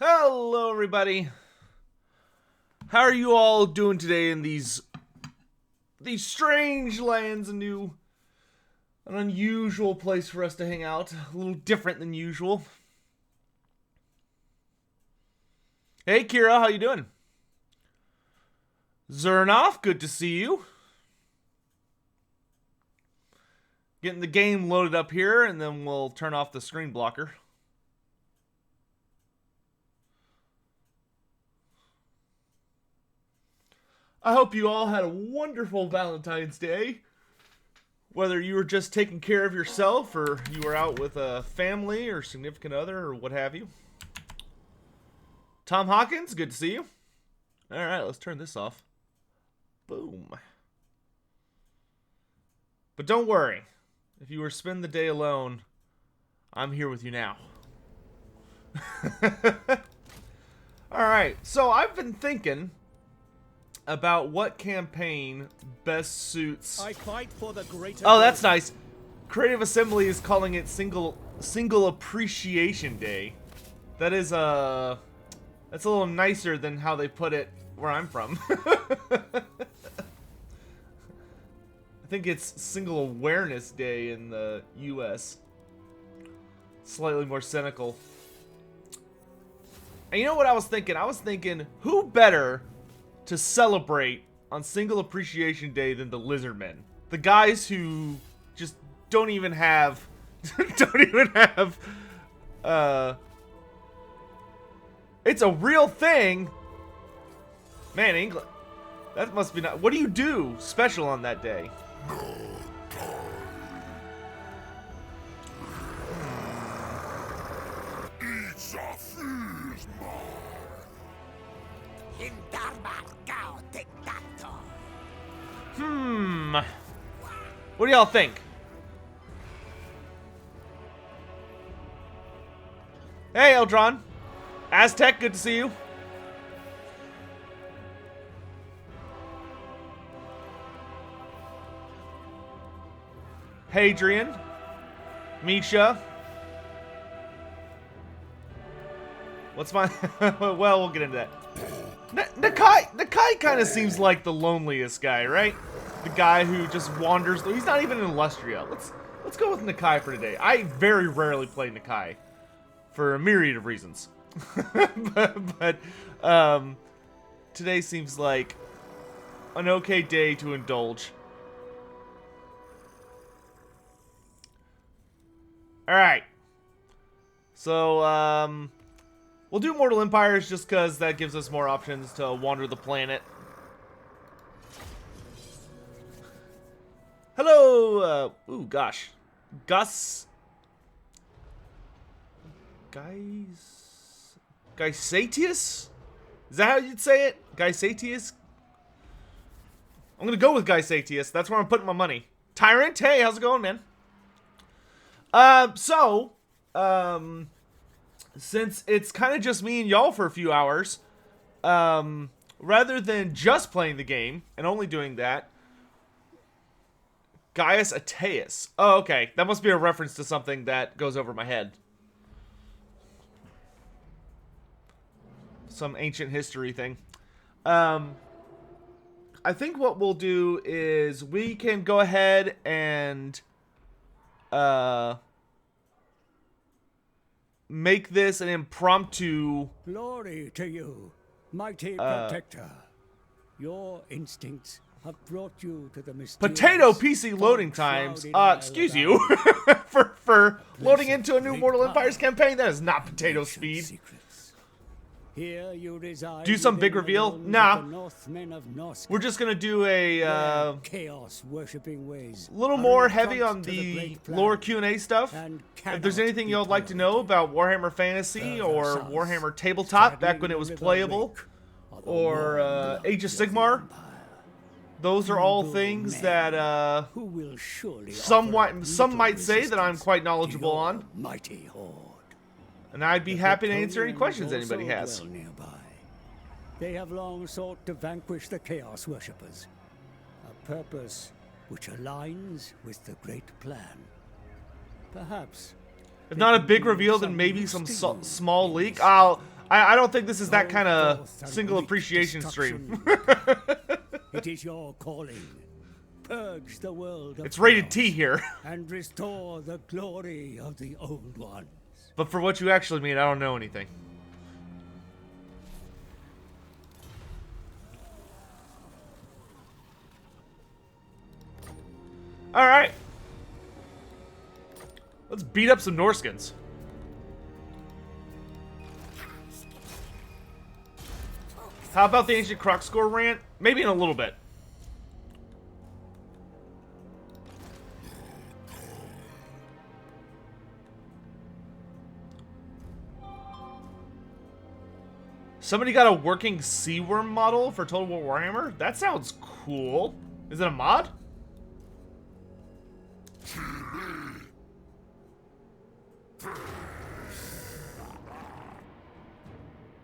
Hello, everybody. How are you all doing today in these strange lands? An unusual place for us to hang out. A little different than usual. Hey, Kira, how you doing? Zernoff, good to see you. Getting the game loaded up here, and then we'll turn off the screen blocker. I hope you all had a wonderful Valentine's Day. Whether you were just taking care of yourself or you were out with a family or significant other or what have you. Tom Hawkins, good to see you. Alright, let's turn this off. Boom. But don't worry. If you were spending the day alone, I'm here with you now. Alright, so I've been thinking about what campaign best suits. I fight for the greater Oh, that's nice. Creative Assembly is calling it single appreciation day. That is that's a little nicer than how they put it where I'm from. I think it's Single Awareness Day in the US. Slightly more cynical. And you know what I was thinking? I was thinking, who better to celebrate on Single Appreciation Day than the Lizardmen? The guys who just don't even have it's a real thing. Man, England, that must be not. What do you do special on that day? What do y'all think? Hey, Eldron. Aztec, good to see you. Hadrian. Misha. What's my... well, we'll get into that. Nakai kind of seems like the loneliest guy, right? The guy who just wanders. He's not even an Illustria. Let's go with Nakai for today. I very rarely play Nakai for a myriad of reasons. but today seems like an okay day to indulge. Alright. So, we'll do Mortal Empires just because that gives us more options to wander the planet. Hello! Ooh, gosh. Gysatius? Is that how you'd say it? Gysatius? I'm gonna go with Gysatius. That's where I'm putting my money. Tyrant, hey, how's it going, man? Since it's kind of just me and y'all for a few hours, rather than just playing the game and only doing that, Gaius Ateus. Oh, okay. That must be a reference to something that goes over my head. Some ancient history thing. I think what we'll do is we can go ahead and make this an impromptu. Glory to you, mighty protector. Your instincts have brought you to the mysterious Potato PC loading times. Excuse you. for loading into a new Mortal Empires campaign, that is not potato speed. Secrets. Here you reside. Do some big reveal? Nah. Norsca, We're just gonna do a chaos worshipping ways. little more heavy on the lore Q&A stuff. If there's anything y'all'd like to know about Warhammer Fantasy or Warhammer Tabletop back when it was playable, or Age of Sigmar, those are all things that some might say that I'm quite knowledgeable on. Mighty horde. And I'd be happy to answer any questions anybody has. They have long sought to vanquish the Chaos Worshippers, a purpose which aligns with the great plan. Perhaps If not a big reveal, then maybe some small leak. I'll I don't think this is that kind of Forth and single wreak appreciation stream. destruction. It is your calling. Purge the world of It's rated chaos T here. and restore the glory of the old ones. But for what you actually mean, I don't know anything. Alright. Let's beat up some Norskins. How about the Ancient Croc score rant? Maybe in a little bit. Somebody got a working sea worm model for Total War Warhammer? That sounds cool. Is it a mod?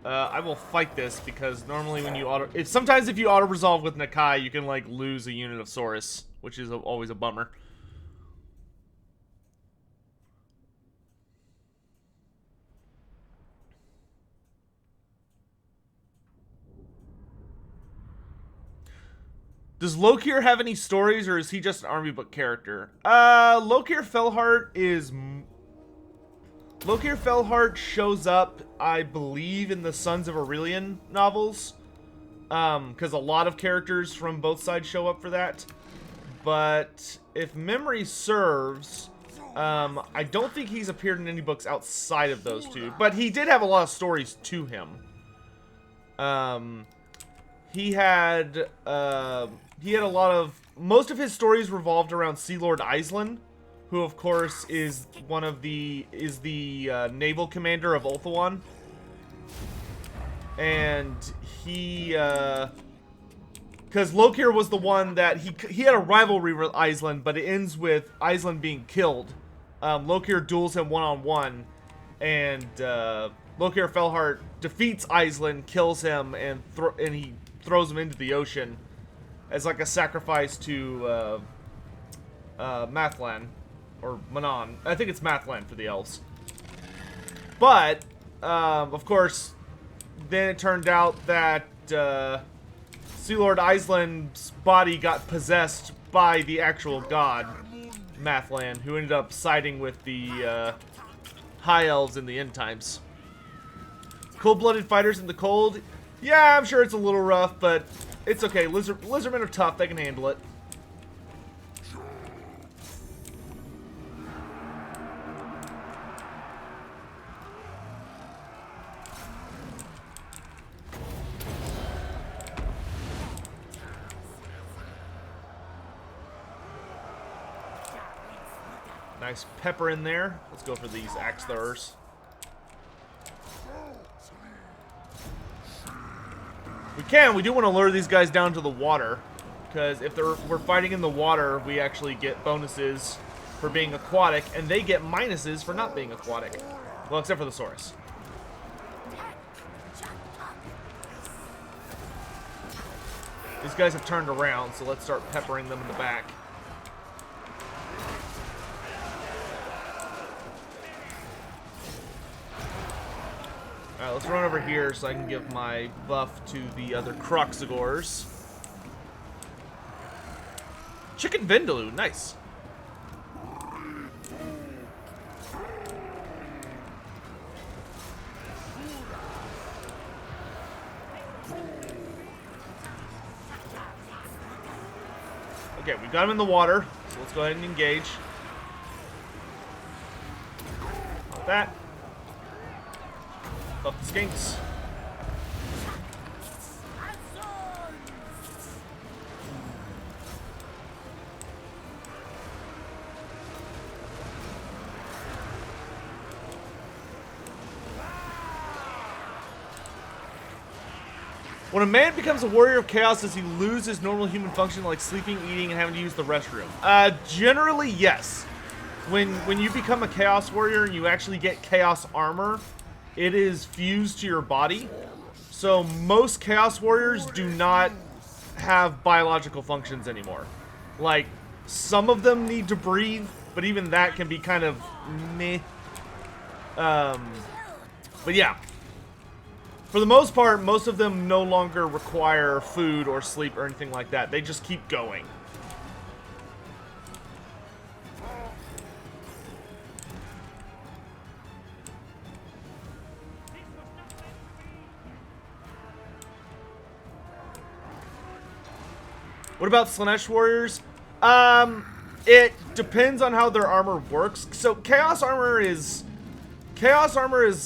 I will fight this because normally when you sometimes if you auto resolve with Nakai, you can like lose a unit of Saurus, which is always a bummer. Does Lokhir have any stories, or is he just an army book character? Lokhir Fellheart shows up, I believe, in the Sons of Aurelian novels. Because a lot of characters from both sides show up for that. But if memory serves, I don't think he's appeared in any books outside of those two. But he did have a lot of stories to him. He had a lot of... Most of his stories revolved around Sea Lord Islan, who of course is the naval commander of Ulthuan. And he, because Lokhir was the one that he had a rivalry with Islan, but it ends with Islan being killed. Lokhir duels him one-on-one, and Lokhir Fellheart defeats Islan, kills him, and he throws him into the ocean as like a sacrifice to Mathlan, or Manon. I think it's Mathlan for the elves. But, of course, then it turned out that Sea Lord Islan's body got possessed by the actual god, Mathlan, who ended up siding with the High Elves in the end times. Cold-blooded fighters in the cold? Yeah, I'm sure it's a little rough, but it's okay. Lizardmen are tough. They can handle it. Nice pepper in there. Let's go for these axe throwers. We do want to lure these guys down to the water, because if we're fighting in the water, we actually get bonuses for being aquatic, and they get minuses for not being aquatic. Well, except for the Saurus. These guys have turned around, so let's start peppering them in the back. Alright, let's run over here so I can give my buff to the other Croxagors. Chicken Vindaloo, nice. Okay, we got him in the water, so let's go ahead and engage. Like that. Buff the Skinks. When a man becomes a warrior of chaos, does he lose his normal human function like sleeping, eating, and having to use the restroom? Generally, yes. When you become a chaos warrior and you actually get chaos armor, it is fused to your body. So most chaos warriors do not have biological functions anymore. Like, some of them need to breathe, but even that can be kind of meh. But yeah. For the most part, most of them no longer require food or sleep or anything like that. They just keep going. What about Slanesh warriors? It depends on how their armor works. So Chaos armor is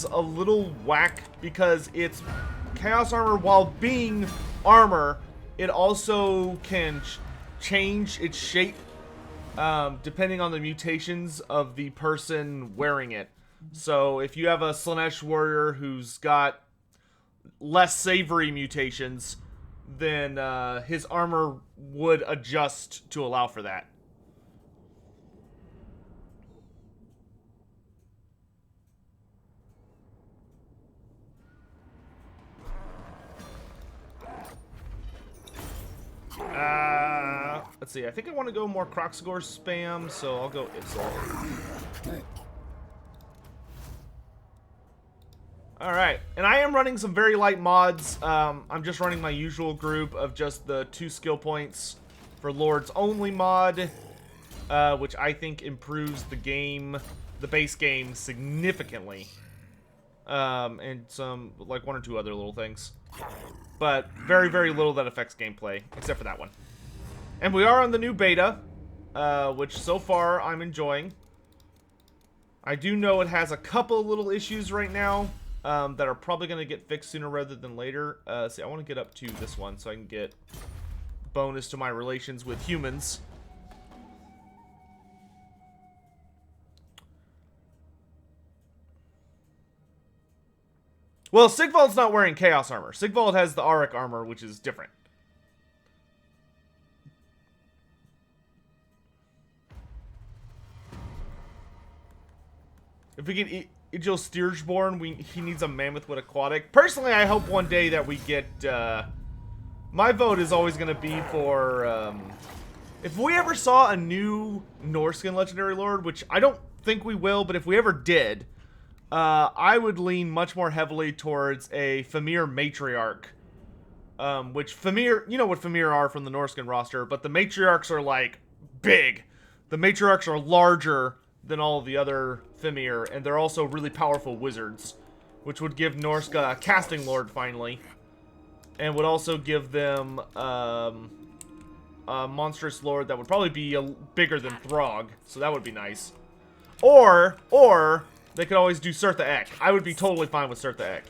a little whack because it's Chaos armor while being armor. It also can change its shape depending on the mutations of the person wearing it. So if you have a Slanesh warrior who's got less savory mutations, then his armor would adjust to allow for that. Let's see. I think I want to go more Kroxigor spam, so I'll go Ipsil. Alright, and I am running some very light mods. I'm just running my usual group of just the 2 skill points for Lords only mod, which I think improves the game, the base game, significantly. And some, like 1 or 2 other little things. But very, very little that affects gameplay, except for that one. And we are on the new beta, which so far I'm enjoying. I do know it has a couple little issues right now. That are probably going to get fixed sooner rather than later. See, I want to get up to this one so I can get bonus to my relations with humans. Well, Sigvald's not wearing Chaos armor. Sigvald has the Auric armor, which is different. If we can Igil Steersborn, he needs a mammoth with aquatic. Personally, I hope one day that we get, my vote is always going to be for, if we ever saw a new Norscan Legendary Lord, which I don't think we will, but if we ever did, I would lean much more heavily towards a Fimir Matriarch. Which Fimir, you know what Fimir are from the Norscan roster, but the Matriarchs are, like, big. The Matriarchs are larger than all of the other Fimir, and they're also really powerful wizards, which would give Norsca a casting lord finally, and would also give them a monstrous lord that would probably be bigger than Throg, so that would be nice. Or they could always do Surtha Ek. I would be totally fine with Surtha Ek.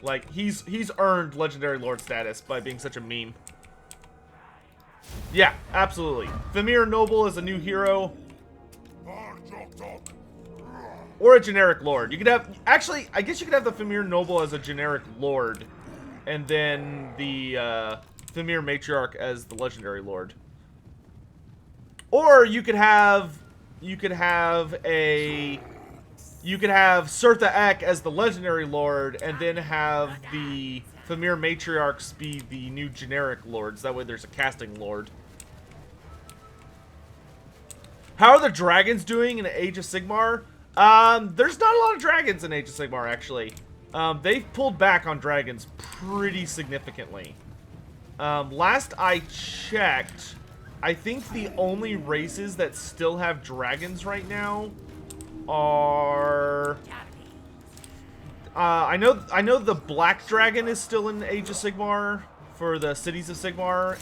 Like, he's earned legendary lord status by being such a meme. Yeah, absolutely. Fimir Noble is a new hero. Or a generic lord. You could have, actually, I guess you could have the Fimir Noble as a generic lord, and then the Fimir Matriarch as the legendary lord. Or you could have Surtha Ek as the legendary lord, and then have the Fimir Matriarchs be the new generic lords. That way there's a casting lord. How are the dragons doing in Age of Sigmar? There's not a lot of dragons in Age of Sigmar, actually. They've pulled back on dragons pretty significantly. Last I checked, I think the only races that still have dragons right now are... I know the Black Dragon is still in Age of Sigmar for the Cities of Sigmar,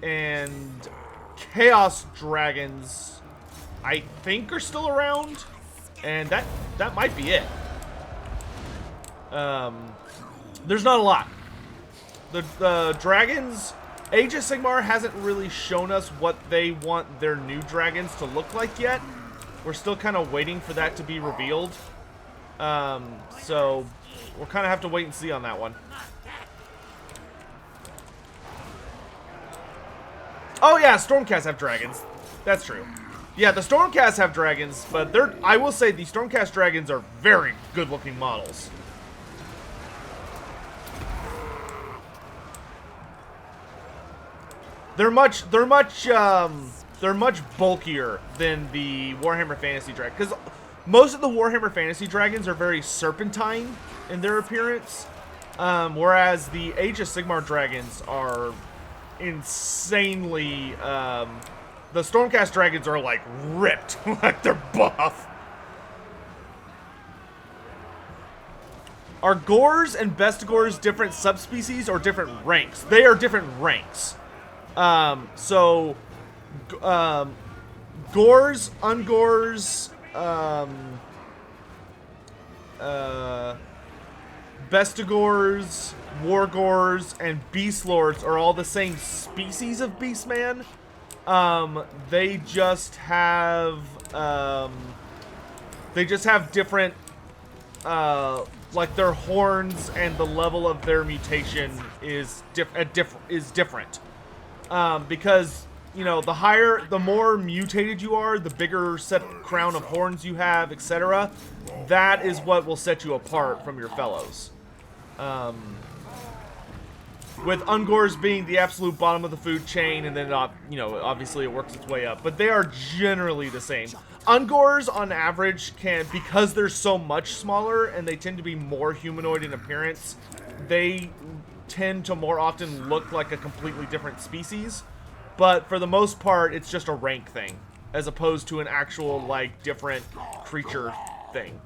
and Chaos Dragons, I think, are still around, and that might be it. There's not a lot. The dragons, Age of Sigmar hasn't really shown us what they want their new dragons to look like yet. We're still kind of waiting for that to be revealed. So we'll kind of have to wait and see on that one. Oh yeah, Stormcast have dragons. That's true. Yeah, the Stormcast have dragons, but I will say the Stormcast dragons are very good-looking models. They're much bulkier than the Warhammer Fantasy Dragon, because most of the Warhammer Fantasy Dragons are very serpentine in their appearance, Whereas the Age of Sigmar dragons are insanely... the Stormcast dragons are, like, ripped. Like, they're buff. Are Gores and Bestigors different subspecies or different ranks? They are different ranks. Gores, Ungores, Bestigors, Wargors, and Beast Lords are all the same species of Beastman. They just have different, like their horns and the level of their mutation is different. Because, you know, the more mutated you are, the bigger crown of horns you have, etc. That is what will set you apart from your fellows. With Ungors being the absolute bottom of the food chain, and then, you know, obviously it works its way up. But they are generally the same. Ungors, on average, because they're so much smaller, and they tend to be more humanoid in appearance, they tend to more often look like a completely different species. But for the most part, it's just a rank thing, as opposed to an actual, like, different creature thing.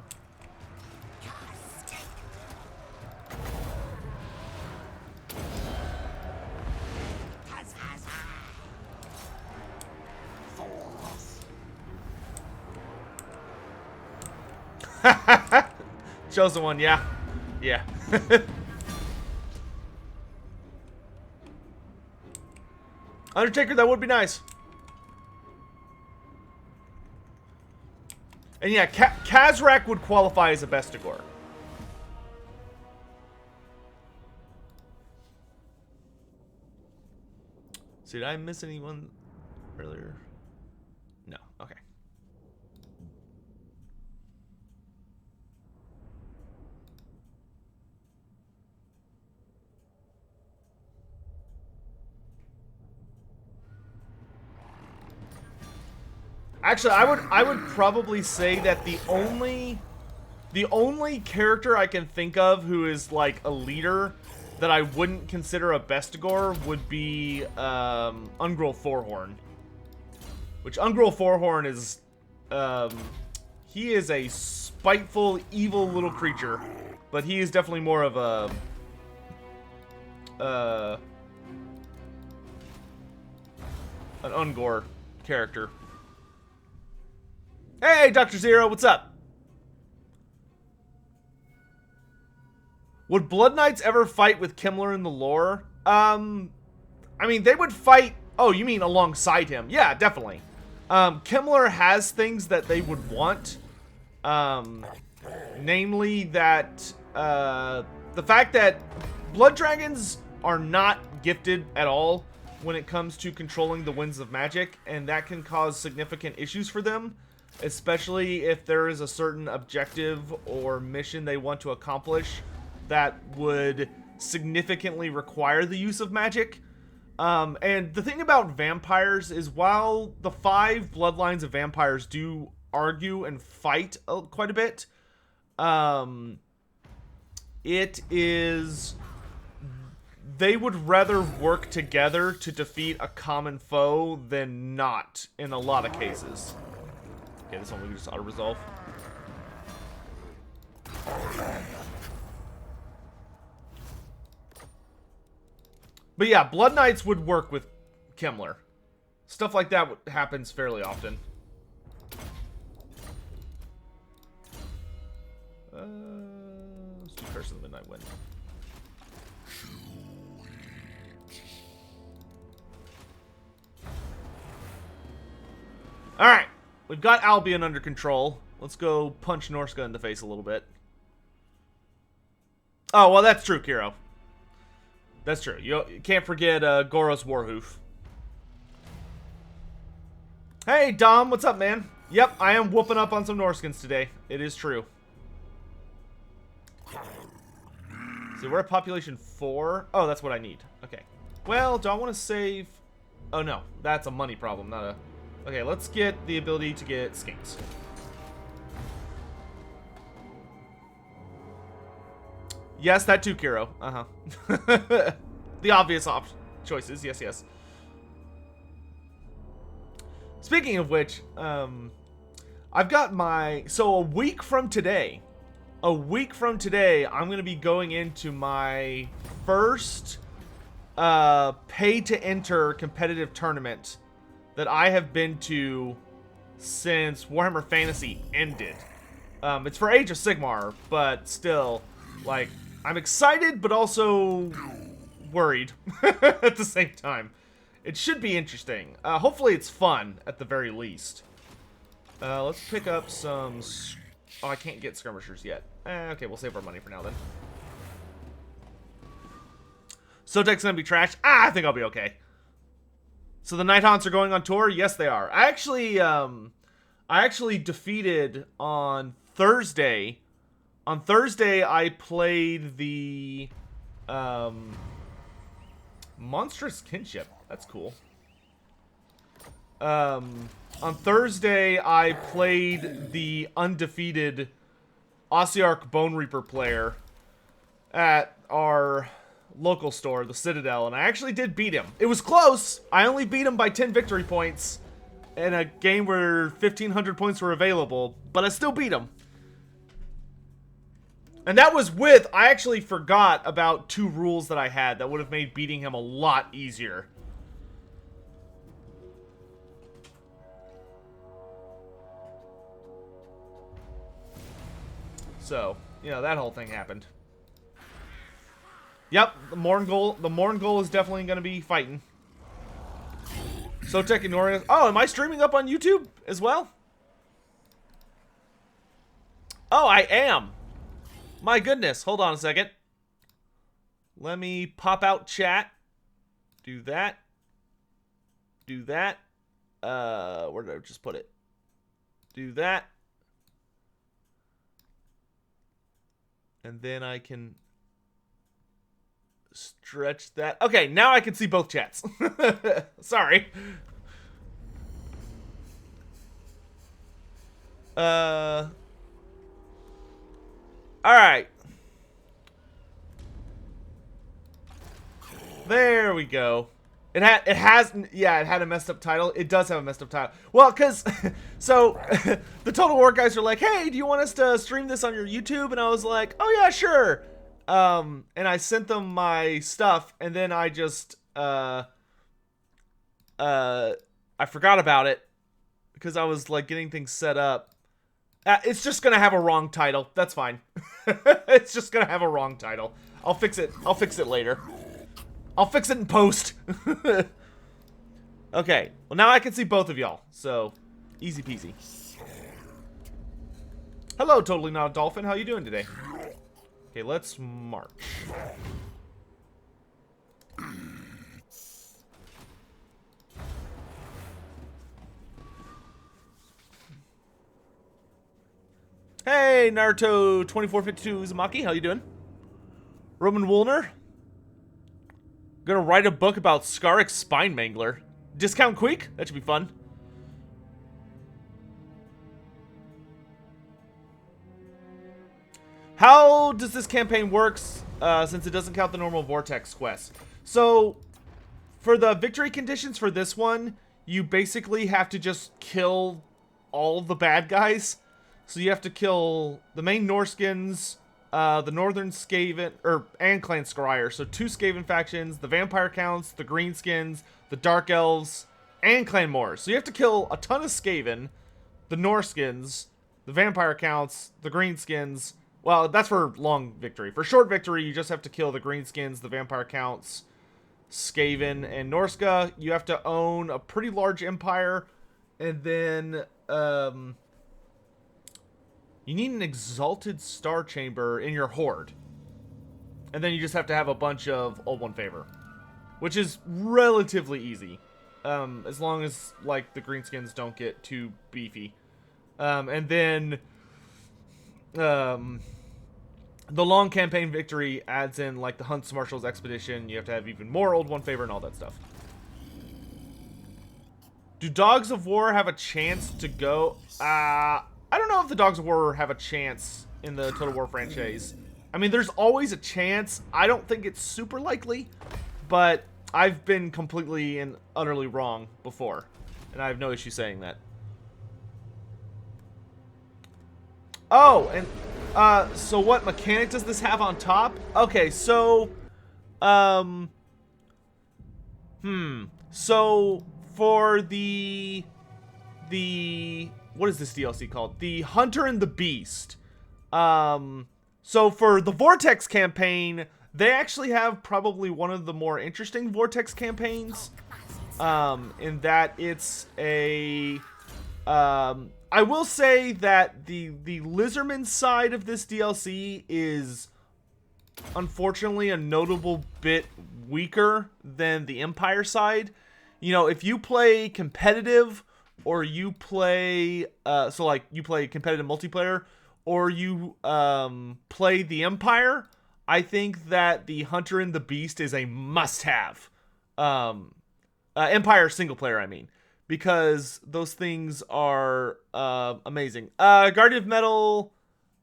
Chosen one, yeah. Yeah. Undertaker, that would be nice. And yeah, Kazrak would qualify as a Bestigor. So did I miss anyone earlier? No, okay. Actually, I would probably say that the only character I can think of who is like a leader that I wouldn't consider a Bestigor would be Ungrul Forhorn. Which Ungrul Forhorn is he is a spiteful, evil little creature, but he is definitely more of a an Ungor character. Hey, Dr. Zero, what's up? Would Blood Knights ever fight with Kimmler in the lore? I mean, they would fight... Oh, you mean alongside him? Yeah, definitely. Kimmler has things that they would want. Namely that... the fact that Blood Dragons are not gifted at all when it comes to controlling the winds of magic, and that can cause significant issues for them. Especially if there is a certain objective or mission they want to accomplish that would significantly require the use of magic. And the thing about vampires is while the 5 bloodlines of vampires do argue and fight quite a bit, they would rather work together to defeat a common foe than not in a lot of cases. Okay, this one we can just auto-resolve. But yeah, Blood Knights would work with Kimmler. Stuff like that happens fairly often. Let's do Curse of the Midnight Wind. Alright. We've got Albion under control. Let's go punch Norsca in the face a little bit. Oh, well, that's true, Kiro. That's true. You can't forget Goros Warhoof. Hey, Dom, what's up, man? Yep, I am whooping up on some Norskins today. It is true. So we're at population 4. Oh, that's what I need. Okay. Well, do I want to save... Oh, no. That's a money problem, not a... Okay, let's get the ability to get Skinks. Yes, that too, Kiro. Uh-huh. The obvious choices. Yes, yes. Speaking of which, I've got my... So a week from today, I'm going to be going into my first pay-to-enter competitive tournament that I have been to since Warhammer Fantasy ended. It's for Age of Sigmar, but still, like, I'm excited, but also worried at the same time. It should be interesting. Hopefully it's fun, at the very least. Let's pick up some... Oh, I can't get skirmishers yet. Okay, we'll save our money for now, then. Sotek's gonna be trash. I think I'll be okay. So the Night Haunts are going on tour? Yes, they are. I actually defeated on Thursday. On Thursday, I played the Monstrous Kinship. That's cool. On Thursday, I played the undefeated Ossiarch Bone Reaper player at our local store, the Citadel, and I actually did beat him. It was close. I only beat him by 10 victory points in a game where 1,500 points were available, but I still beat him. And that was with, I actually forgot about 2 rules that I had that would have made beating him a lot easier. So, you know, that whole thing happened. Yep, the Morn is definitely going to be fighting. Sotek and Noria. Oh, am I streaming up on YouTube as well? Oh, I am. My goodness. Hold on a second. Let me pop out chat. Do that. Do that. Where did I just put it? Do that. And then I can stretch that. Okay, now I can see both chats. Sorry. All right. There we go. It had a messed up title. It does have a messed up title. Well, because, so, the Total War guys are like, hey, do you want us to stream this on your YouTube? And I was like, oh yeah, sure. And I sent them my stuff, and then I just, I forgot about it, because I was, like, getting things set up. It's just gonna have a wrong title. That's fine. It's just gonna have a wrong title. I'll fix it later. I'll fix it in post. Okay. Well, now I can see both of y'all. So, easy peasy. Hello, Totally Not a Dolphin. How you doing today? Okay, let's march. Hey, Naruto 2452 Uzumaki. How you doing? Roman Woolner. Gonna write a book about Scarrick's Spine Mangler. Discount Queek? That should be fun. How does this campaign work since it doesn't count the normal Vortex quest? So, for the victory conditions for this one, you basically have to just kill all the bad guys. So you have to kill the main Norskins, the Northern Skaven, and Clan Scryer. So 2 Skaven factions, the Vampire Counts, the Greenskins, the Dark Elves, and Clan Moors. So you have to kill a ton of Skaven, the Norskins, the Vampire Counts, the Greenskins. Well, that's for long victory. For short victory, you just have to kill the Greenskins, the Vampire Counts, Skaven, and Norsca. You have to own a pretty large empire, and then, you need an Exalted Star Chamber in your Horde. And then you just have to have a bunch of Old One Favor. Which is relatively easy. As long as, like, the Greenskins don't get too beefy. And then, the long campaign victory adds in, like, the Hunts Marshals Expedition. You have to have even more Old One Favor and all that stuff. Do Dogs of War have a chance to go? I don't know if the Dogs of War have a chance in the Total War franchise. I mean, there's always a chance. I don't think it's super likely, but I've been completely and utterly wrong before, and I have no issue saying that. Oh, and so what mechanic does this have on top? Okay, so so for the what is this DLC called? The Hunter and the Beast. So for the Vortex campaign, they actually have probably one of the more interesting Vortex campaigns. In that it's a I will say that the Lizardmen side of this DLC is unfortunately a notable bit weaker than the Empire side. You know, if you play competitive, or you play so like you play competitive multiplayer, or you play the Empire, I think that the Hunter and the Beast is a must-have. Empire single player, I mean, because those things are amazing. Guardian of Metal,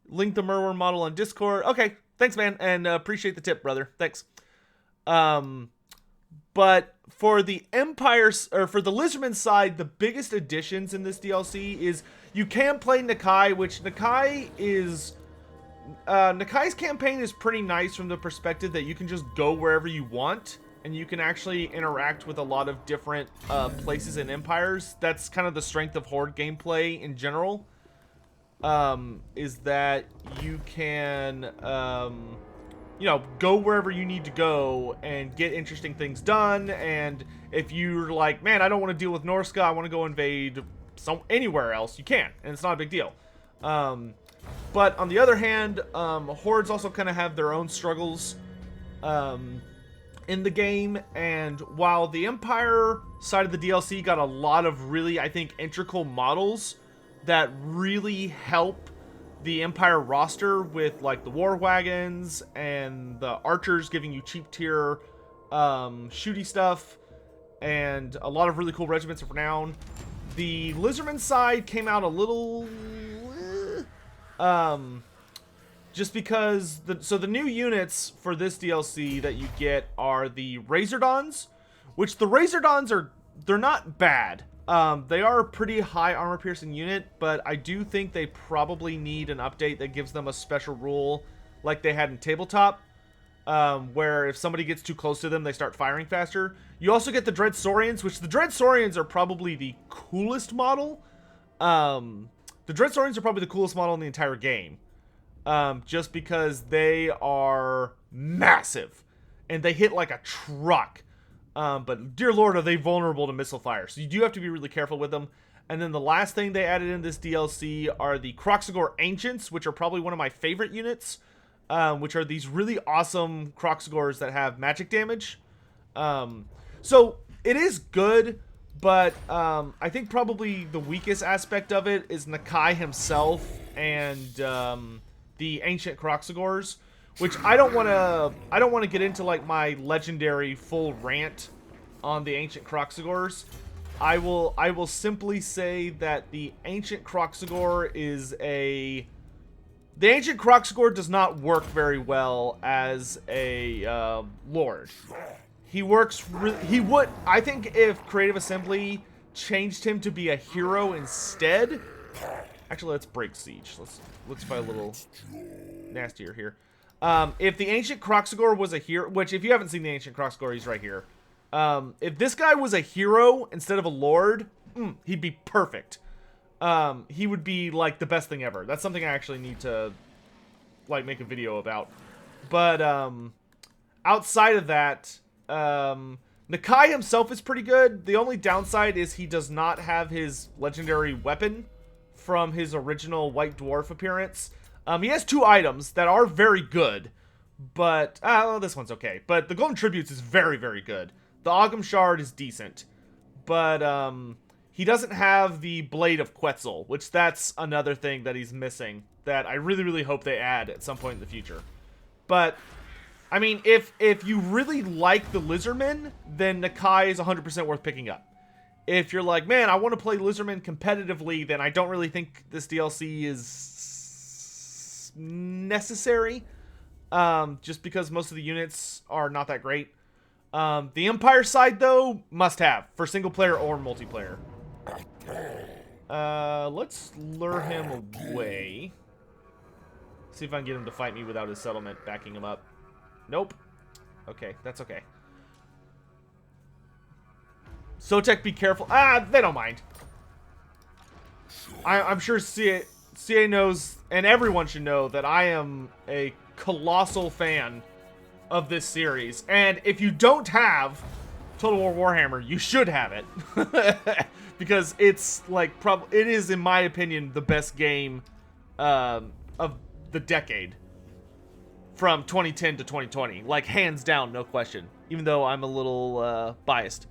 link the Merwin model on Discord. Okay, thanks, man, and appreciate the tip, brother. Thanks. But for the Empire, or for the Lizardman side, the biggest additions in this DLC is you can play Nakai, which Nakai is... Nakai's campaign is pretty nice from the perspective that you can just go wherever you want, and you can actually interact with a lot of different places and empires. That's kind of the strength of Horde gameplay in general, is that you can... you know, go wherever you need to go and get interesting things done. And if you're like, man, I don't want to deal with Norsca, I want to go invade anywhere else, you can, and it's not a big deal. But on the other hand, Hordes also kind of have their own struggles in the game. And while the Empire side of the DLC got a lot of really, I think, integral models that really help the Empire roster, with like the war wagons and the archers giving you cheap tier shooty stuff, and a lot of really cool regiments of renown. The Lizardman side came out a little just because the new units for this DLC that you get are the Razordons, which the Razordons they're not bad. They are a pretty high armor piercing unit, but I do think they probably need an update that gives them a special rule like they had in tabletop, where if somebody gets too close to them, they start firing faster. You also get the Dread Saurians, which the Dread Saurians are probably the coolest model. The Dread Saurians are probably the coolest model in the entire game, just because they are massive and they hit like a truck. But dear lord, are they vulnerable to missile fire, so you do have to be really careful with them. And then the last thing they added in this DLC are the Kroxigor Ancients, which are probably one of my favorite units, which are these really awesome Kroxigors that have magic damage. So it is good, but I think probably the weakest aspect of it is Nakai himself and the Ancient Kroxigors, which I don't want to get into like my legendary full rant on the Ancient Kroxigors. I will simply say that the Ancient Kroxigor the Ancient Kroxigor does not work very well as a lord. He would, I think, if Creative Assembly changed him to be a hero instead. Actually, let's break siege. Let's fight a little nastier here. If the Ancient Kroxigor was a hero, which if you haven't seen the Ancient Kroxigor, he's right here. If this guy was a hero instead of a lord, he'd be perfect. He would be like the best thing ever. That's something I actually need to like make a video about. But outside of that, Nakai himself is pretty good. The only downside is he does not have his legendary weapon from his original White Dwarf appearance. He has two items that are very good, but well, this one's okay. But the Golden Tributes is very, very good. The Ogham Shard is decent, but he doesn't have the Blade of Quetzal, which that's another thing that he's missing that I really, really hope they add at some point in the future. But I mean, if you really like the Lizardmen, then Nakai is 100% worth picking up. If you're like, man, I want to play Lizardmen competitively, then I don't really think this DLC is necessary. just because most of the units are not that great. The Empire side, though, must have for single player or multiplayer. Let's lure him away. See if I can get him to fight me without his settlement backing him up. Nope. Okay, that's okay. Sotek, be careful. Ah, they don't mind. I'm sure CA knows, and everyone should know, that I am a colossal fan of this series. And if you don't have Total War Warhammer, you should have it. Because it's, like, it is, in my opinion, the best game of the decade. From 2010 to 2020. Like, hands down, no question. Even though I'm a little biased.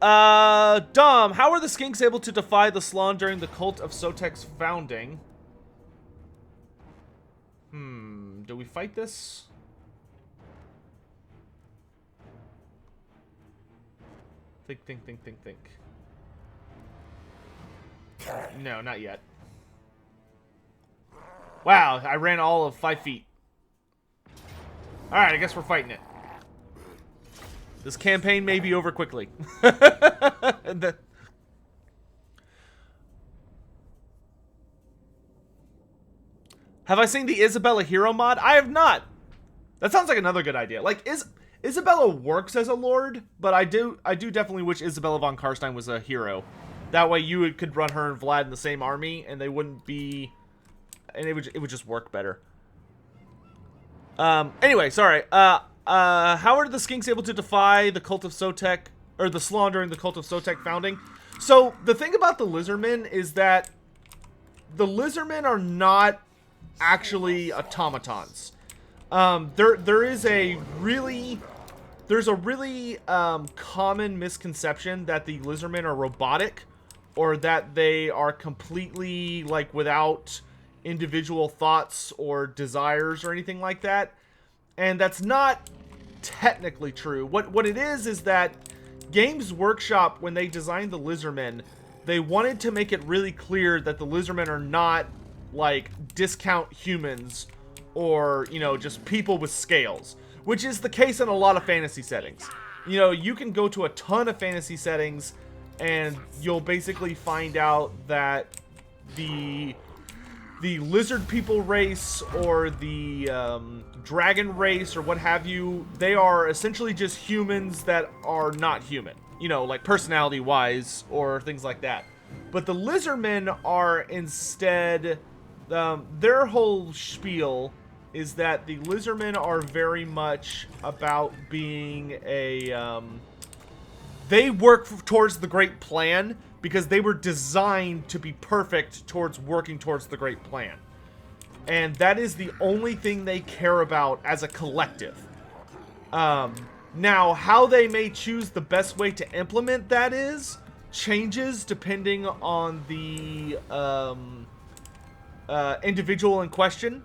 Dom, how are the Skinks able to defy the Slaanesh during the cult of Sotek's founding? Do we fight this? Think. No, not yet. Wow, I ran all of 5 feet. Alright, I guess we're fighting it. This campaign may be over quickly. Have I seen the Isabella hero mod? I have not. That sounds like another good idea. Like, Isabella works as a lord, but I do definitely wish Isabella von Karstein was a hero. That way you could run her and Vlad in the same army, and they wouldn't be... And it would just work better. Anyway, sorry. How are the Skinks able to defy the cult of Sotek, or the Slaanesh during the cult of Sotek founding? So, the thing about the Lizardmen is that the Lizardmen are not actually automatons. There's a really common misconception that the Lizardmen are robotic, or that they are completely, like, without individual thoughts or desires or anything like that. And that's not technically true. What it is that Games Workshop, when they designed the Lizardmen, they wanted to make it really clear that the Lizardmen are not, like, discount humans or, you know, just people with scales, which is the case in a lot of fantasy settings. You know, you can go to a ton of fantasy settings and you'll basically find out that the lizard people race or the dragon race or what have you, they are essentially just humans that are not human. You know, like personality-wise or things like that. But the Lizardmen are instead... their whole spiel is that the Lizardmen are very much about being a... they work towards the Great Plan because they were designed to be perfect towards working towards the Great Plan. And that is the only thing they care about as a collective. Now, how they may choose the best way to implement that changes depending on the individual in question.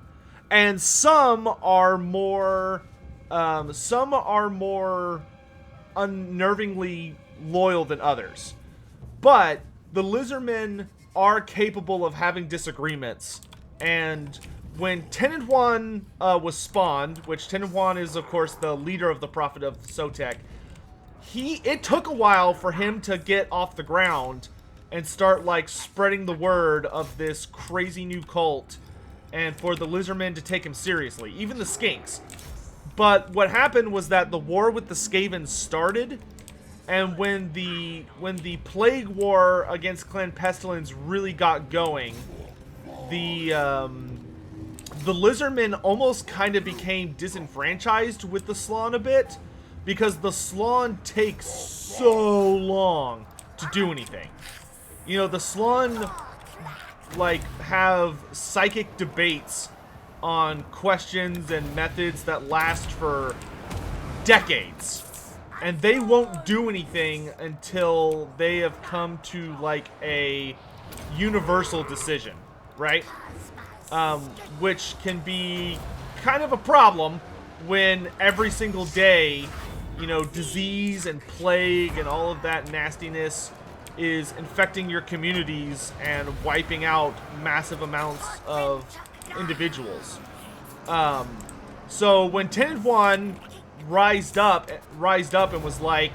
And some are more unnervingly loyal than others. But the Lizardmen are capable of having disagreements. And when Tenenhuan was spawned, which Tenenhuan is, of course, the leader of the Prophet of Sotek, it took a while for him to get off the ground and start, like, spreading the word of this crazy new cult, and for the Lizardmen to take him seriously, even the Skinks. But what happened was that the war with the Skavens started, and when the Plague War against Clan Pestilence really got going, the Lizardmen almost kind of became disenfranchised with the Slaanesh a bit, because the Slaanesh takes so long to do anything. You know, the Slaanesh, like, have psychic debates on questions and methods that last for decades. And they won't do anything until they have come to, like, a universal decision, right? Which can be kind of a problem when every single day, you know, disease and plague and all of that nastiness is infecting your communities and wiping out massive amounts of individuals. So when Tenhuan rised up and was like,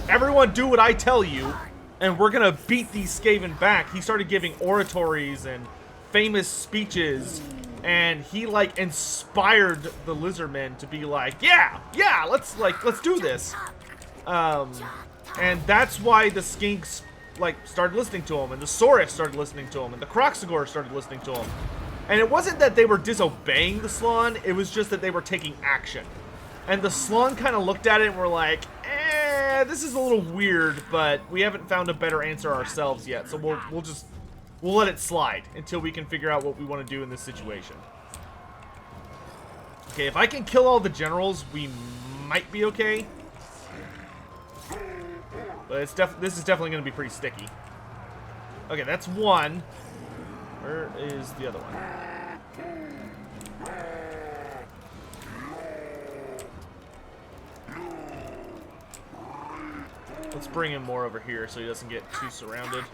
everyone do what I tell you, and we're gonna beat these Skaven back, he started giving oratories and famous speeches, and he like inspired the Lizardmen to be like, yeah, let's do this. And that's why the Skinks like started listening to him, and the Saurus started listening to him, and the Kroxigor started listening to him. And it wasn't that they were disobeying the Slann, it was just that they were taking action. And the Slann kind of looked at it and were like, this is a little weird, but we haven't found a better answer ourselves yet, so we'll let it slide until we can figure out what we want to do in this situation. Okay, if I can kill all the generals, we might be okay. But this is definitely going to be pretty sticky. Okay, that's one. Where is the other one? Let's bring him more over here so he doesn't get too surrounded.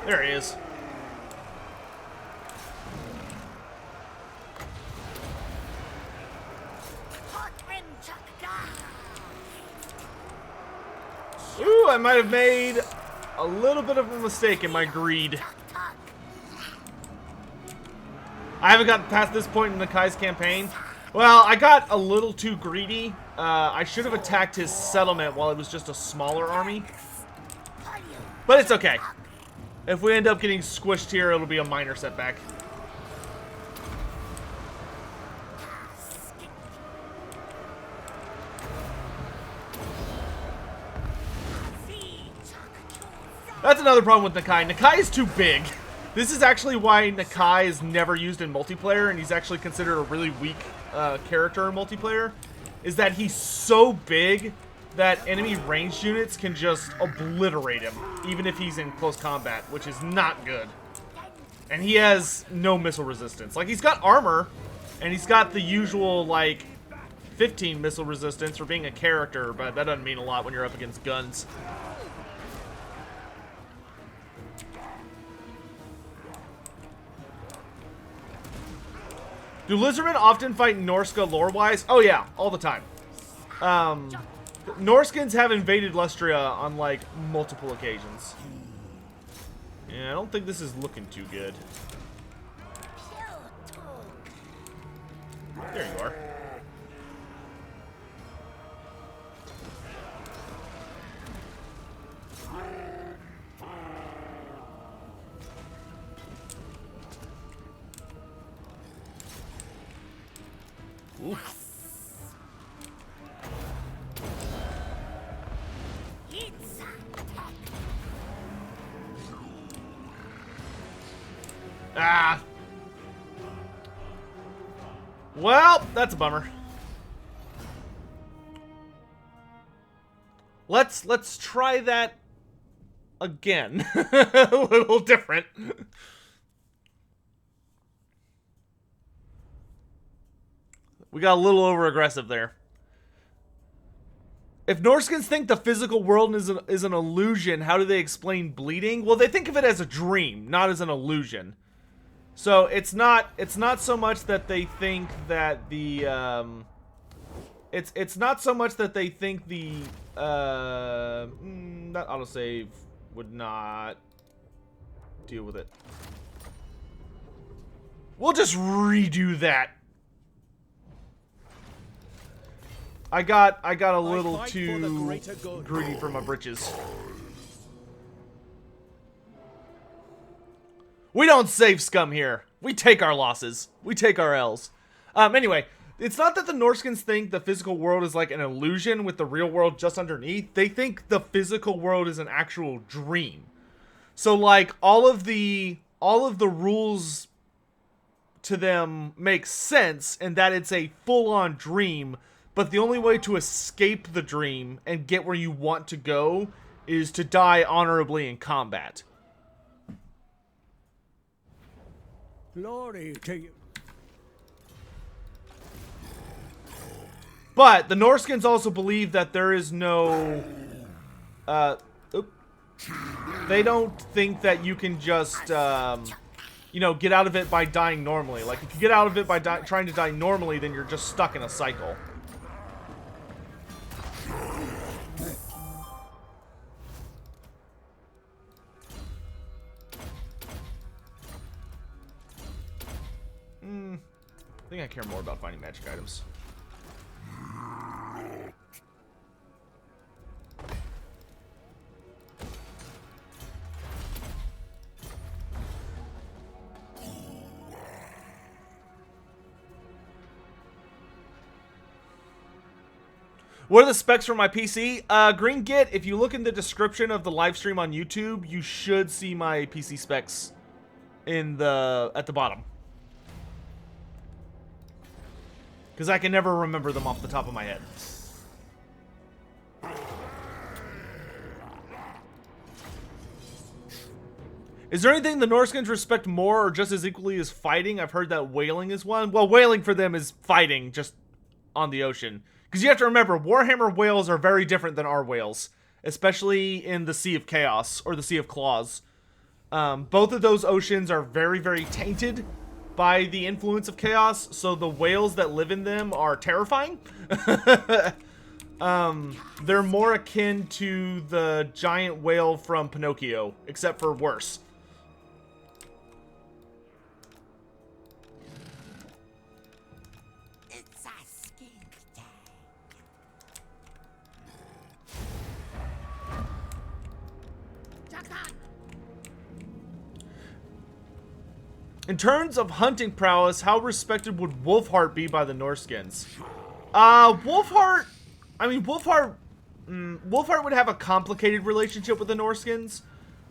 There he is. Ooh, I might have made a little bit of a mistake in my greed. I haven't gotten past this point in Nakai's campaign. Well, I got a little too greedy. I should have attacked his settlement while it was just a smaller army. But it's okay. If we end up getting squished here, it'll be a minor setback. That's another problem with Nakai. Nakai is too big. This is actually why Nakai is never used in multiplayer, and he's actually considered a really weak character in multiplayer, is that he's so big that enemy ranged units can just obliterate him, even if he's in close combat, which is not good. And he has no missile resistance. Like, he's got armor, and he's got the usual, like, 15 missile resistance for being a character, but that doesn't mean a lot when you're up against guns. Do Lizardmen often fight Norsca lore-wise? Oh yeah, all the time. Norskins have invaded Lustria on, like, multiple occasions. Yeah, I don't think this is looking too good. There you are. Oof. Ah. Well, that's a bummer. Let's try that again. A little different. We got a little over aggressive there. If Norskins think the physical world is an illusion, how do they explain bleeding? Well, they think of it as a dream, not as an illusion. So it's not so much that they think that the it's not so much that they think the that autosave would not deal with it. We'll just redo that. I got a little too greedy for my britches. We don't save scum here. We take our losses. We take our L's. Anyway, it's not that the Norskins think the physical world is like an illusion with the real world just underneath. They think the physical world is an actual dream. So like all of the rules to them makes sense in that it's a full-on dream, but the only way to escape the dream and get where you want to go is to die honorably in combat. Glory to you. But the Norskins also believe that there is no... They don't think that you can just, you know, get out of it by dying normally. Like, if you get out of it by trying to die normally, then you're just stuck in a cycle. I think I care more about finding magic items. What are the specs for my PC? Green Git, if you look in the description of the live stream on YouTube, you should see my PC specs in at the bottom. Because I can never remember them off the top of my head. Is there anything the Norskins respect more or just as equally as fighting? I've heard that whaling is one. Well, whaling for them is fighting just on the ocean. Because you have to remember, Warhammer whales are very different than our whales. Especially in the Sea of Chaos, or the Sea of Claws. Both of those oceans are very, very tainted by the influence of chaos, so the whales that live in them are terrifying. They're more akin to the giant whale from Pinocchio, except for worse. It's a skink day. In terms of hunting prowess, how respected would Wolfheart be by the Norskins? Wolfheart... I mean, Wolfheart would have a complicated relationship with the Norskins,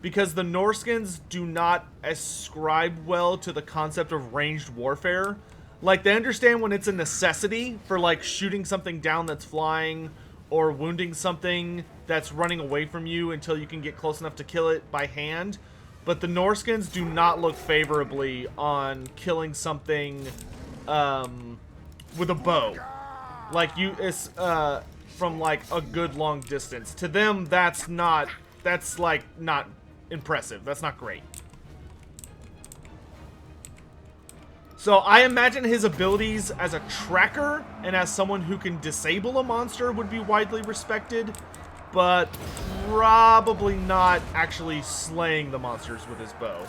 because the Norskins do not ascribe well to the concept of ranged warfare. Like, they understand when it's a necessity for, like, shooting something down that's flying, or wounding something that's running away from you until you can get close enough to kill it by hand. But the Norskins do not look favorably on killing something with a bow. Like, from, like, a good long distance. To them, that's, like, not impressive. That's not great. So, I imagine his abilities as a tracker and as someone who can disable a monster would be widely respected, but probably not actually slaying the monsters with his bow.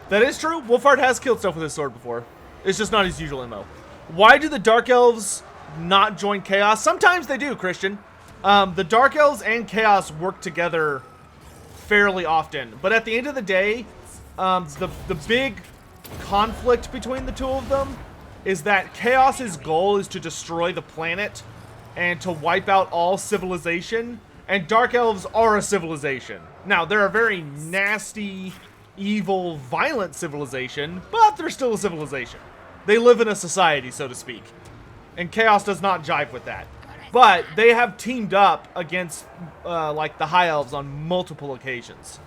That is true. Wolfheart has killed stuff with his sword before. It's just not his usual MO. Why do the Dark Elves not join Chaos? Sometimes they do, Christian. The Dark Elves and Chaos work together fairly often. But at the end of the day, the big conflict between the two of them is that Chaos's goal is to destroy the planet and to wipe out all civilization. And Dark Elves are a civilization. Now, they're a very nasty, evil, violent civilization, but they're still a civilization. They live in a society, so to speak. And Chaos does not jive with that. But they have teamed up against, like, the High Elves on multiple occasions.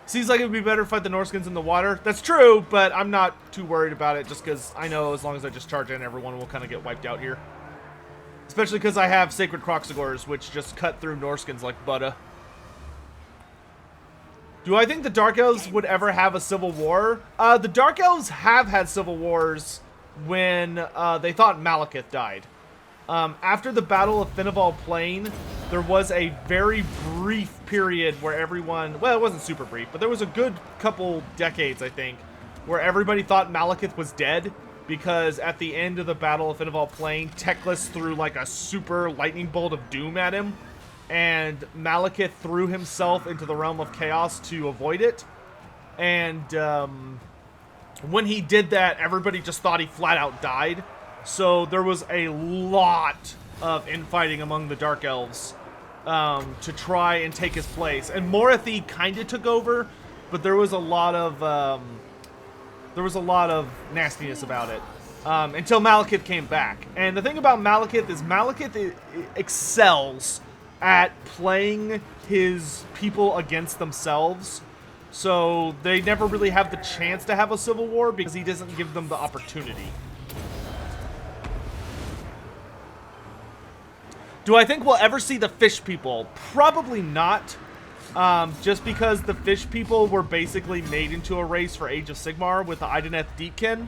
Seems like it would be better to fight the Norskins in the water. That's true, but I'm not too worried about it, just because I know as long as I just charge in, everyone will kind of get wiped out here. Especially because I have Sacred Croxagors, which just cut through Norskins like butter. Do I think the Dark Elves would ever have a civil war? The Dark Elves have had civil wars when they thought Malekith died. After the Battle of Finneval Plain, there was a very brief period where everyone, well, it wasn't super brief, but there was a good couple decades, I think, where everybody thought Malekith was dead, because at the end of the Battle of Finneval Plain, Teclis threw like a super lightning bolt of doom at him, and Malekith threw himself into the realm of chaos to avoid it. And when he did that, everybody just thought he flat out died. So there was a lot of infighting among the Dark Elves to try and take his place. And Morathi kind of took over, but there was a lot of nastiness about it until Malekith came back. And the thing about Malekith is Malekith excels at playing his people against themselves. So they never really have the chance to have a civil war because he doesn't give them the opportunity. Do I think we'll ever see the fish people? Probably not. Just because the fish people were basically made into a race for Age of Sigmar with the Ideneth Deepkin.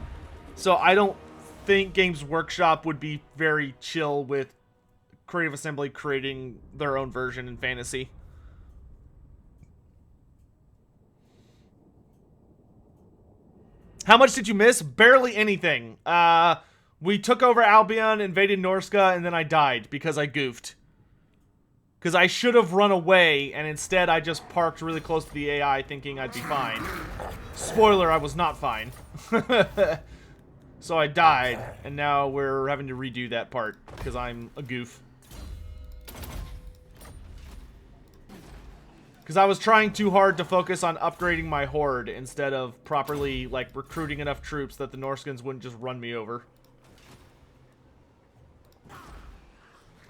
So I don't think Games Workshop would be very chill with Creative Assembly creating their own version in fantasy. How much did you miss? Barely anything. We took over Albion, invaded Norsca, and then I died because I goofed. Because I should have run away, and instead I just parked really close to the AI thinking I'd be fine. Spoiler, I was not fine. So I died, and now we're having to redo that part because I'm a goof. Because I was trying too hard to focus on upgrading my horde instead of properly, like, recruiting enough troops that the Norskins wouldn't just run me over.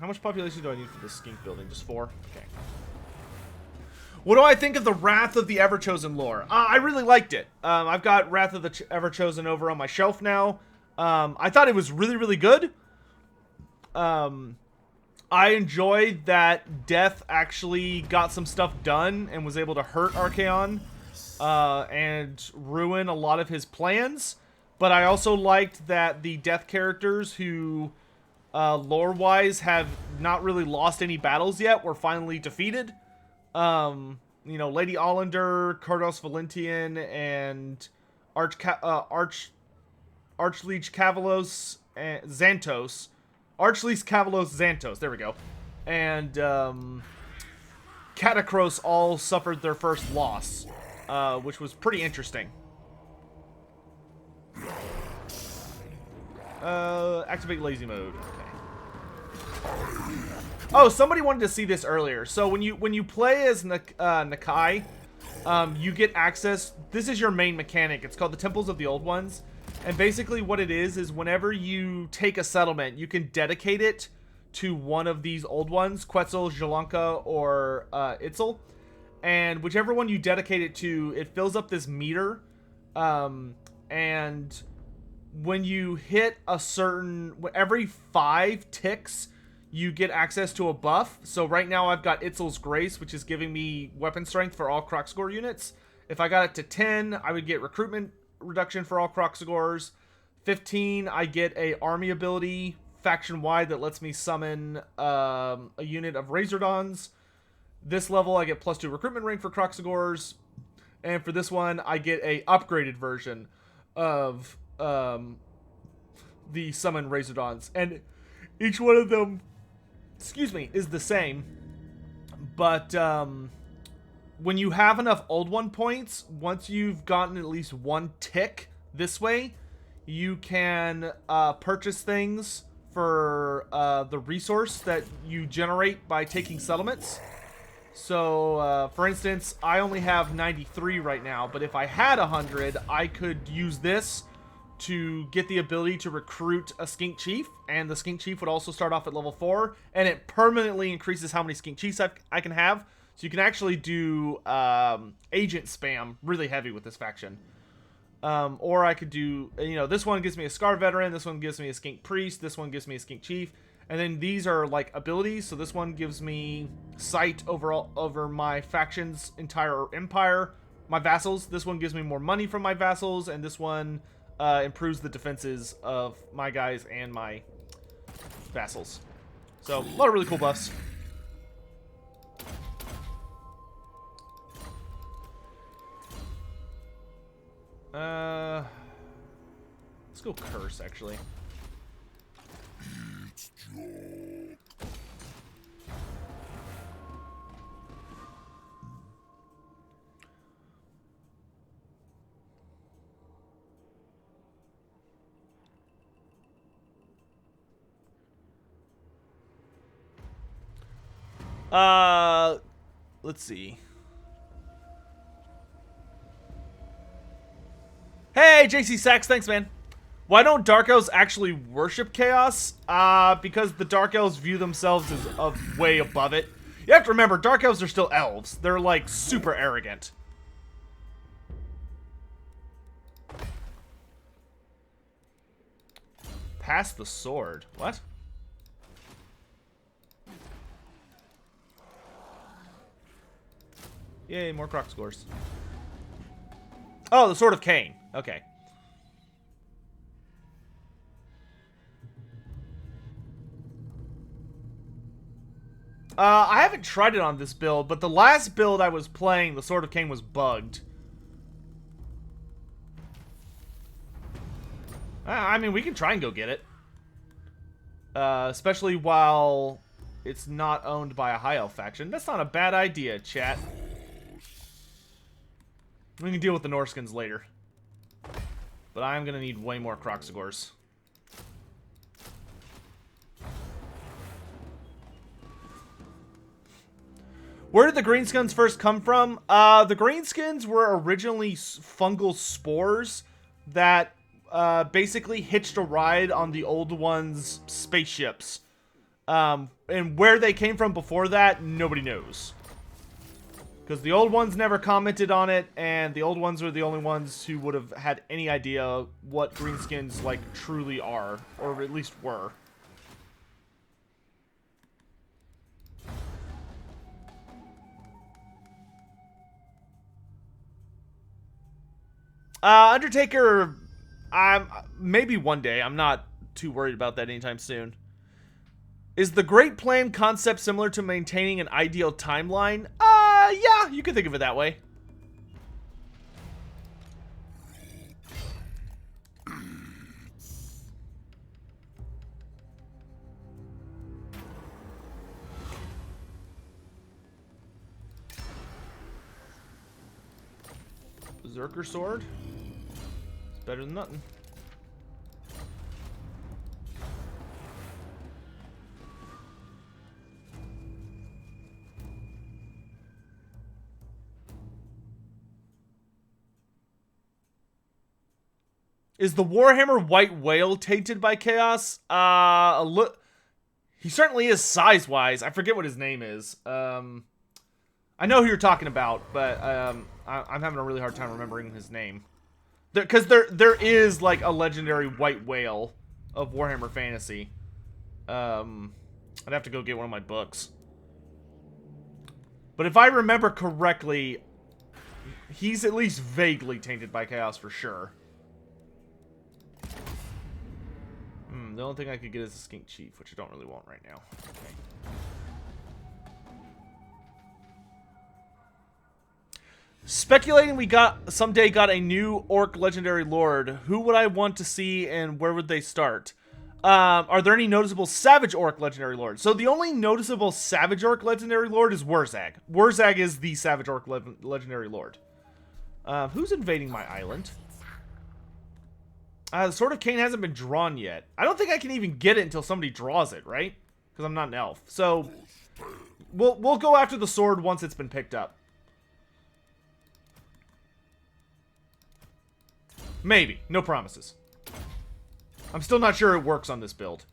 How much population do I need for this skink building? Just 4? Okay. What do I think of the Wrath of the Everchosen lore? I really liked it. I've got Wrath of the Everchosen over on my shelf now. I thought it was really, really good. I enjoyed that Death actually got some stuff done and was able to hurt Archaon and ruin a lot of his plans. But I also liked that the Death characters who, lore-wise, have not really lost any battles yet were finally defeated. You know, Lady Olander, Cardos Valentian, and Archleech Cavalos and Xantos. Archleech Cavalos Xantos, there we go. And Catacross all suffered their first loss, which was pretty interesting. Activate lazy mode. Okay. Oh, somebody wanted to see this earlier. So when you play as Nakai, you get access. This is your main mechanic. It's called the Temples of the Old Ones. And basically what it is whenever you take a settlement, you can dedicate it to one of these old ones, Quetzal, Jalanka, or Itzel. And whichever one you dedicate it to, it fills up this meter. And when you hit a certain, every 5 ticks, you get access to a buff. So right now I've got Itzel's Grace, which is giving me weapon strength for all Kroxgor units. If I got it to 10, I would get recruitment reduction for all Kroxgors. 15, I get a army ability faction-wide that lets me summon a unit of Razordons. This level, I get +2 recruitment rank for Kroxgors. And for this one, I get a upgraded version of the summon Razordons. And each one of them, excuse me, is the same. But when you have enough Old One points, once you've gotten at least 1 tick this way, you can purchase things for the resource that you generate by taking settlements. So, for instance, I only have 93 right now, but if I had 100, I could use this to get the ability to recruit a Skink Chief, and the Skink Chief would also start off at level 4, and it permanently increases how many Skink Chiefs I can have. So you can actually do agent spam really heavy with this faction. Or I could do, you know, this one gives me a Scar Veteran, this one gives me a Skink Priest, this one gives me a Skink Chief. And then these are like abilities. So this one gives me sight over my faction's entire empire, my vassals. This one gives me more money from my vassals, and this one improves the defenses of my guys and my vassals. So, a lot of really cool buffs. Let's go curse, actually. Let's see. Hey, JC Sachs, thanks, man. Why don't Dark Elves actually worship Chaos? Because the Dark Elves view themselves as way above it. You have to remember, Dark Elves are still elves. They're, like, super arrogant. Pass the sword. What? Yay, more croc scores. Oh, the Sword of Cain. Okay. I haven't tried it on this build, but the last build I was playing, the Sword of Cain was bugged. I mean, we can try and go get it. Especially while it's not owned by a High Elf faction. That's not a bad idea, chat. We can deal with the Norskins later. But I'm going to need way more Croxagors. Where did the Greenskins first come from? The Greenskins were originally fungal spores that basically hitched a ride on the old ones' spaceships. And where they came from before that, nobody knows. Because the old ones never commented on it, and the old ones were the only ones who would have had any idea what Greenskins, like, truly are. Or at least were. Undertaker, maybe one day. I'm not too worried about that anytime soon. Is the Great Plan concept similar to maintaining an ideal timeline? Yeah, you can think of it that way. Berserker sword. It's better than nothing. Is the Warhammer White Whale tainted by Chaos? He certainly is size-wise. I forget what his name is. I know who you're talking about, but I'm having a really hard time remembering his name. Because there is, like, a legendary White Whale of Warhammer Fantasy. I'd have to go get one of my books. But if I remember correctly, he's at least vaguely tainted by Chaos for sure. The only thing I could get is a Skink Chief, which I don't really want right now. Okay. Speculating we someday got a new Orc Legendary Lord. Who would I want to see and where would they start? Are there any noticeable Savage Orc Legendary Lord? So the only noticeable Savage Orc Legendary Lord is Wurzag. Wurzag is the Savage Orc Legendary Lord. Who's invading my island? The Sword of Cain hasn't been drawn yet. I don't think I can even get it until somebody draws it, right? Because I'm not an elf. So, we'll go after the sword once it's been picked up. Maybe. No promises. I'm still not sure it works on this build.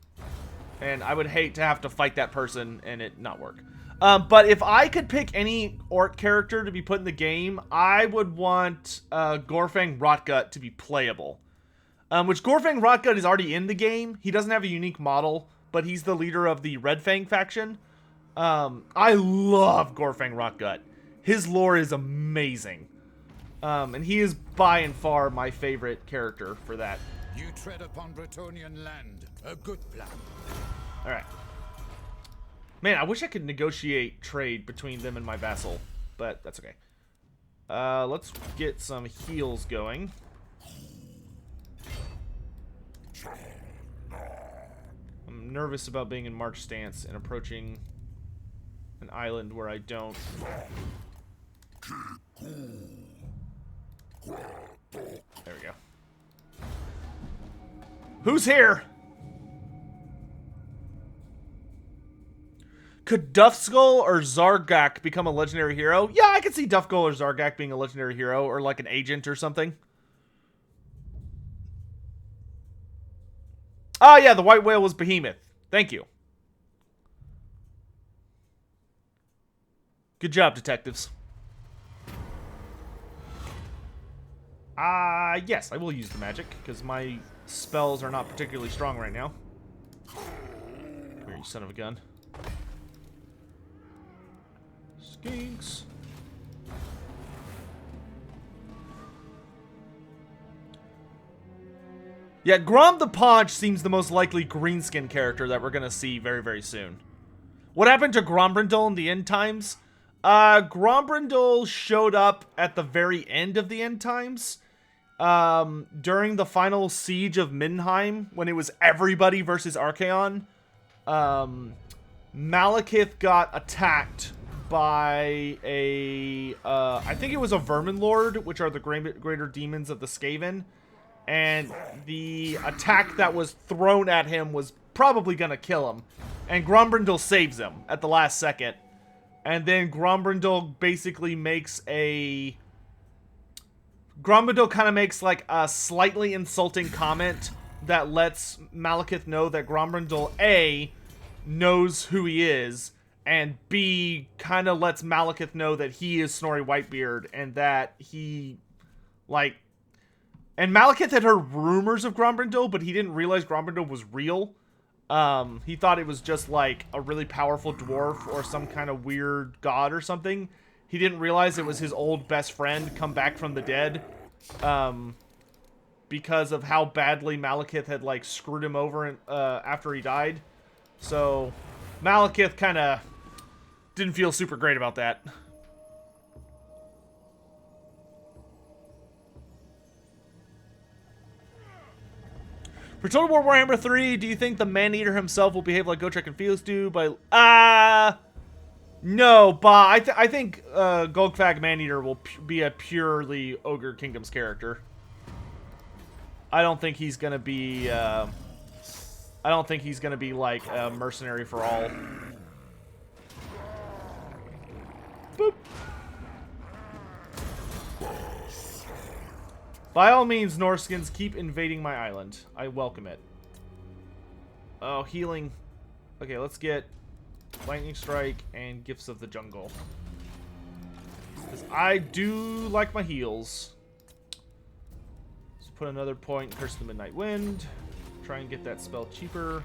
And I would hate to have to fight that person and it not work. But if I could pick any orc character to be put in the game, I would want Gorfang Rotgut to be playable. Which Gorfang Rotgut is already in the game. He doesn't have a unique model, but he's the leader of the Red Fang faction. I love Gorfang Rotgut. His lore is amazing. And he is by and far my favorite character for that. You tread upon Bretonian land. A good plan. Alright. Man, I wish I could negotiate trade between them and my vassal, but that's okay. Let's get some heals going. I'm nervous about being in march stance and approaching an island where I don't. There we go. Who's here? Could Duffskull or Zargak become a legendary hero? Yeah, I could see Duffskull or Zargak being a legendary hero, or like an agent or something. Oh yeah, the white whale was Behemoth. Thank you. Good job, detectives. Yes, I will use the magic, because my spells are not particularly strong right now. Come here, you son of a gun. Skinks. Yeah, Grom the Paunch seems the most likely Greenskin character that we're going to see very, very soon. What happened to Grombrindal in the end times? Grombrindal showed up at the very end of the end times. During the final siege of Middenheim, when it was everybody versus Archaon. Malekith got attacked by a, I think it was a Vermin Lord, which are the greater demons of the Skaven. And the attack that was thrown at him was probably going to kill him. And Grombrindal saves him at the last second. And then Grombrindal basically makes a... Grombrindal kind of makes like a slightly insulting comment that lets Malekith know that Grombrindal, A, knows who he is, and B, kind of lets Malekith know that he is Snorri Whitebeard, and that he, like... And Malekith had heard rumors of Grombrindal, but he didn't realize Grombrindal was real. He thought it was just like a really powerful dwarf or some kind of weird god or something. He didn't realize it was his old best friend come back from the dead. Because of how badly Malekith had like screwed him over after he died. So Malekith kind of didn't feel super great about that. For Total War Warhammer 3, do you think the Man-Eater himself will behave like Gotrek and Felix do? No, but I think Golgfag Man-Eater will be a purely Ogre Kingdoms character. I don't think he's gonna be. I don't think he's gonna be like a mercenary for all. Boop. By all means, Norskins, keep invading my island. I welcome it. Oh, healing. Okay, let's get Lightning Strike and Gifts of the Jungle. Because I do like my heals. Let's put another point in Curse of the Midnight Wind. Try and get that spell cheaper.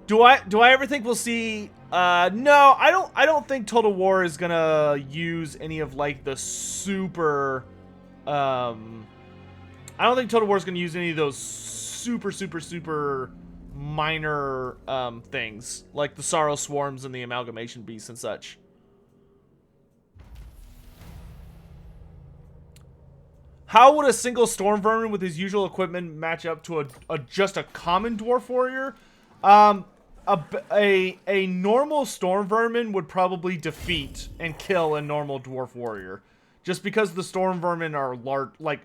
Do I ever think we'll see? No, I don't think Total War is gonna use any of like the super. I don't think Total War is gonna use any of those super minor things like the Sorrow Swarms and the Amalgamation Beasts and such. How would a single Storm Vermin with his usual equipment match up to just a common Dwarf Warrior? A normal Storm Vermin would probably defeat and kill a normal Dwarf Warrior. Just because the Storm Vermin are large, like,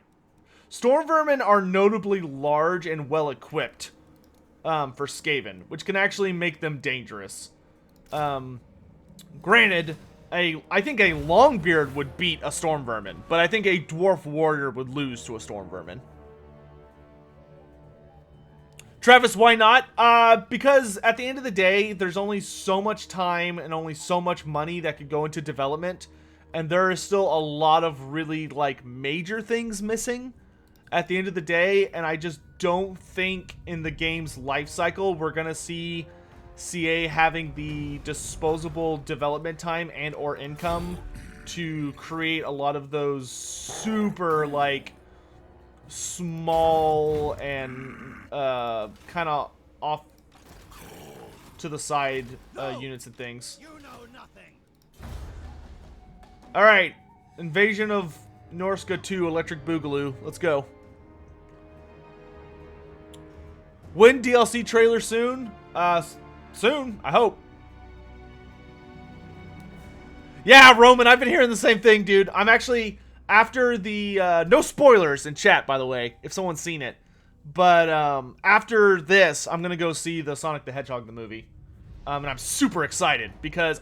Storm Vermin are notably large and well-equipped for Skaven, which can actually make them dangerous. Granted, I think a Longbeard would beat a Storm Vermin, but I think a Dwarf Warrior would lose to a Storm Vermin. Travis, why not? Because at the end of the day, there's only so much time and only so much money that could go into development. And there is still a lot of really, like, major things missing. at the end of the day, and I just don't think in the game's life cycle we're gonna see CA having the disposable development time and or income to create a lot of those super like small and kind of off to the side units and things. You know nothing. All right, Invasion of Norsca 2 Electric Boogaloo. Let's go. When DLC trailer soon? Soon, I hope. Yeah, Roman, I've been hearing the same thing, dude. I'm actually, after the, no spoilers in chat, by the way, if someone's seen it. But, after this, I'm gonna go see the Sonic the Hedgehog, the movie. And I'm super excited, because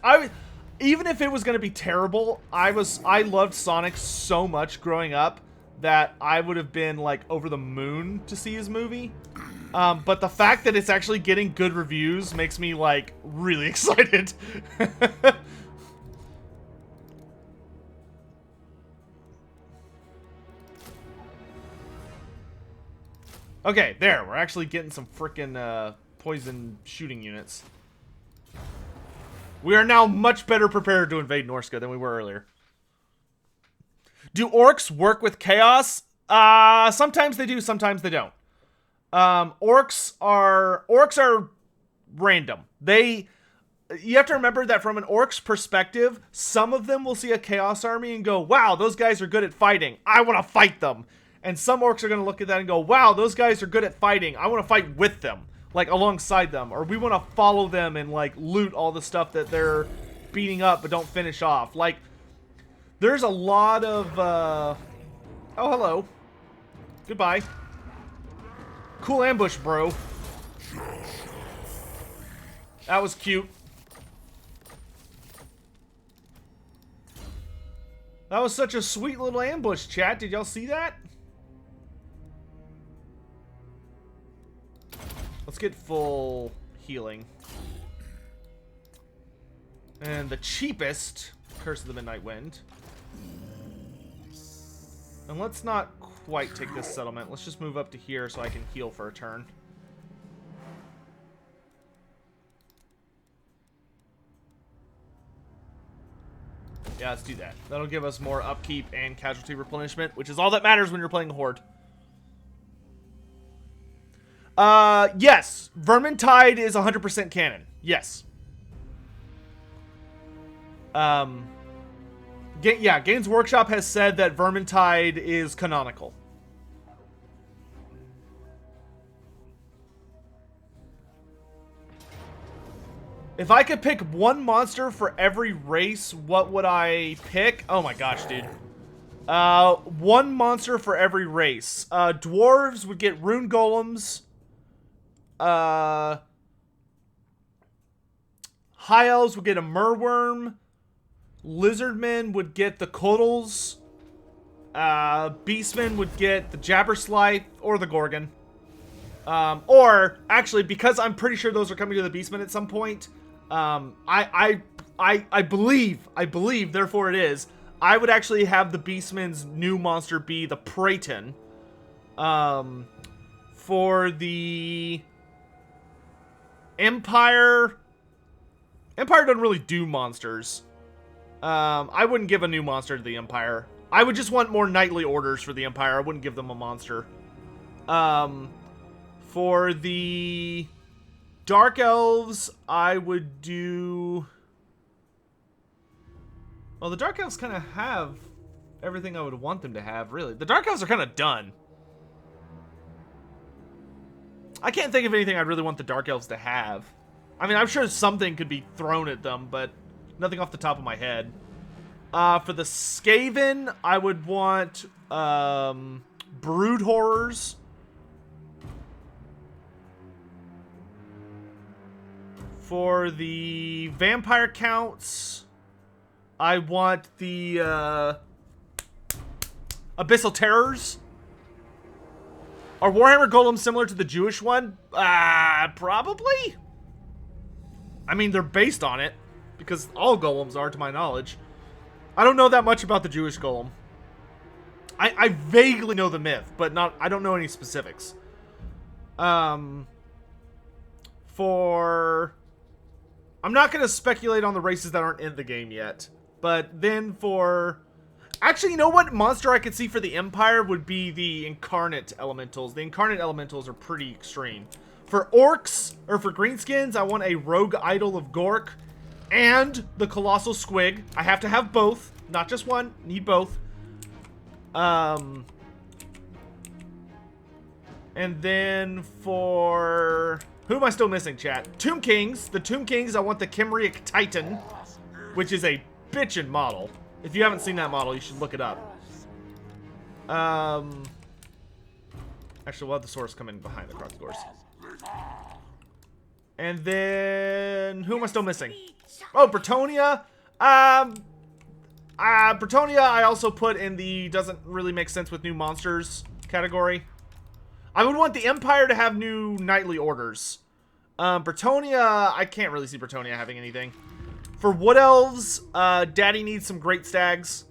even if it was gonna be terrible, I loved Sonic so much growing up that I would have been, like, over the moon to see his movie. But the fact that it's actually getting good reviews makes me, like, really excited. Okay, there. We're actually getting some frickin' poison shooting units. We are now much better prepared to invade Norsca than we were earlier. Do orcs work with chaos? Sometimes they do, sometimes they don't. Orcs are random. You have to remember that from an orc's perspective, some of them will see a chaos army and go, wow, those guys are good at fighting. I want to fight them. And some orcs are going to look at that and go, wow, those guys are good at fighting. I want to fight with them, like alongside them. Or we want to follow them and like loot all the stuff that they're beating up but don't finish off. Like, there's a lot of, oh, hello. Goodbye. Cool ambush, bro. That was cute. That was such a sweet little ambush, chat. Did y'all see that? Let's get full healing. And the cheapest, Curse of the Midnight Wind. And let's not quite take this settlement. Let's just move up to here so I can heal for a turn. Yeah, let's do that. That'll give us more upkeep and casualty replenishment, which is all that matters when you're playing a Horde. Yes. Vermintide is 100% canon. Yes. Yeah, Games Workshop has said that Vermintide is canonical. If I could pick one monster for every race, what would I pick? Oh my gosh, dude. One monster for every race. Dwarves would get rune golems. High elves would get a merworm. Lizardmen would get the Kodals. Beastmen would get the Jabberslight or the Gorgon. Or, actually, because I'm pretty sure those are coming to the Beastmen at some point, I believe, therefore it is, I would actually have the Beastmen's new monster be the Praeton. For the Empire doesn't really do monsters. I wouldn't give a new monster to the Empire. I would just want more knightly orders for the Empire. I wouldn't give them a monster. For the Dark Elves, I would do... Well, the Dark Elves kind of have everything I would want them to have, really. The Dark Elves are kind of done. I can't think of anything I'd really want the Dark Elves to have. I mean, I'm sure something could be thrown at them, but nothing off the top of my head. For the Skaven, I would want Brood Horrors. For the Vampire Counts, I want the Abyssal Terrors. Are Warhammer Golems similar to the Jewish one? Probably. I mean, they're based on it, because all golems are, to my knowledge. I don't know that much about the Jewish golem. I vaguely know the myth, but I don't know any specifics. I'm not going to speculate on the races that aren't in the game yet. But then for... Actually, you know what monster I could see for the Empire would be the Incarnate Elementals. The Incarnate Elementals are pretty extreme. For Orcs, or for Greenskins, I want a Rogue Idol of Gork and the Colossal Squig. I have to have both, not just one. Need both. And then for... Who am I still missing, chat? Tomb Kings. The Tomb Kings, I want the Chimeric Titan, which is a bitchin' model. If you haven't seen that model, you should look it up. Actually, we'll have the source come in behind the cross doors. And then... Who am I still missing? Oh, Bretonia. Bretonia I also put in the doesn't really make sense with new monsters category. I would want the Empire to have new knightly orders. Bretonia, I can't really see Bretonia having anything. For Wood Elves, Daddy needs some Great Stags.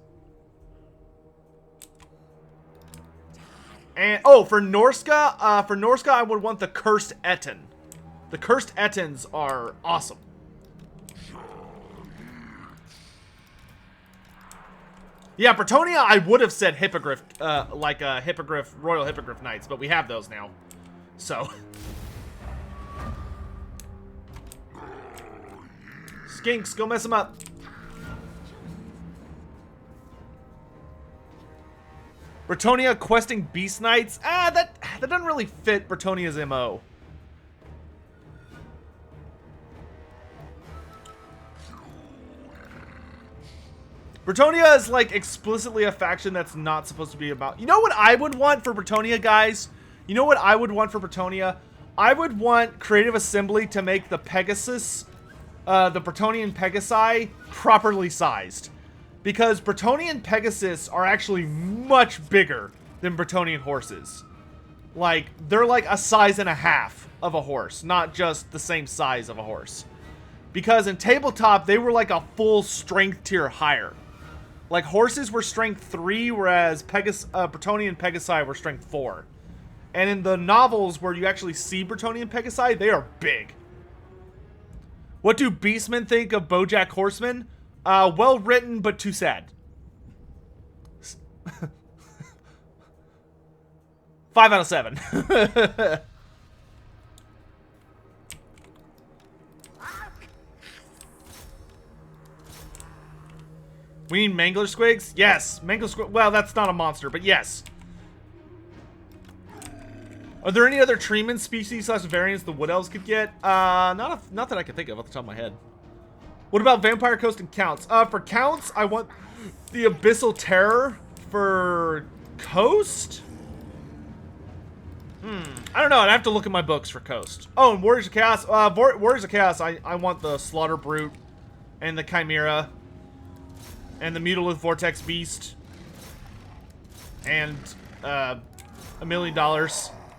And, oh, for Norsca, I would want the Cursed Etten. The Cursed Ettins are awesome. Yeah, Bretonia, I would have said Hippogriff, like Hippogriff, Royal Hippogriff Knights, but we have those now. So. Skinks, go mess them up. Bretonia questing Beast Knights? That doesn't really fit Bretonia's MO. Bretonia is like explicitly a faction that's not supposed to be about... You know what I would want for Bretonia, guys? You know what I would want for Bretonia? I would want Creative Assembly to make the Pegasus, the Bretonian Pegasi, properly sized. Because Bretonian Pegasus are actually much bigger than Bretonian horses. Like, they're like a size and a half of a horse, not just the same size of a horse. Because in tabletop, they were like a full strength tier higher. Like, horses were strength 3, whereas Bretonian Pegasi were strength 4. And in the novels where you actually see Bretonian Pegasi, they are big. What do Beastmen think of BoJack Horseman? Well written, but too sad. 5 out of 7. We need Mangler Squigs? Yes. Mangler Squig. Well, that's not a monster, but yes. Are there any other treeman species / variants the Wood Elves could get? Not that I can think of off the top of my head. What about Vampire Coast and Counts? For Counts, I want the Abyssal Terror. For Coast? I don't know. I'd have to look at my books for Coast. Oh, and Warriors of Chaos. Warriors of Chaos, I want the Slaughter Brute and the Chimera and the Mutilith Vortex Beast and $1 million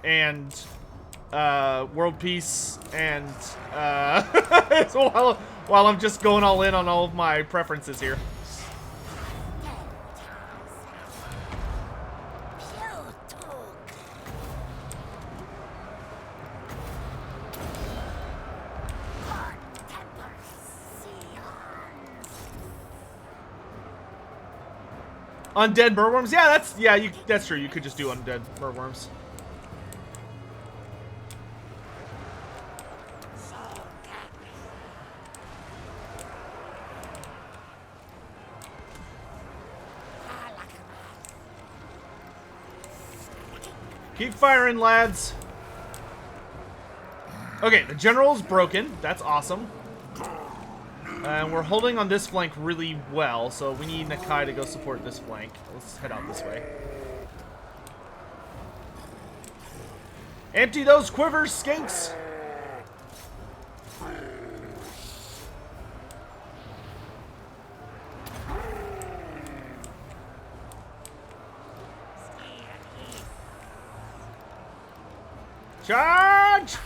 and World Peace and so while I'm just going all in on all of my preferences here. Undead Murworms? Yeah, that's true. You could just do Undead Murworms. Keep firing, lads. Okay, the general's broken. That's awesome. And we're holding on this flank really well, so we need Nakai to go support this flank. Let's head out this way. Empty those quivers, Skinks! Charge!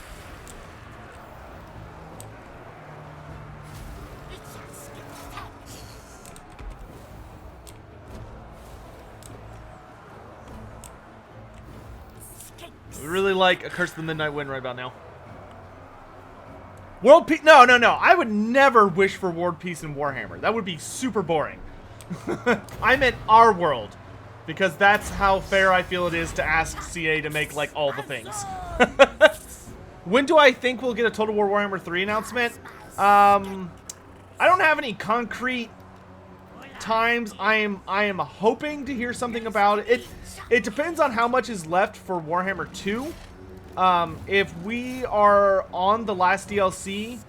I really like A Curse of the Midnight Wind right about now. World peace? No. I would never wish for world peace in Warhammer. That would be super boring. I meant our world, because that's how fair I feel it is to ask CA to make like all the things. When do I think we'll get a Total War Warhammer 3 announcement? I don't have any concrete times. I am hoping to hear something about it. It depends on how much is left for Warhammer 2. If we are on the last DLC,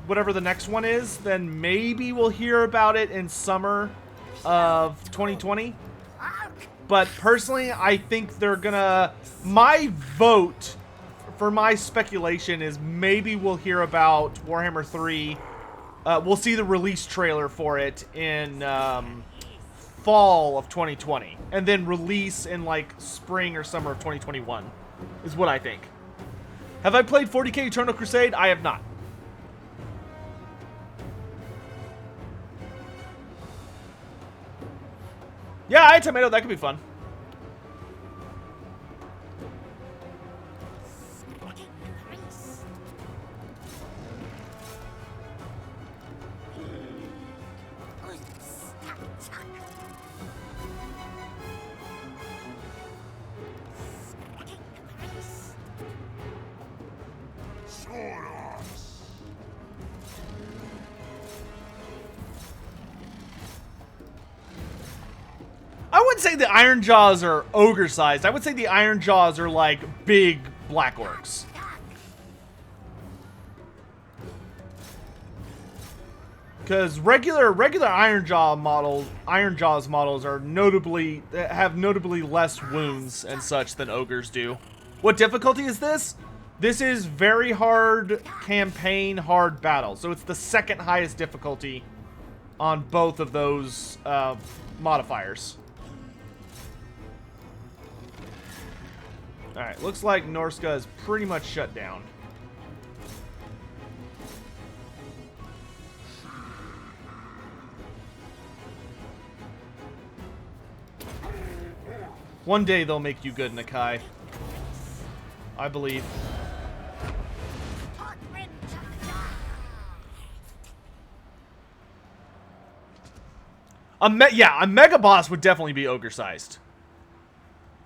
whatever the next one is, then maybe we'll hear about it in summer of 2020. But personally, I think they're gonna... My vote for my speculation is maybe we'll hear about Warhammer 3. We'll see the release trailer for it in fall of 2020. And then release in like spring or summer of 2021 is what I think. Have I played 40k Eternal Crusade? I have not. Yeah, I had tomato. That could be fun. I wouldn't say the Iron Jaws are ogre sized. I would say the Iron Jaws are like big black orcs. Because regular Iron Jaws models are have notably less wounds and such than ogres do. What difficulty is this? This is very hard campaign, hard battle. So it's the second highest difficulty on both of those modifiers. Alright, looks like Norsca is pretty much shut down. One day they'll make you good, Nakai. I believe. Yeah, a mega boss would definitely be ogre-sized.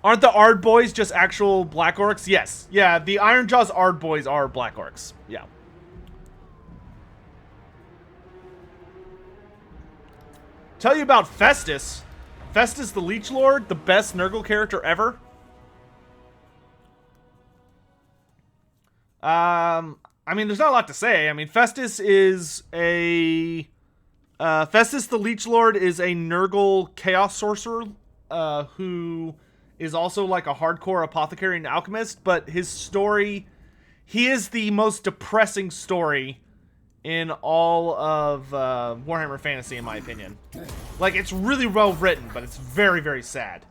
Aren't the Ard boys just actual black orcs? Yes. Yeah, the Iron Jaws Ard boys are black orcs. Yeah. Tell you about Festus. Festus the Leech Lord, the best Nurgle character ever. I mean, there's not a lot to say. I mean, Festus is a... Festus the Leech Lord is a Nurgle chaos sorcerer who is also like a hardcore apothecary and alchemist, but his story... He is the most depressing story in all of Warhammer Fantasy, in my opinion. Like, it's really well written, but it's very, very sad.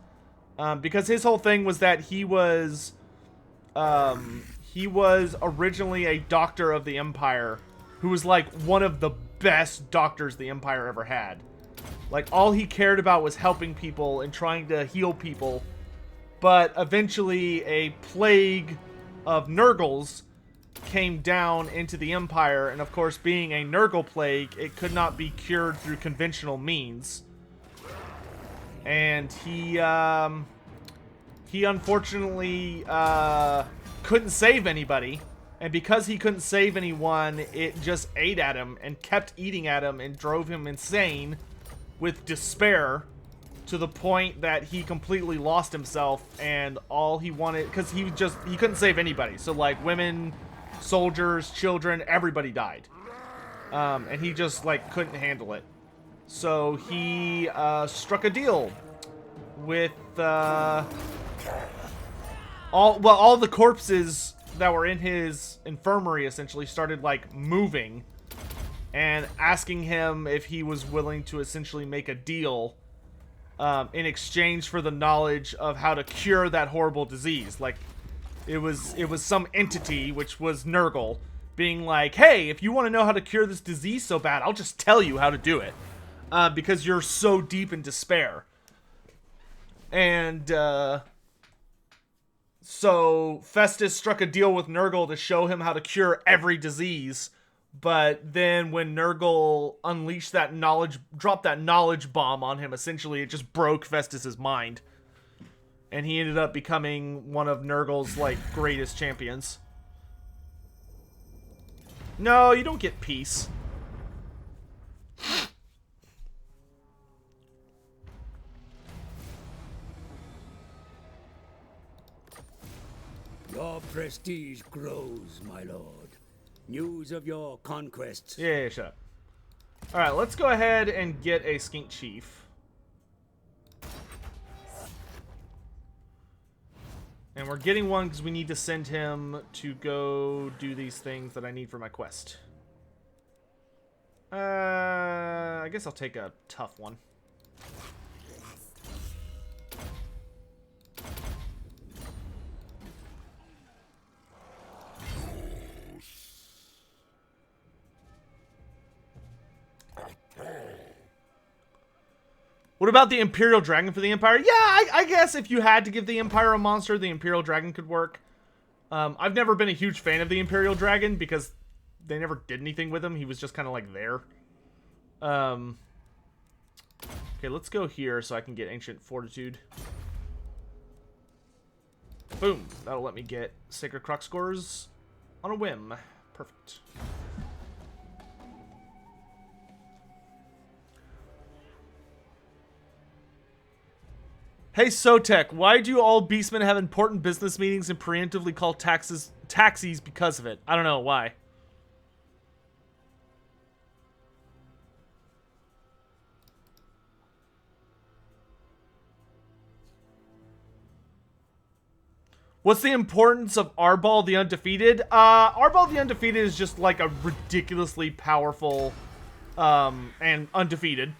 Because his whole thing was that he was originally a doctor of the Empire who was, like, one of the best doctors the Empire ever had. Like, all he cared about was helping people and trying to heal people. But eventually, a plague of Nurgles came down into the Empire, and of course, being a Nurgle plague, it could not be cured through conventional means. And he unfortunately couldn't save anybody, and because he couldn't save anyone, it just ate at him and kept eating at him and drove him insane with despair to the point that he completely lost himself, and all he wanted, because he couldn't save anybody, so like women, soldiers, children, everybody died. And he just like couldn't handle it. So he struck a deal with all the corpses that were in his infirmary essentially started like moving and asking him if he was willing to essentially make a deal in exchange for the knowledge of how to cure that horrible disease. Like, it was some entity, which was Nurgle, being like, hey, if you want to know how to cure this disease so bad, I'll just tell you how to do it. Because you're so deep in despair. And So Festus struck a deal with Nurgle to show him how to cure every disease. But then when Nurgle unleashed that knowledge, dropped that knowledge bomb on him, essentially it just broke Festus's mind. And he ended up becoming one of Nurgle's, like, greatest champions. No, you don't get peace. Your prestige grows, my lord. News of your conquests. Yeah, shut up. Alright, let's go ahead and get a Skink Chief. And we're getting one because we need to send him to go do these things that I need for my quest. I guess I'll take a tough one. What about the Imperial Dragon for the Empire? Yeah, I guess if you had to give the Empire a monster, the Imperial Dragon could work. I've never been a huge fan of the Imperial Dragon because they never did anything with him. He was just kind of like there. Okay, let's go here so I can get Ancient Fortitude. Boom. That'll let me get Sacred Crux scores on a whim. Perfect. Hey Sotek, why do all Beastmen have important business meetings and preemptively call taxis because of it? I don't know, why? What's the importance of Arbal the Undefeated? Arbal the Undefeated is just like a ridiculously powerful and undefeated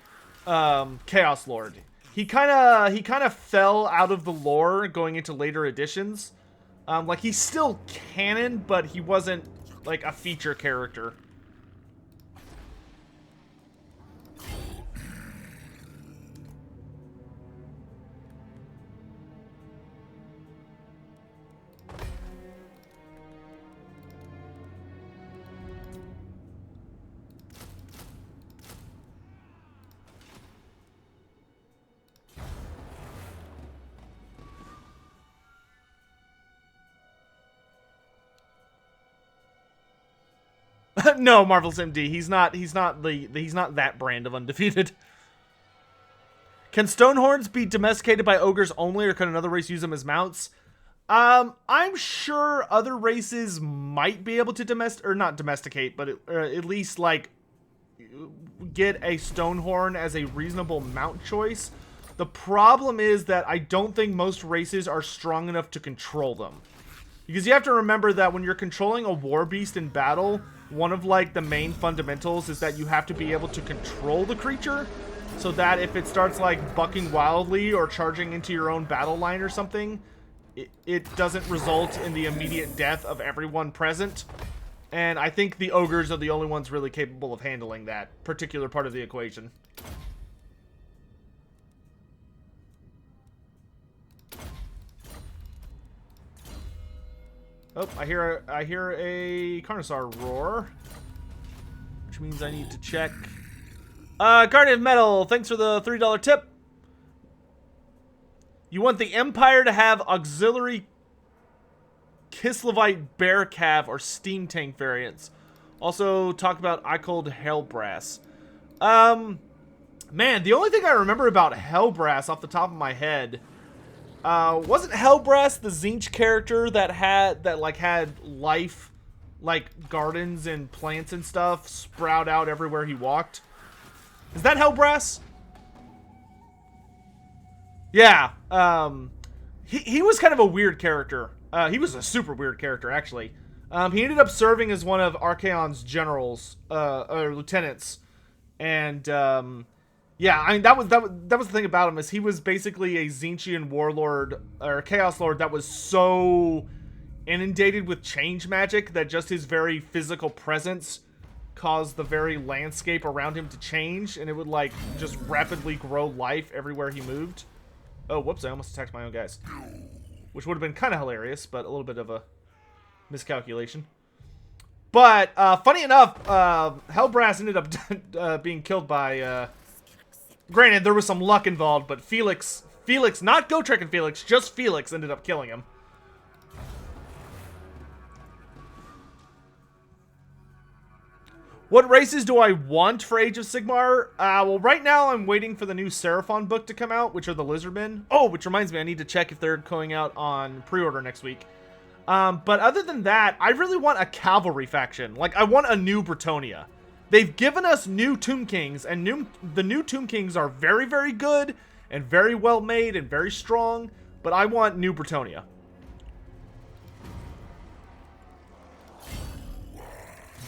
Chaos Lord. He kind of fell out of the lore going into later editions. Like, he's still canon, but he wasn't, like, a feature character. No, Marvel's MD. He's not that brand of undefeated. Can Stonehorns be domesticated by ogres only, or can another race use them as mounts? I'm sure other races might be able to not domesticate, but at least like get a Stonehorn as a reasonable mount choice. The problem is that I don't think most races are strong enough to control them. Because you have to remember that when you're controlling a war beast in battle, one of like the main fundamentals is that you have to be able to control the creature, so that if it starts like bucking wildly or charging into your own battle line or something, it doesn't result in the immediate death of everyone present. And I think the ogres are the only ones really capable of handling that particular part of the equation. Oh, I hear a Carnosaur roar, which means I need to check. Guardian Metal, thanks for the $3 tip. You want the Empire to have auxiliary Kislevite Bear Cav or Steam Tank variants. Also, talk about Icold Hellbrass. Man, the only thing I remember about Hellbrass off the top of my head, wasn't Hellbrass the Tzeentch character that had life, like gardens and plants and stuff sprout out everywhere he walked? Is that Hellbrass? Yeah. He was kind of a weird character. He was a super weird character, actually. He ended up serving as one of Archaon's generals, or lieutenants, and yeah, I mean that was the thing about him, is he was basically a Tzeentchian warlord or chaos lord that was so inundated with change magic that just his very physical presence caused the very landscape around him to change, and it would like just rapidly grow life everywhere he moved. Oh, whoops! I almost attacked my own guys. which would have been kind of hilarious, but a little bit of a miscalculation. But, funny enough, Hellbrass ended up being killed by, granted, there was some luck involved, but Felix, not Gotrek and Felix, just Felix ended up killing him. What races do I want for Age of Sigmar? Well, right now I'm waiting for the new Seraphon book to come out, which are the Lizardmen. Oh, which reminds me, I need to check if they're going out on pre-order next week. But other than that, I really want a cavalry faction. Like, I want a new Bretonnia. They've given us new Tomb Kings, and the new Tomb Kings are very, very good, and very well made, and very strong, but I want new Bretonnia.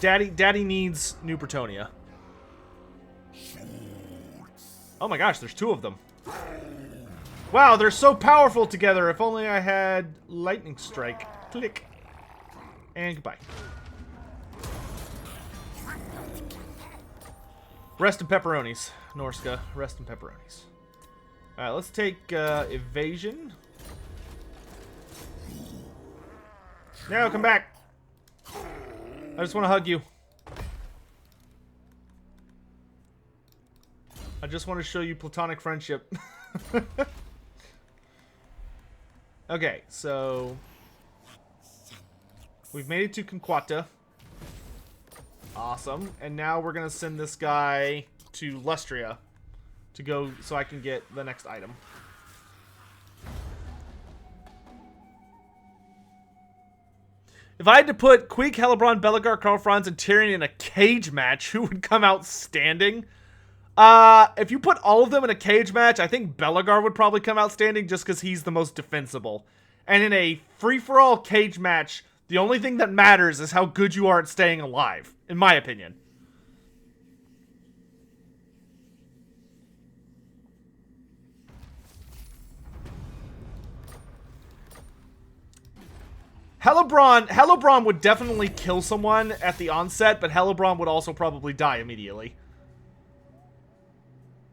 Daddy needs new Bretonnia. Oh my gosh, there's 2 of them. Wow, they're so powerful together. If only I had Lightning Strike. Click. And goodbye. Rest in pepperonis, Norsca. Rest in pepperonis. Alright, let's take evasion. No, come back. I just want to hug you. I just want to show you platonic friendship. Okay, so we've made it to Conquata. Awesome. And now we're going to send this guy to Lustria to go so I can get the next item. If I had to put Queek, Hellebron, Belegar, Karl Franz, and Tyrion in a cage match, who would come out standing? If you put all of them in a cage match, I think Belegar would probably come out standing just because he's the most defensible. And in a free-for-all cage match, the only thing that matters is how good you are at staying alive, in my opinion. Hellebron would definitely kill someone at the onset, but Hellebron would also probably die immediately.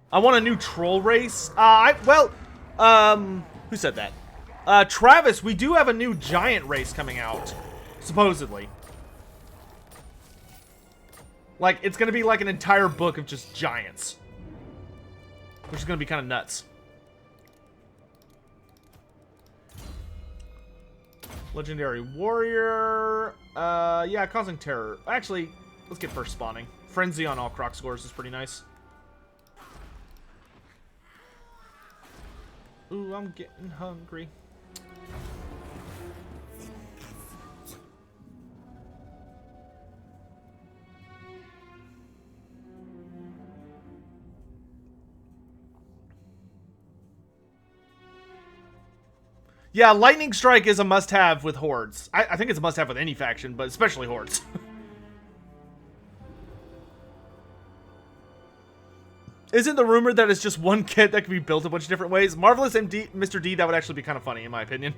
I want a new troll race. Who said that? Travis, we do have a new giant race coming out, supposedly. Like, it's gonna be like an entire book of just giants, which is gonna be kind of nuts. Legendary Warrior. Yeah, Causing Terror. Actually, let's get first spawning. Frenzy on all croc scores is pretty nice. Ooh, I'm getting hungry. Yeah, Lightning Strike is a must-have with Hordes. I think it's a must-have with any faction, but especially Hordes. Isn't the rumor that it's just one kit that can be built a bunch of different ways? Marvelous Mr. D, that would actually be kind of funny, in my opinion.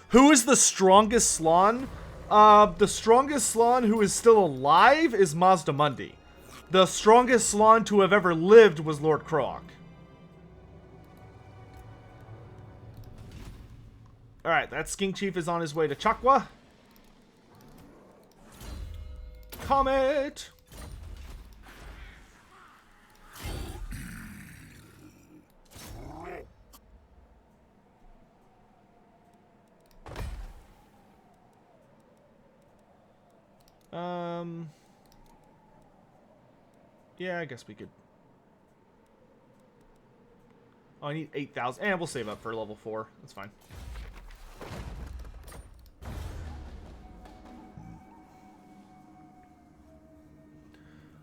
Who is the strongest Slann? The strongest Slann who is still alive is Mazda Mundi. The strongest Slann to have ever lived was Lord Croc. Alright, that Skink Chief is on his way to Chakwa. Comet! Yeah, I guess we could. Oh, I need 8,000. And we'll save up for level 4. That's fine.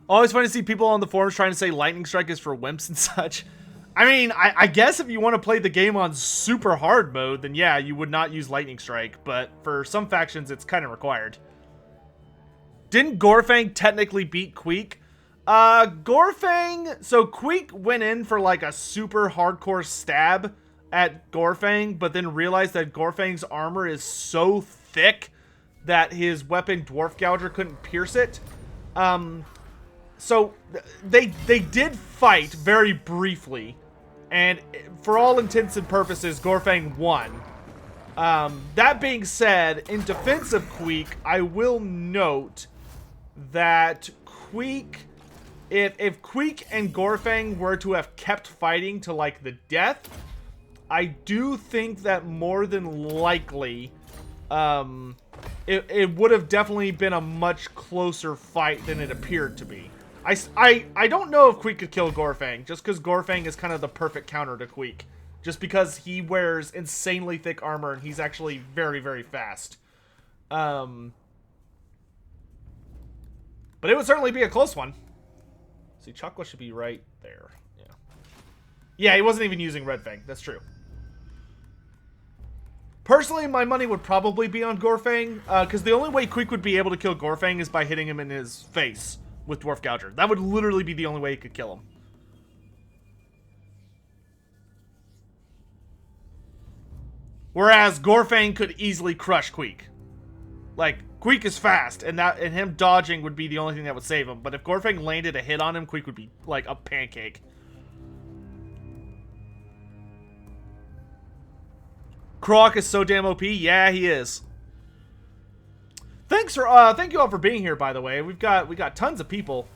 Always fun to see people on the forums trying to say Lightning Strike is for wimps and such. I mean, I guess if you want to play the game on super hard mode, then yeah, you would not use Lightning Strike. But for some factions, it's kind of required. Didn't Gorfang technically beat Queek? Gorfang... So Queek went in for like a super hardcore stab at Gorfang, but then realized that Gorfang's armor is so thick that his weapon Dwarf Gouger couldn't pierce it. So they did fight very briefly, And for all intents and purposes, Gorfang won. That being said, in defense of Queek, I will note that Queek, if Queek and Gorfang were to have kept fighting to, like, the death, I do think that more than likely, it would have definitely been a much closer fight than it appeared to be. I don't know if Queek could kill Gorfang, just because Gorfang is kind of the perfect counter to Queek. Just because he wears insanely thick armor and he's actually very, very fast. But it would certainly be a close one. See, Chakwa should be right there. Yeah. Yeah, he wasn't even using Red Fang. That's true. Personally, my money would probably be on Gorfang, because the only way Queek would be able to kill Gorfang is by hitting him in his face with Dwarf Gouger. That would literally be the only way he could kill him. Whereas Gorfang could easily crush Queek. Like, Queek is fast, and him dodging would be the only thing that would save him. But if Gorfang landed a hit on him, Queek would be like a pancake. Croc is so damn OP. Yeah, he is. Thank you all for being here, by the way. We got tons of people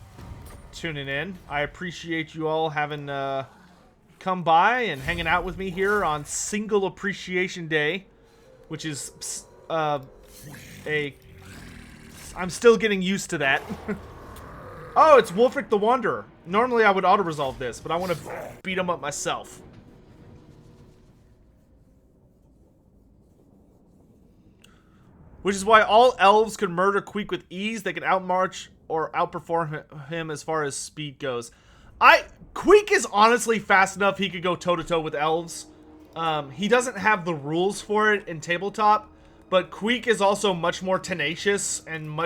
tuning in. I appreciate you all having come by and hanging out with me here on Single Appreciation Day, which is I'm still getting used to that. Oh, it's Wolfric the Wanderer. Normally I would auto-resolve this, but I want to beat him up myself. Which is why all elves could murder Queek with ease. They can outmarch or outperform him as far as speed goes. Queek is honestly fast enough he could go toe-to-toe with elves. He doesn't have the rules for it in tabletop, but Queek is also much more tenacious and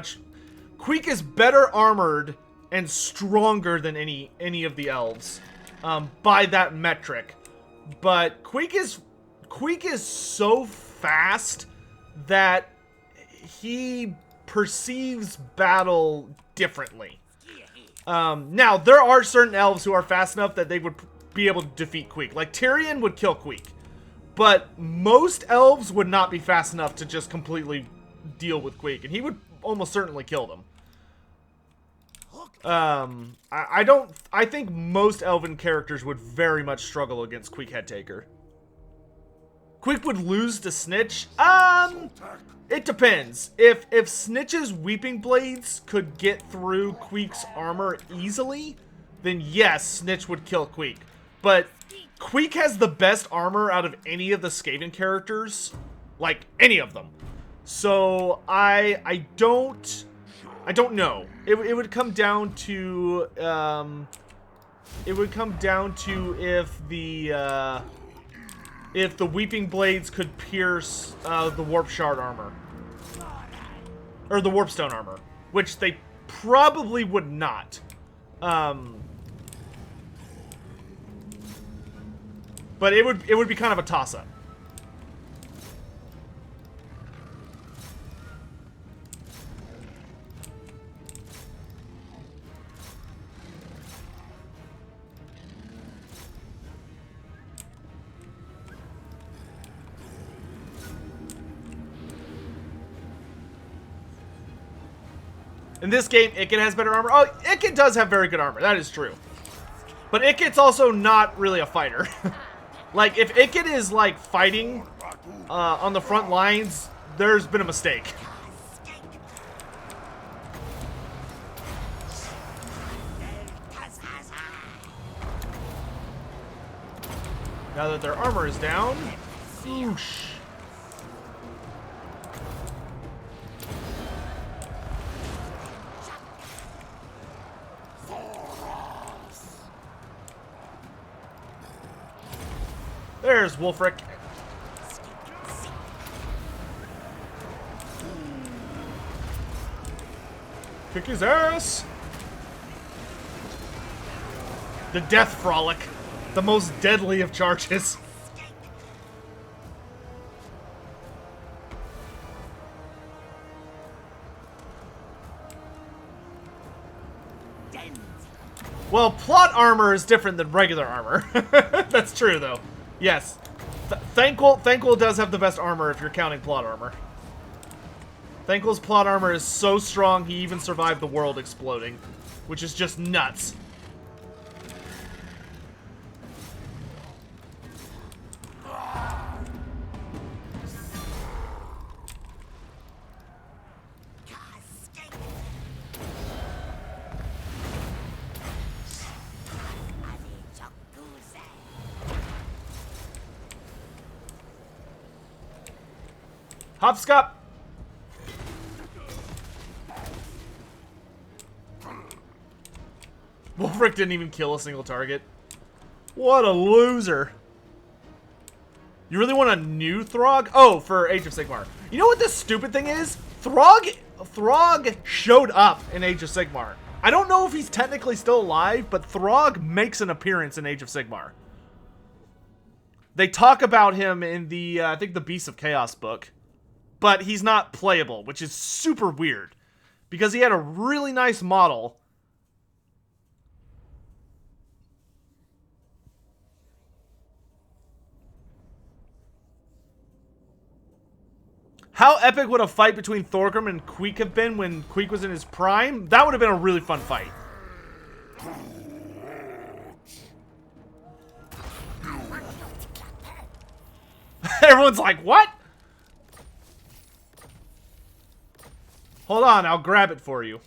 Queek is better armored and stronger than any of the elves, by that metric. But Queek is so fast that he perceives battle differently. Now, there are certain elves who are fast enough that they would be able to defeat Queek. Like, Tyrion would kill Queek. But most elves would not be fast enough to just completely deal with Queek. And he would almost certainly kill them. I think most elven characters would very much struggle against Queek Headtaker. Queek would lose to Snitch? It depends. If Snitch's Weeping Blades could get through Queek's armor easily, then yes, Snitch would kill Queek. But Queek has the best armor out of any of the Skaven characters. Like, any of them. So, I don't know. It would come down to, if the Weeping Blades could pierce the Warp Shard armor. Or the Warpstone armor. Which they probably would not. But it would be kind of a toss-up. In this game, Ikit has better armor. Oh, Ikit does have very good armor. That is true. But Ikit's also not really a fighter. Like, if Ikit is, like, fighting on the front lines, there's been a mistake. Now that their armor is down, whoosh. There's Wolfric. Kick his ass! The Death Frolic. The most deadly of charges. Well, plot armor is different than regular armor. That's true, though. Yes. Thanquol does have the best armor if you're counting plot armor. Thanquol's plot armor is so strong he even survived the world exploding, which is just nuts. Hopscotch! Wolfric didn't even kill a single target. What a loser. You really want a new Throg? Oh, for Age of Sigmar. You know what the stupid thing is? Throg showed up in Age of Sigmar. I don't know if he's technically still alive, but Throg makes an appearance in Age of Sigmar. They talk about him in the, I think the Beasts of Chaos book. But he's not playable, which is super weird. Because he had a really nice model. How epic would a fight between Thorgrim and Queek have been when Queek was in his prime? That would have been a really fun fight. Everyone's like, what? Hold on, I'll grab it for you.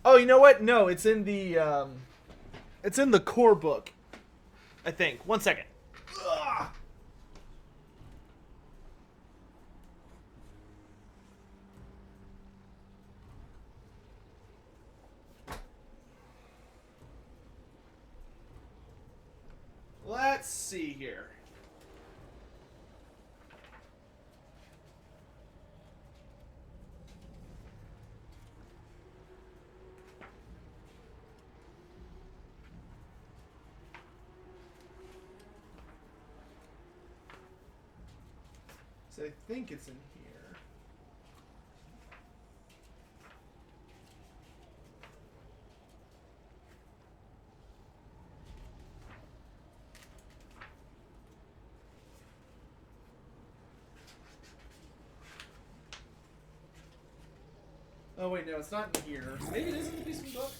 Oh, you know what? No, it's in the core book, I think. One second. Ugh. Let's see here. So I think it's in here. Oh wait, no, it's not in here. Maybe it is in the Beastmen book.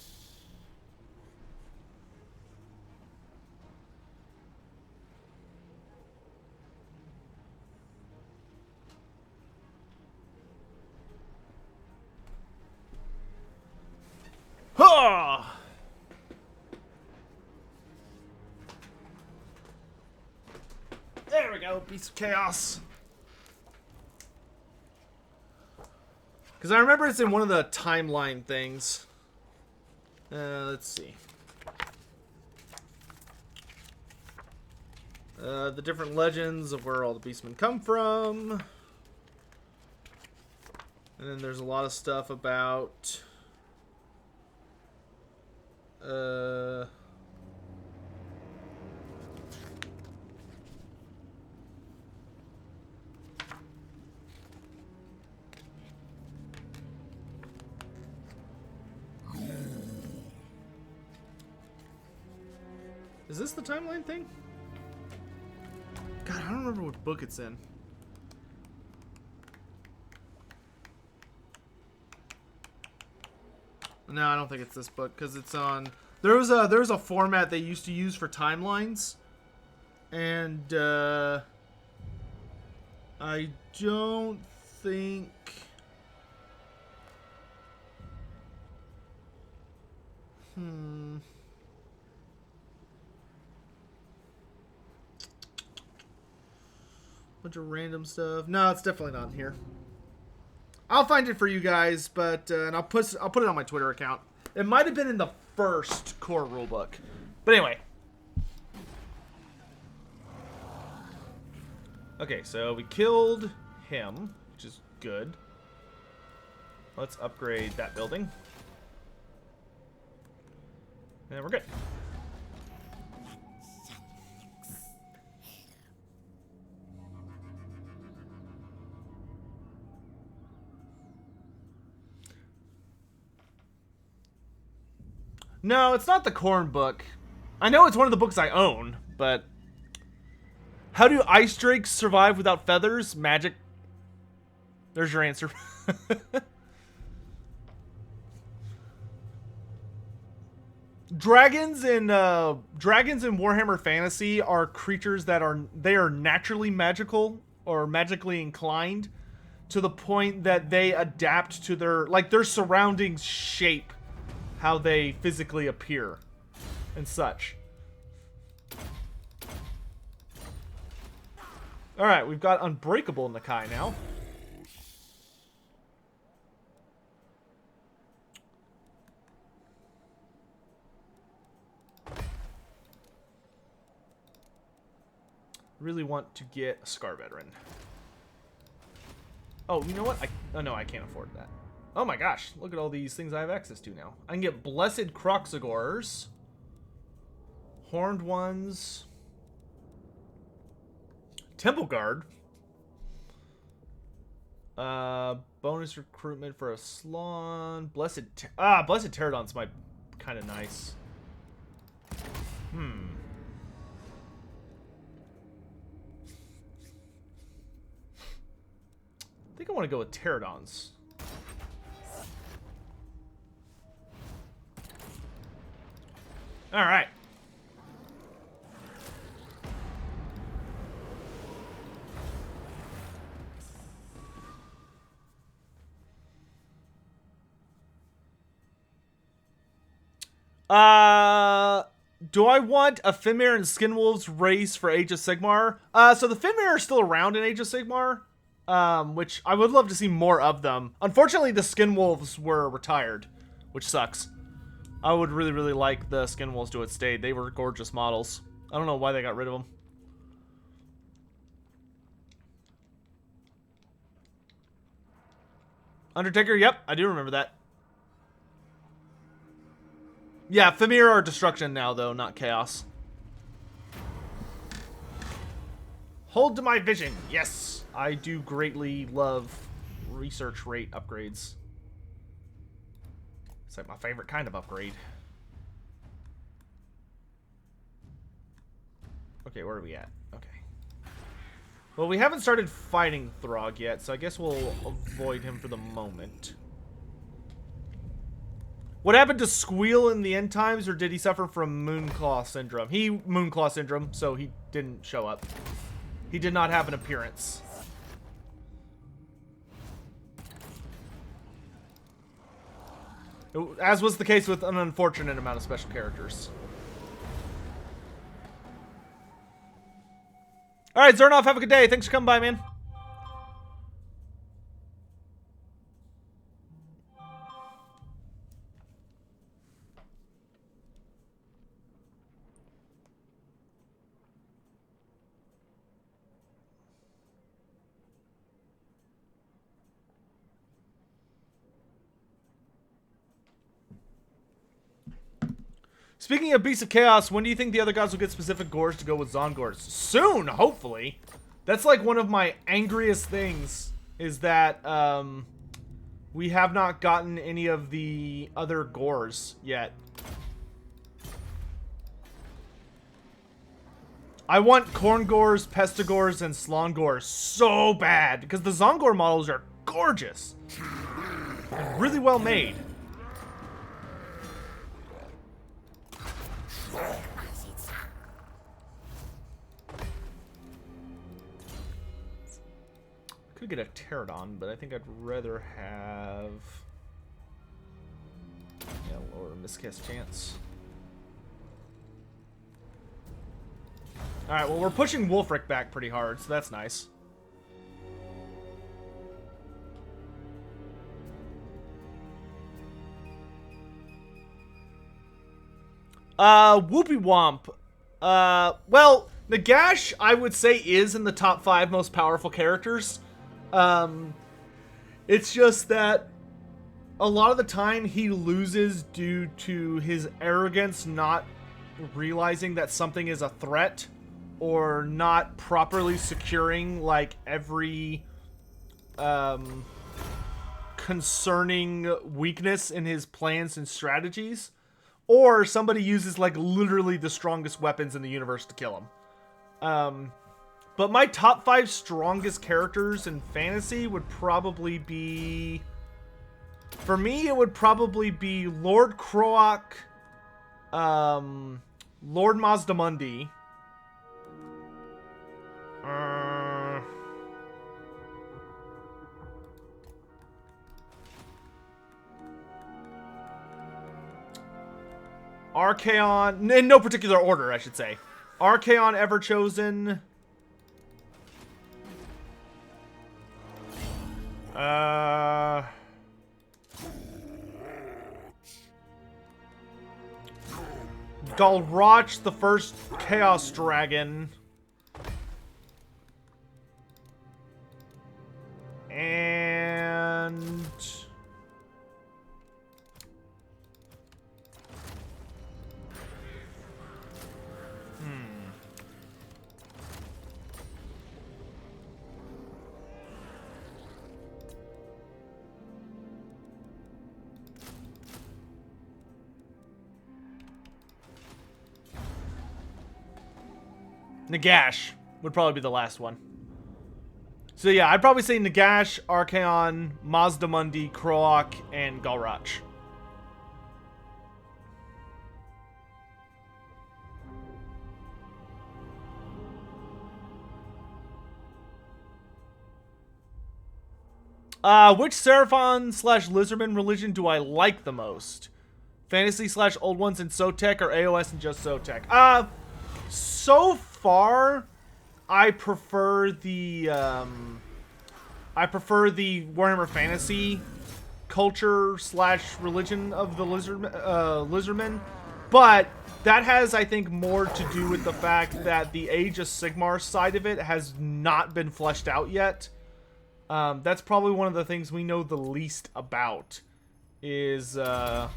Ha! There we go, Beast of Chaos. Because I remember it's in one of the timeline things. Let's see. The different legends of where all the Beastmen come from. And then there's a lot of stuff about... Is this the timeline thing? God, I don't remember what book it's in. No, I don't think it's this book because it's on. There was a format they used to use for timelines, and I don't think. Bunch of random stuff. No, it's definitely not in here. I'll find it for you guys, but and I'll put it on my Twitter account. It might have been in the first core rulebook, but anyway. Okay, so we killed him, which is good. Let's upgrade that building, and we're good. No, it's not the corn book. I know it's one of the books I own, but... How do ice drakes survive without feathers? Magic. There's your answer. Dragons in Warhammer Fantasy are creatures that are naturally magical or magically inclined to the point that they adapt to their surroundings shape how they physically appear and such. All right, we've got Unbreakable Nakai now. Really want to get a Scar Veteran. Oh, you know what? Oh no, I can't afford that. Oh my gosh, look at all these things I have access to now. I can get Blessed Croxagors, Horned Ones, Temple Guard, bonus recruitment for a Slon, Blessed Pterodon's my kind of nice. I think I want to go with Pterodons. All right. Do I want a Fimir and Skinwolves race for Age of Sigmar? So the Fimir are still around in Age of Sigmar, which I would love to see more of them. Unfortunately, the Skinwolves were retired, which sucks. I would really, really like the Skinwolves to have stayed. They were gorgeous models. I don't know why they got rid of them. Undertaker, yep, I do remember that. Yeah, Fimir are destruction now, though, not chaos. Hold to my vision. Yes, I do greatly love research rate upgrades. It's like my favorite kind of upgrade. Okay, where are we at? Okay. Well, we haven't started fighting Throg yet, so I guess we'll avoid him for the moment. What happened to Squeal in the end times, or did he suffer from Moonclaw syndrome? He Moonclaw syndrome, so he didn't show up. He did not have an appearance. As was the case with an unfortunate amount of special characters. Alright, Zernoff, have a good day. Thanks for coming by, man. Speaking of Beasts of Chaos, when do you think the other gods will get specific gores to go with Zongors? Soon, hopefully. That's like one of my angriest things, is that we have not gotten any of the other gores yet. I want Corngors, Pestigors, and Slongors so bad, because the Zongor models are gorgeous. Really well made. Could get a Pterodon, but I think I'd rather have lower miscast chance. Alright, well, we're pushing Wulfric back pretty hard, so that's nice. Whoopie Womp. Well, Nagash, I would say, is in the top 5 most powerful characters. It's just that a lot of the time he loses due to his arrogance, not realizing that something is a threat, or not properly securing, like, every concerning weakness in his plans and strategies, or somebody uses like literally the strongest weapons in the universe to kill him. But my top 5 strongest characters in fantasy would probably be... For me, it would probably be Lord Croak, Lord Mazdamundi, Archaon, in no particular order, I should say. Archaon Everchosen. Galroch, the first Chaos Dragon. And... Nagash would probably be the last one. So yeah, I'd probably say Nagash, Archaon, Mazdamundi, Croak, and Galroch. Which Seraphon / Lizardman religion do I like the most? Fantasy / old ones in Sotek or AOS and just Sotek? So far, I prefer the Warhammer Fantasy culture / religion of the Lizardmen, but that has, I think, more to do with the fact that the Age of Sigmar side of it has not been fleshed out yet. That's probably one of the things we know the least about, is the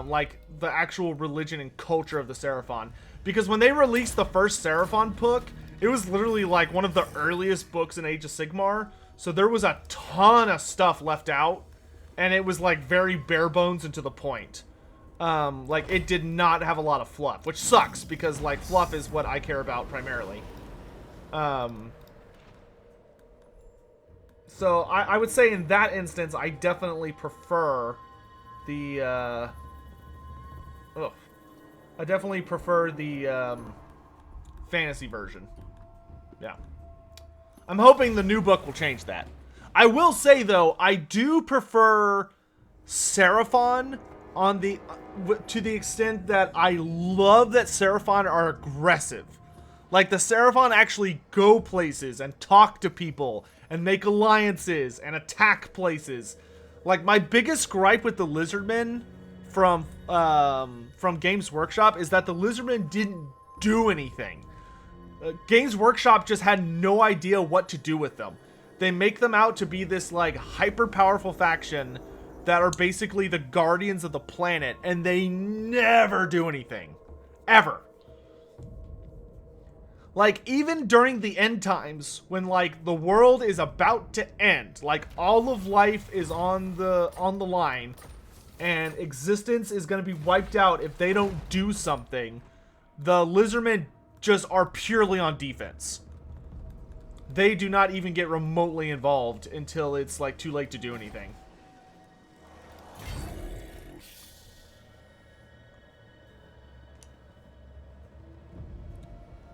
like the actual religion and culture of the Seraphon. Because when they released the first Seraphon book, it was literally like one of the earliest books in Age of Sigmar, so there was a ton of stuff left out, and it was like very bare bones and to the point. Like it did not have a lot of fluff, which sucks because like fluff is what I care about primarily. So I would say in that instance, I definitely prefer the, I definitely prefer the, fantasy version. Yeah. I'm hoping the new book will change that. I will say, though, I do prefer Seraphon on the, to the extent that I love that Seraphon are aggressive. Like, the Seraphon actually go places and talk to people and make alliances and attack places. Like, my biggest gripe with the Lizardmen from Games Workshop is that the Lizardmen didn't do anything. Games Workshop just had no idea what to do with them. They make them out to be this, like, hyper-powerful faction that are basically the guardians of the planet, and they never do anything. Ever. Like, even during the end times, when, like, the world is about to end, like, all of life is on the line, and existence is going to be wiped out if they don't do something, the Lizardmen just are purely on defense. They do not even get remotely involved until it's, like, too late to do anything.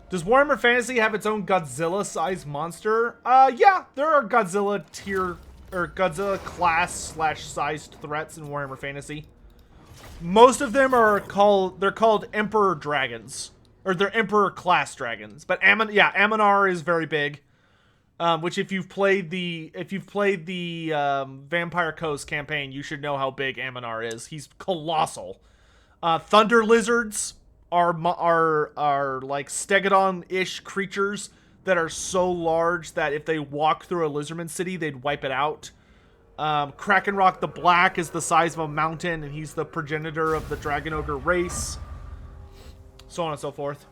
Does Warhammer Fantasy have its own Godzilla-sized monster? Yeah, there are Godzilla tier, or Godzilla class / sized threats in Warhammer Fantasy. Most of them are they're called Emperor Dragons. Or they're Emperor class dragons. But Aminar is very big. Which if you've played the Vampire Coast campaign, you should know how big Aminar is. He's colossal. Thunder Lizards are like Stegodon-ish creatures that are so large that if they walk through a Lizardman city, they'd wipe it out. Krakenrock the Black is the size of a mountain, and he's the progenitor of the Dragon Ogre race. So on and so forth.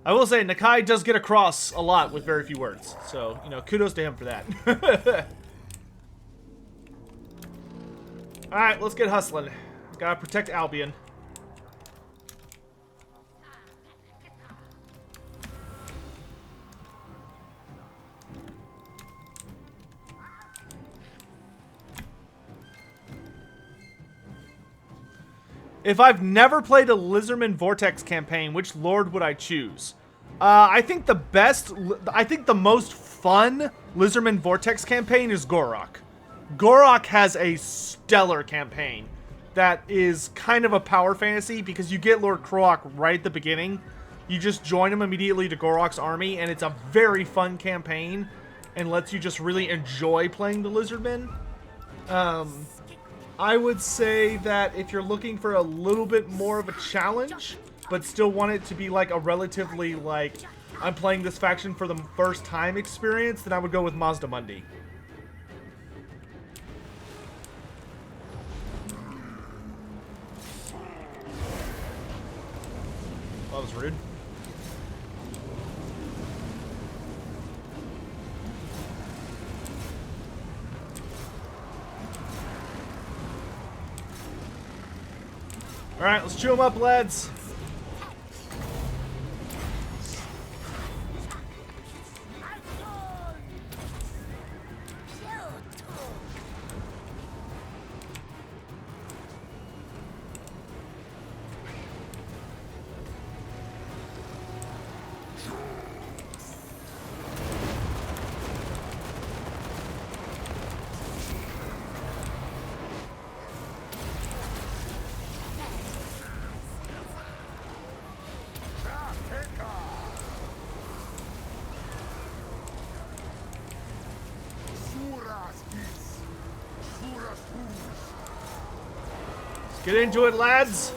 I will say, Nakai does get across a lot with very few words. So, you know, kudos to him for that. Alright, let's get hustling. Gotta protect Albion. If I've never played a Lizardmen Vortex campaign, which Lord would I choose? I think the most fun Lizardmen Vortex campaign is Gorok. Gorok has a stellar campaign that is kind of a power fantasy because you get Lord Croak right at the beginning. You just join him immediately to Gorok's army, and it's a very fun campaign and lets you just really enjoy playing the Lizardmen. I would say that if you're looking for a little bit more of a challenge, but still want it to be like a relatively, like, I'm playing this faction for the first time experience, then I would go with Mazda Mundi. That was rude. Alright, let's chew them up, lads. Get into it, lads.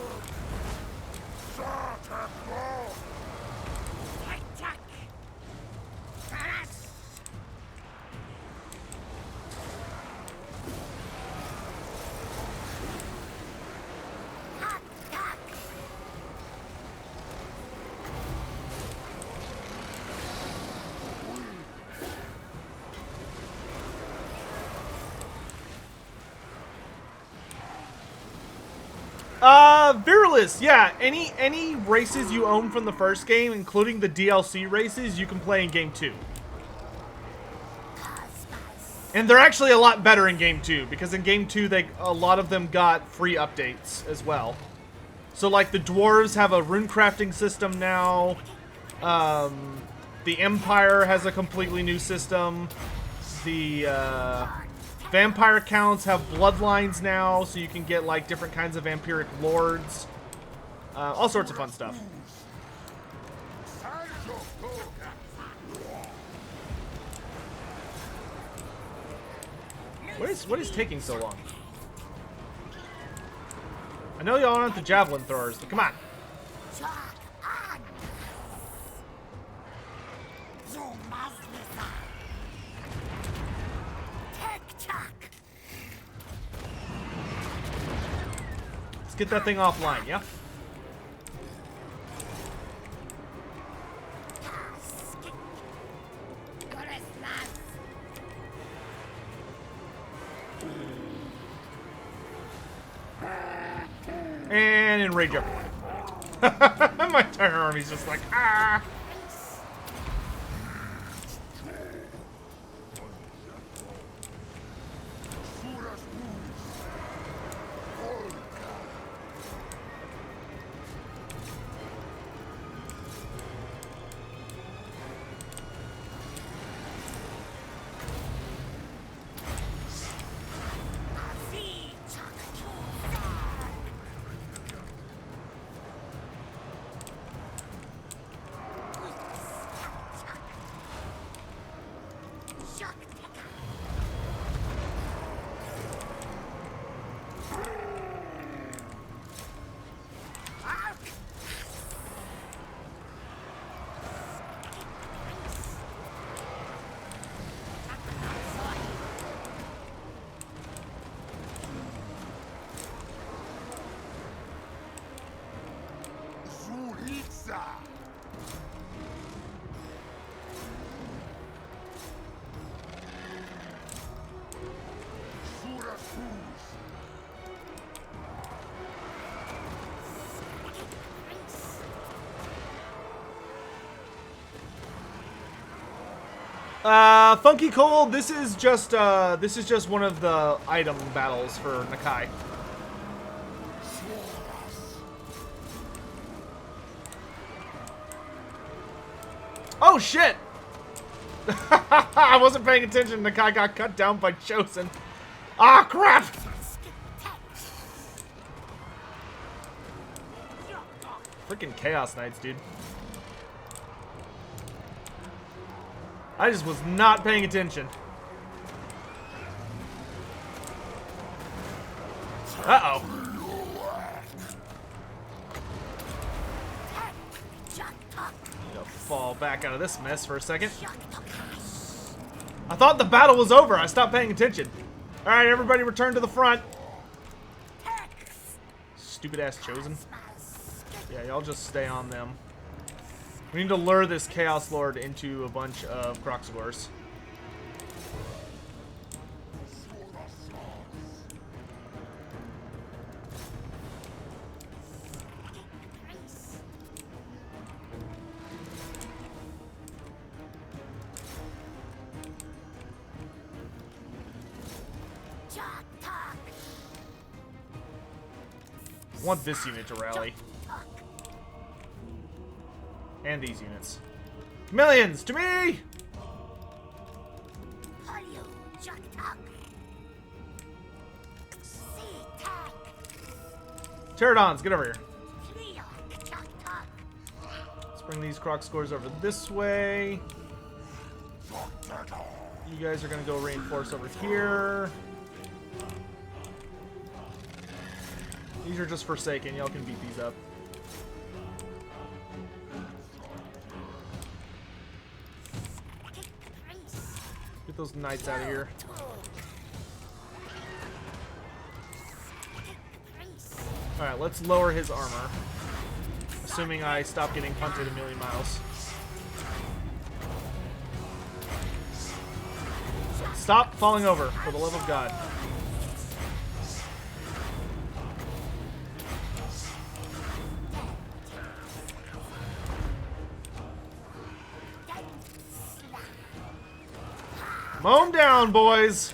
Virulus, yeah. Any races you own from the first game, including the DLC races, you can play in Game 2. And they're actually a lot better in Game 2, because in Game 2, a lot of them got free updates as well. So, like, the Dwarves have a rune crafting system now. The Empire has a completely new system. The, Vampire counts have bloodlines now, so you can get, like, different kinds of vampiric lords. All sorts of fun stuff. What is taking so long? I know y'all aren't the javelin throwers, but come on. Let's get that thing offline, yeah? And enrage everyone. My entire army's just like, ah! Funky Cold, this is just one of the item battles for Nakai. Oh shit! I wasn't paying attention. Nakai got cut down by Chosen. Ah, crap! Freaking Chaos Knights, dude. I just was not paying attention. Uh-oh. Gonna fall back out of this mess for a second. I thought the battle was over. I stopped paying attention. Alright, everybody return to the front. Stupid ass Chosen. Yeah, y'all just stay on them. We need to lure this Chaos Lord into a bunch of Kroxigors. I want this unit to rally. And these units. Millions to me! Pterodons, get over here. Let's bring these Kroxigors over this way. You guys are gonna go reinforce over here. These are just Forsaken. Y'all can beat these up. Get those knights out of here. Alright, let's lower his armor. Assuming I stop getting punted a million miles. Stop falling over, for the love of God. Mow 'em down, boys!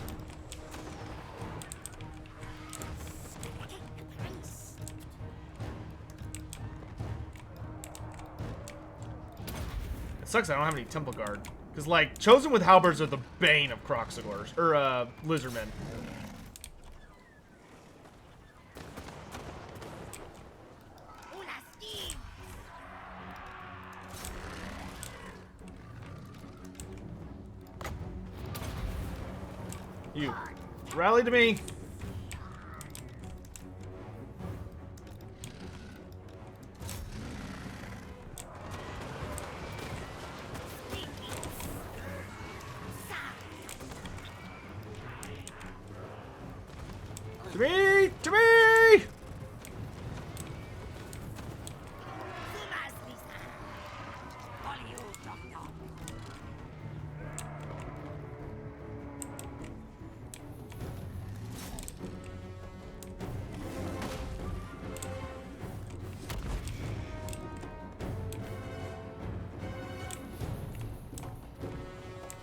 It sucks I don't have any Temple Guard. Because, like, Chosen with Halberds are the bane of Kroxigors. Or, Lizardmen. You. Rally to me. To me! To me!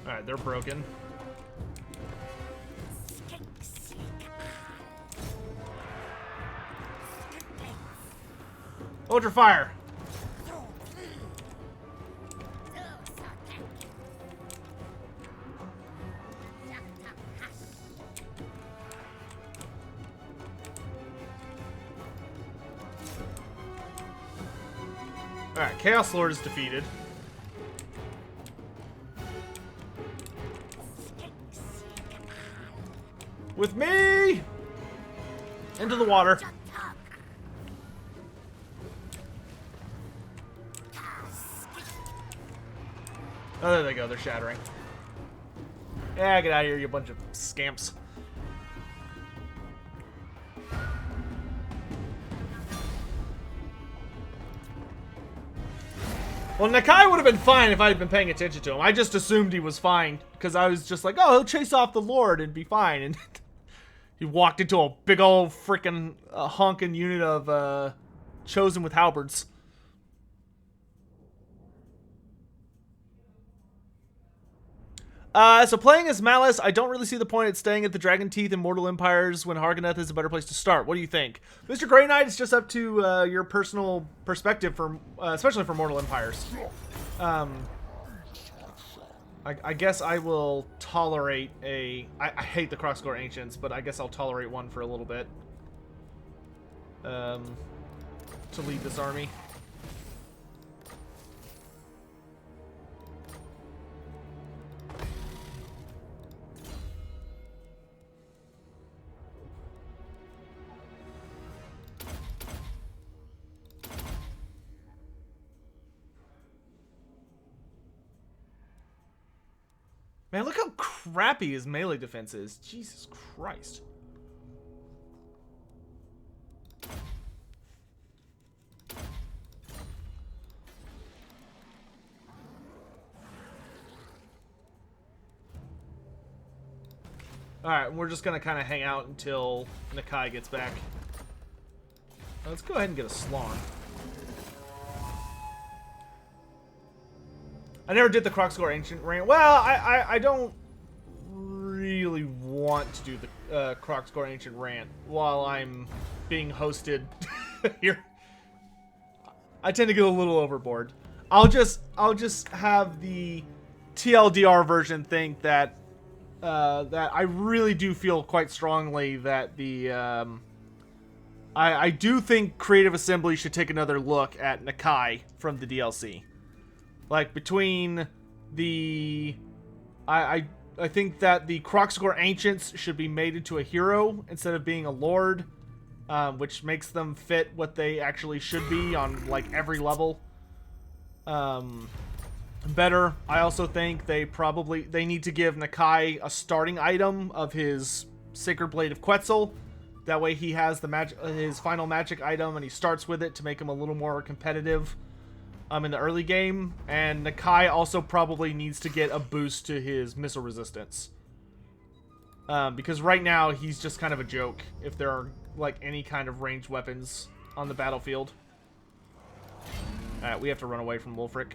Alright, they're broken. Ultra fire! Alright, Chaos Lord is defeated. With me! Into the water. Oh, there they go. They're shattering. Yeah, get out of here, you bunch of scamps. Well, Nakai would have been fine if I had been paying attention to him. I just assumed he was fine, because I was just like, oh, he'll chase off the Lord and be fine. And he walked into a big old freaking honking unit of Chosen with Halberds. So playing as Malice, I don't really see the point at staying at the Dragon Teeth and Mortal Empires when Harganeth is a better place to start. What do you think? Mr. Grey Knight, it's just up to your personal perspective, for especially for Mortal Empires. I guess I will tolerate a... I hate the Crocscore Ancients, but I guess I'll tolerate one for a little bit. To lead this army. Man, look how crappy his melee defense is. Jesus Christ. Alright, we're just going to kind of hang out until Nakai gets back. Let's go ahead and get a Slaughn. I never did the Crocscore Ancient rant. Well, I don't really want to do the Crocscore Ancient rant while I'm being hosted here. I tend to get a little overboard. I'll just have the TLDR version think that that I really do feel quite strongly that the I do think Creative Assembly should take another look at Nakai from the DLC. Like, between the... I think that the Crocscore Ancients should be made into a hero instead of being a lord, which makes them fit what they actually should be on, like, every level. Better. I also think they need to give Nakai a starting item of his Sacred Blade of Quetzal. That way he has the his final magic item, and he starts with it to make him a little more competitive. In the early game, and Nakai also probably needs to get a boost to his missile resistance. Because right now, he's just kind of a joke if there are, like, any kind of ranged weapons on the battlefield. Alright, we have to run away from Wulfric.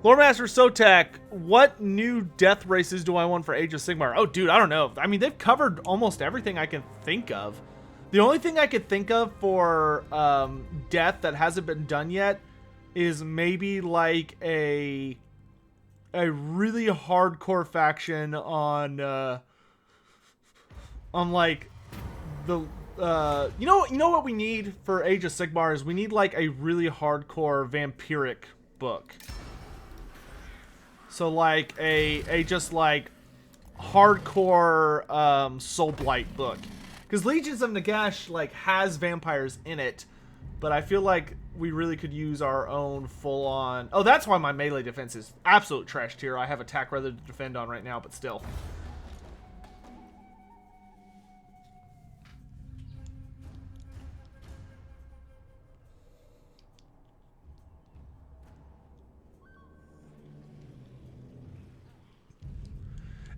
Loremaster Sotek, what new death races do I want for Age of Sigmar? Oh, dude, I don't know. I mean, they've covered almost everything I can think of. The only thing I could think of for death that hasn't been done yet is maybe like a really hardcore faction on like the you know what we need for Age of Sigmar is we need like a really hardcore vampiric book. So like a just like hardcore Soulblight book. Because Legions of Nagash like has vampires in it, but I feel like we really could use our own full on. Oh, that's why my melee defense is absolute trash tier. I have attack rather to defend on right now, but still.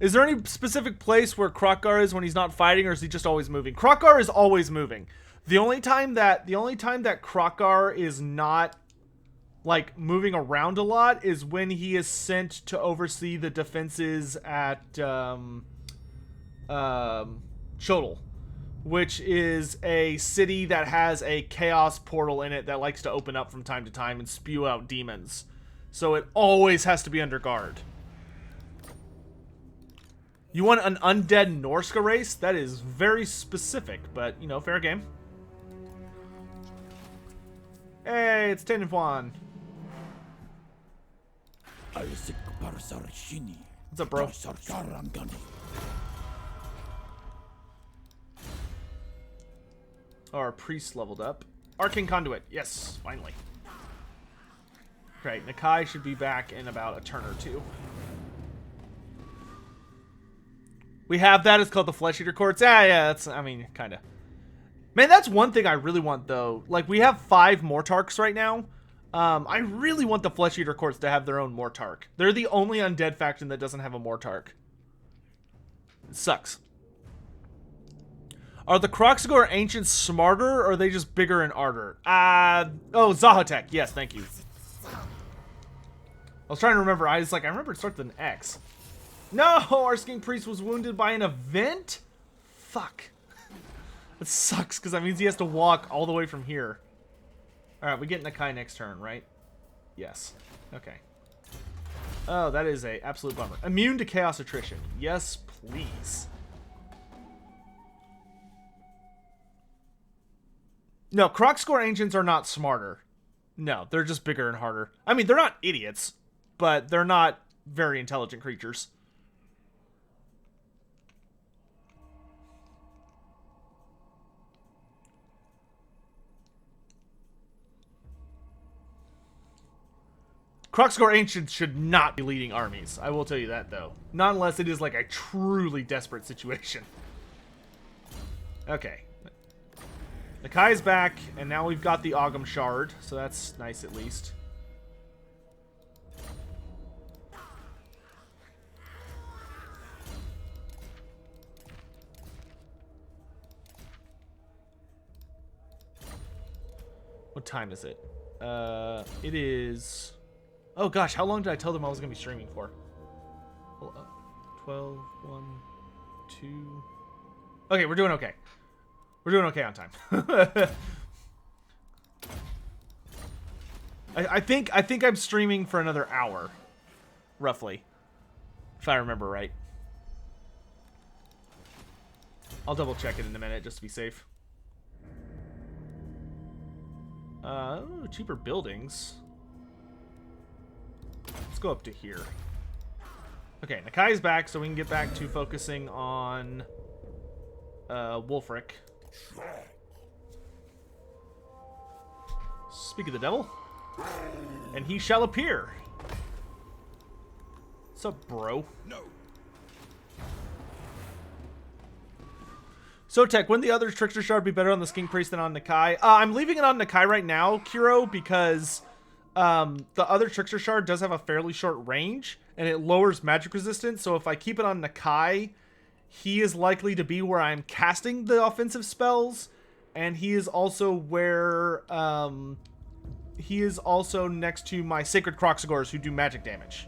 Is there any specific place where Kroq-Gar is when he's not fighting, or is he just always moving? Kroq-Gar is always moving. The only time that Kroq-Gar is not like moving around a lot is when he is sent to oversee the defenses at Chodel, which is a city that has a chaos portal in it that likes to open up from time to time and spew out demons. So it always has to be under guard. You want an undead Norsca race? That is very specific, but, you know, fair game. Hey, it's Ten and Juan. What's up, bro? Our priest leveled up. Arcane Conduit. Yes, finally. Great. Nakai should be back in about a turn or two. We have that. It's called the Flesh Eater Courts. Yeah, that's, I mean, kind of. Man, that's one thing I really want, though. Like, we have 5 Mortarks right now. I really want the Flesh Eater Courts to have their own Mortark. They're the only undead faction that doesn't have a Mortark. It sucks. Are the Kroxigor Ancients smarter, or are they just bigger and harder? Oh, Zahotek. Yes, thank you. I was trying to remember. I remember it starts with an X. No, our Skink Priest was wounded by an event? Fuck. That sucks, because that means he has to walk all the way from here. Alright, we get Nakai next turn, right? Yes. Okay. Oh, that is a absolute bummer. Immune to Chaos Attrition. Yes, please. No, Kroxigor Ancients are not smarter. No, they're just bigger and harder. I mean, they're not idiots, but they're not very intelligent creatures. Kroxigor Ancients should not be leading armies. I will tell you that, though. Not unless it is like a truly desperate situation. Okay. Nakai's back, and now we've got the Ogham Shard, so that's nice at least. What time is it? It is... Oh gosh, how long did I tell them I was going to be streaming for? 12, 1, 2... Okay, we're doing okay. We're doing okay on time. I think I'm streaming for another hour, roughly, if I remember right. I'll double check it in a minute just to be safe. Cheaper buildings. Let's go up to here. Okay, Nakai's back, so we can get back to focusing on Wulfric. Speak of the devil, and he shall appear. What's up, bro? No. Sotek, wouldn't the other Trickster Shard be better on the Skink Priest than on Nakai? I'm leaving it on Nakai right now, Kiro, because the other Trickster Shard does have a fairly short range, and it lowers magic resistance, so if I keep it on Nakai, he is likely to be where I'm casting the offensive spells, and he is also where, he is also next to my Sacred Kroxigors who do magic damage.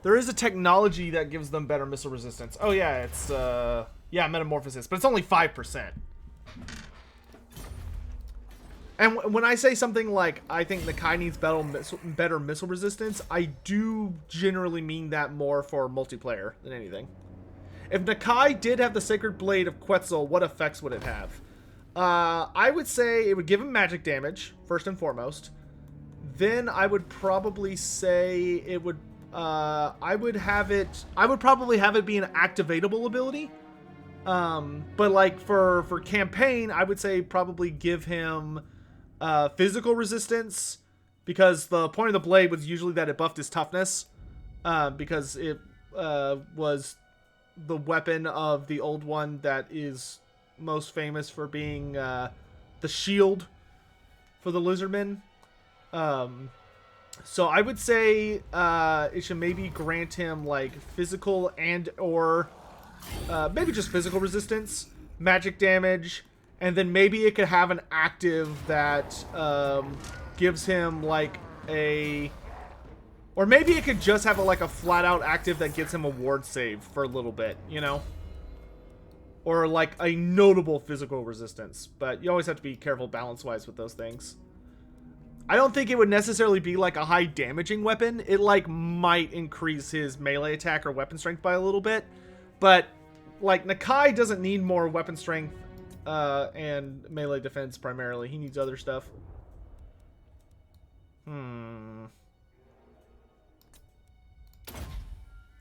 There is a technology that gives them better missile resistance. Oh yeah, it's, yeah, Metamorphosis, but it's only 5%. And when I say something like, I think Nakai needs better missile resistance, I do generally mean that more for multiplayer than anything. If Nakai did have the Sacred Blade of Quetzal, what effects would it have? I would say it would give him magic damage, first and foremost. Then I would probably say it would, I would probably have it be an activatable ability. But like for campaign, I would say probably give him physical resistance, because the point of the blade was usually that it buffed his toughness, because it was the weapon of the old one that is most famous for being the shield for the Lizardmen. So I would say it should maybe grant him like physical and or maybe just physical resistance, magic damage, and then maybe it could have an active that gives him like a... Or maybe it could just have like a flat out active that gets him a ward save for a little bit, you know? Or like a notable physical resistance. But you always have to be careful balance-wise with those things. I don't think it would necessarily be like a high damaging weapon. It like might increase his melee attack or weapon strength by a little bit. But like Nakai doesn't need more weapon strength and melee defense primarily. He needs other stuff.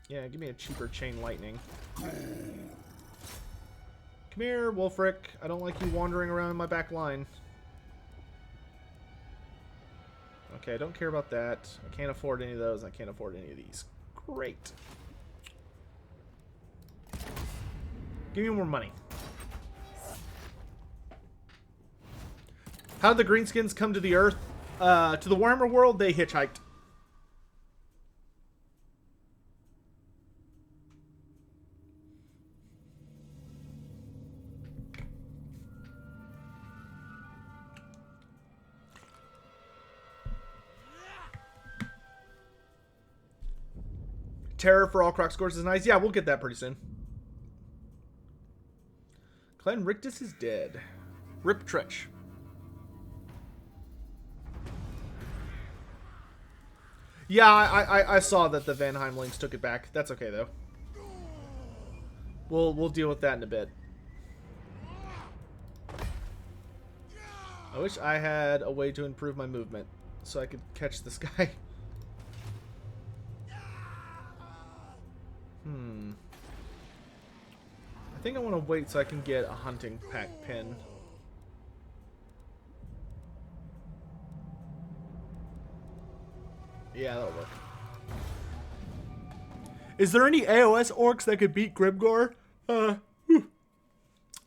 Yeah, give me a cheaper Chain Lightning. Come here, Wulfric. I don't like you wandering around in my back line. Okay, I don't care about that. I can't afford any of those. I can't afford any of these. Great. Give me more money. How did the Greenskins come to the Earth? to the Warhammer world, they hitchhiked. Terror for all Croc scores is nice. Yeah, we'll get that pretty soon. Clan Rictus is dead. Rip Tretch. Yeah, I saw that the Van Heimlings took it back. That's okay though. We'll deal with that in a bit. I wish I had a way to improve my movement so I could catch this guy. I think I want to wait so I can get a hunting pack pin. Yeah, that'll work. Is there any AOS orcs that could beat Grimgor?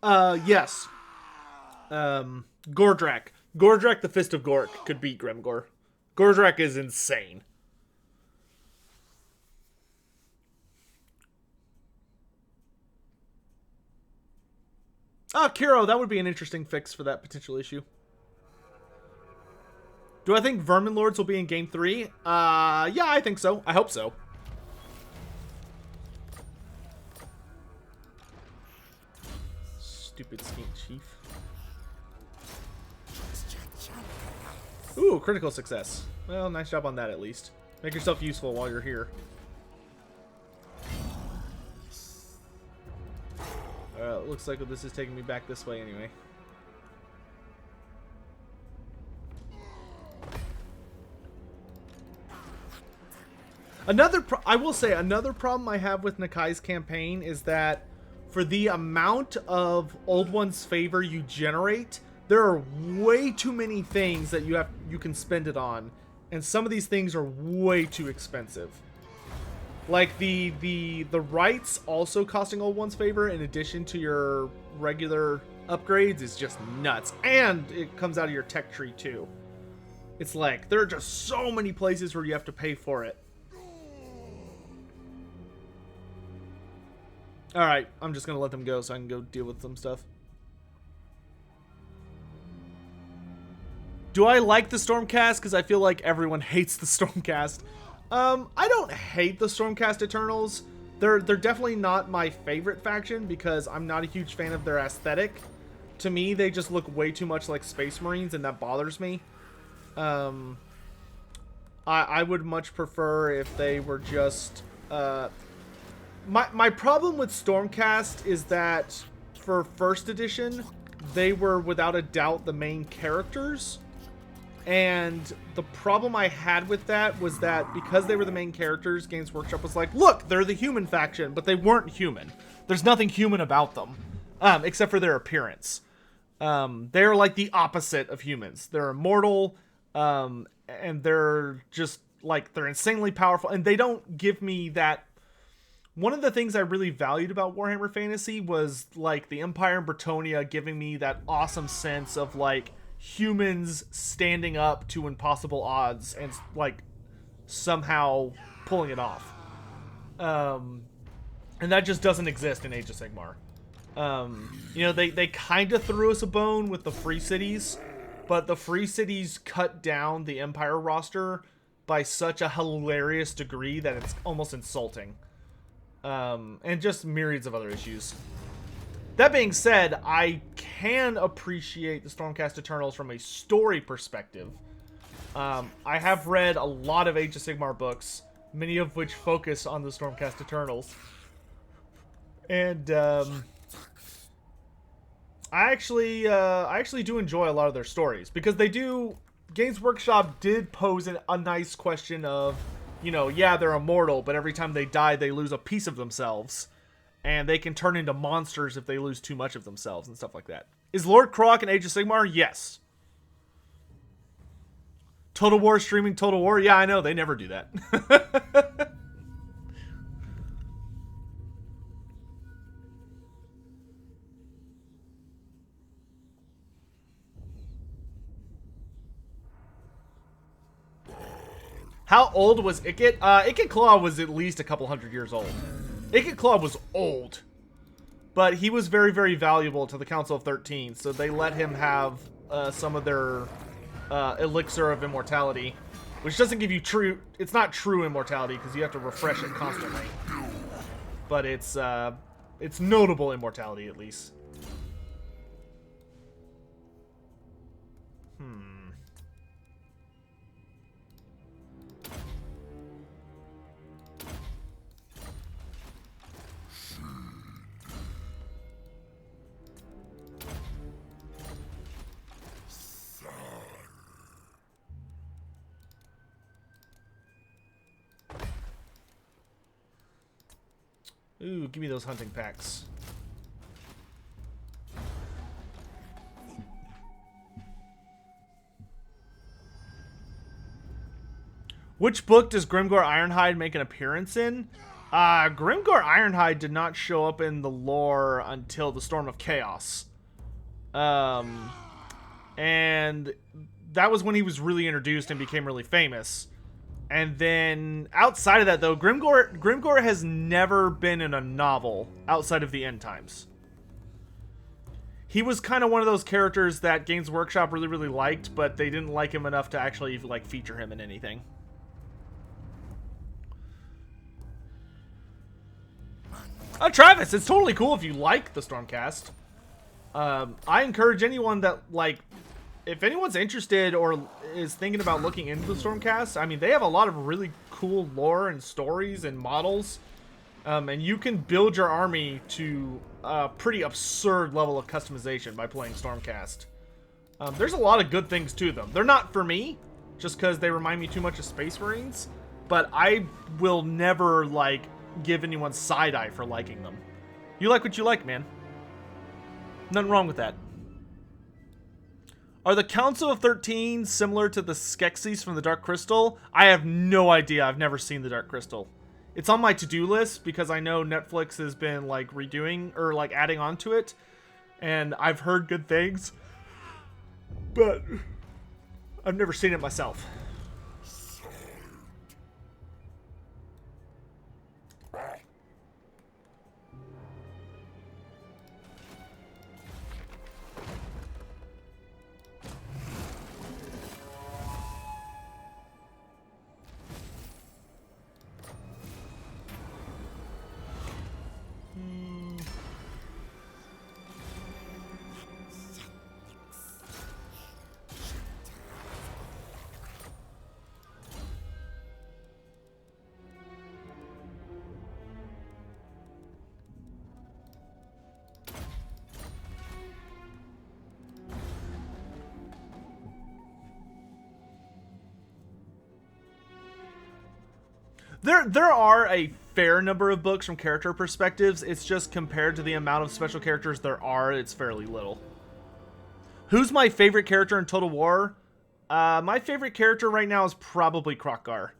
Yes. Gordrak. Gordrak the Fist of Gork could beat Grimgor. Gordrak is insane. Ah, Kiro, that would be an interesting fix for that potential issue. Do I think Vermin Lords will be in Game 3? Yeah, I think so. I hope so. Stupid Skink Chief. Ooh, critical success. Well, nice job on that at least. Make yourself useful while you're here. It looks like this is taking me back this way anyway. I will say, another problem I have with Nakai's campaign is that for the amount of Old One's favor you generate, there are way too many things that you can spend it on, and some of these things are way too expensive. Like the rights also costing Old One's favor in addition to your regular upgrades is just nuts. And it comes out of your tech tree too. It's like there are just so many places where you have to pay for it. Alright, I'm just gonna let them go so I can go deal with some stuff. Do I like the Stormcast? Because I feel like everyone hates the Stormcast. I don't hate the Stormcast Eternals. They're definitely not my favorite faction because I'm not a huge fan of their aesthetic. To me, they just look way too much like Space Marines, and that bothers me. I would much prefer if they were just... My problem with Stormcast is that for first edition, they were without a doubt the main characters. And the problem I had with that was that because they were the main characters, Games Workshop was like, look, they're the human faction, but they weren't human. There's nothing human about them, except for their appearance. They're like the opposite of humans. They're immortal, and they're just like, they're insanely powerful, and they don't give me that. One of the things I really valued about Warhammer Fantasy was like the Empire and Bretonnia giving me that awesome sense of like humans standing up to impossible odds and like somehow pulling it off. And that just doesn't exist in Age of Sigmar. You know, they kind of threw us a bone with the free cities, but the free cities cut down the Empire roster by such a hilarious degree that it's almost insulting. And just myriads of other issues. That being said, I can appreciate the Stormcast Eternals from a story perspective. I have read a lot of Age of Sigmar books, many of which focus on the Stormcast Eternals. And I actually do enjoy a lot of their stories because they do. Games Workshop did pose a nice question of, you know, yeah, they're immortal, but every time they die, they lose a piece of themselves. And they can turn into monsters if they lose too much of themselves and stuff like that. Is Lord Croc in Age of Sigmar? Yes. Total War streaming Total War? Yeah, I know. They never do that. How old was Ikit? Ikit Claw was at least a couple hundred years old. Ikit Claw was old. But he was very, very valuable to the Council of 13, so they let him have some of their elixir of immortality, which doesn't give you true... It's not true immortality, because you have to refresh it constantly. But it's notable immortality, at least. Ooh, give me those hunting packs. Which book does Grimgor Ironhide make an appearance in? Grimgor Ironhide did not show up in the lore until the Storm of Chaos. And that was when he was really introduced and became really famous. And then, outside of that, though, Grimgor has never been in a novel outside of the End Times. He was kind of one of those characters that Games Workshop really, really liked, but they didn't like him enough to actually, like, feature him in anything. Travis, it's totally cool if you like the Stormcast. I encourage anyone that, like... If anyone's interested or is thinking about looking into the Stormcast, I mean, they have a lot of really cool lore and stories and models. And you can build your army to a pretty absurd level of customization by playing Stormcast. There's a lot of good things to them. They're not for me, just because they remind me too much of Space Marines. But I will never, like, give anyone side-eye for liking them. You like what you like, man. Nothing wrong with that. Are the Council of 13 similar to the Skeksis from the Dark Crystal? I have no idea. I've never seen the Dark Crystal. It's on my to-do list because I know Netflix has been like redoing or like adding on to it. And I've heard good things. But I've never seen it myself. There are a fair number of books from character perspectives. It's just compared to the amount of special characters there are, it's fairly little. Who's my favorite character in Total War? My favorite character right now is probably Krokgar.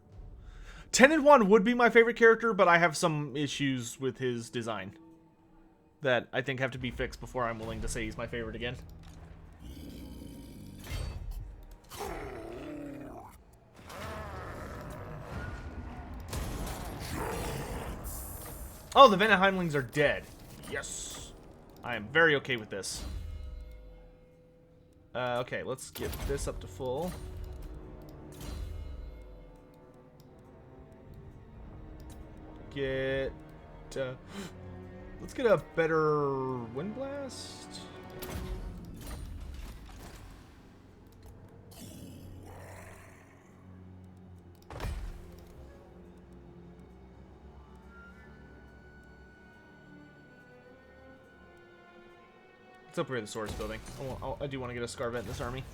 Tened One would be my favorite character, but I have some issues with his design that I think have to be fixed before I'm willing to say he's my favorite again. Oh, the Veneheimlings are dead. Yes. I am very okay with this. Okay, let's get this up to full. Let's get a better Wind Blast. Let's upgrade the Swords building. I do want to get a Scarvet in this army.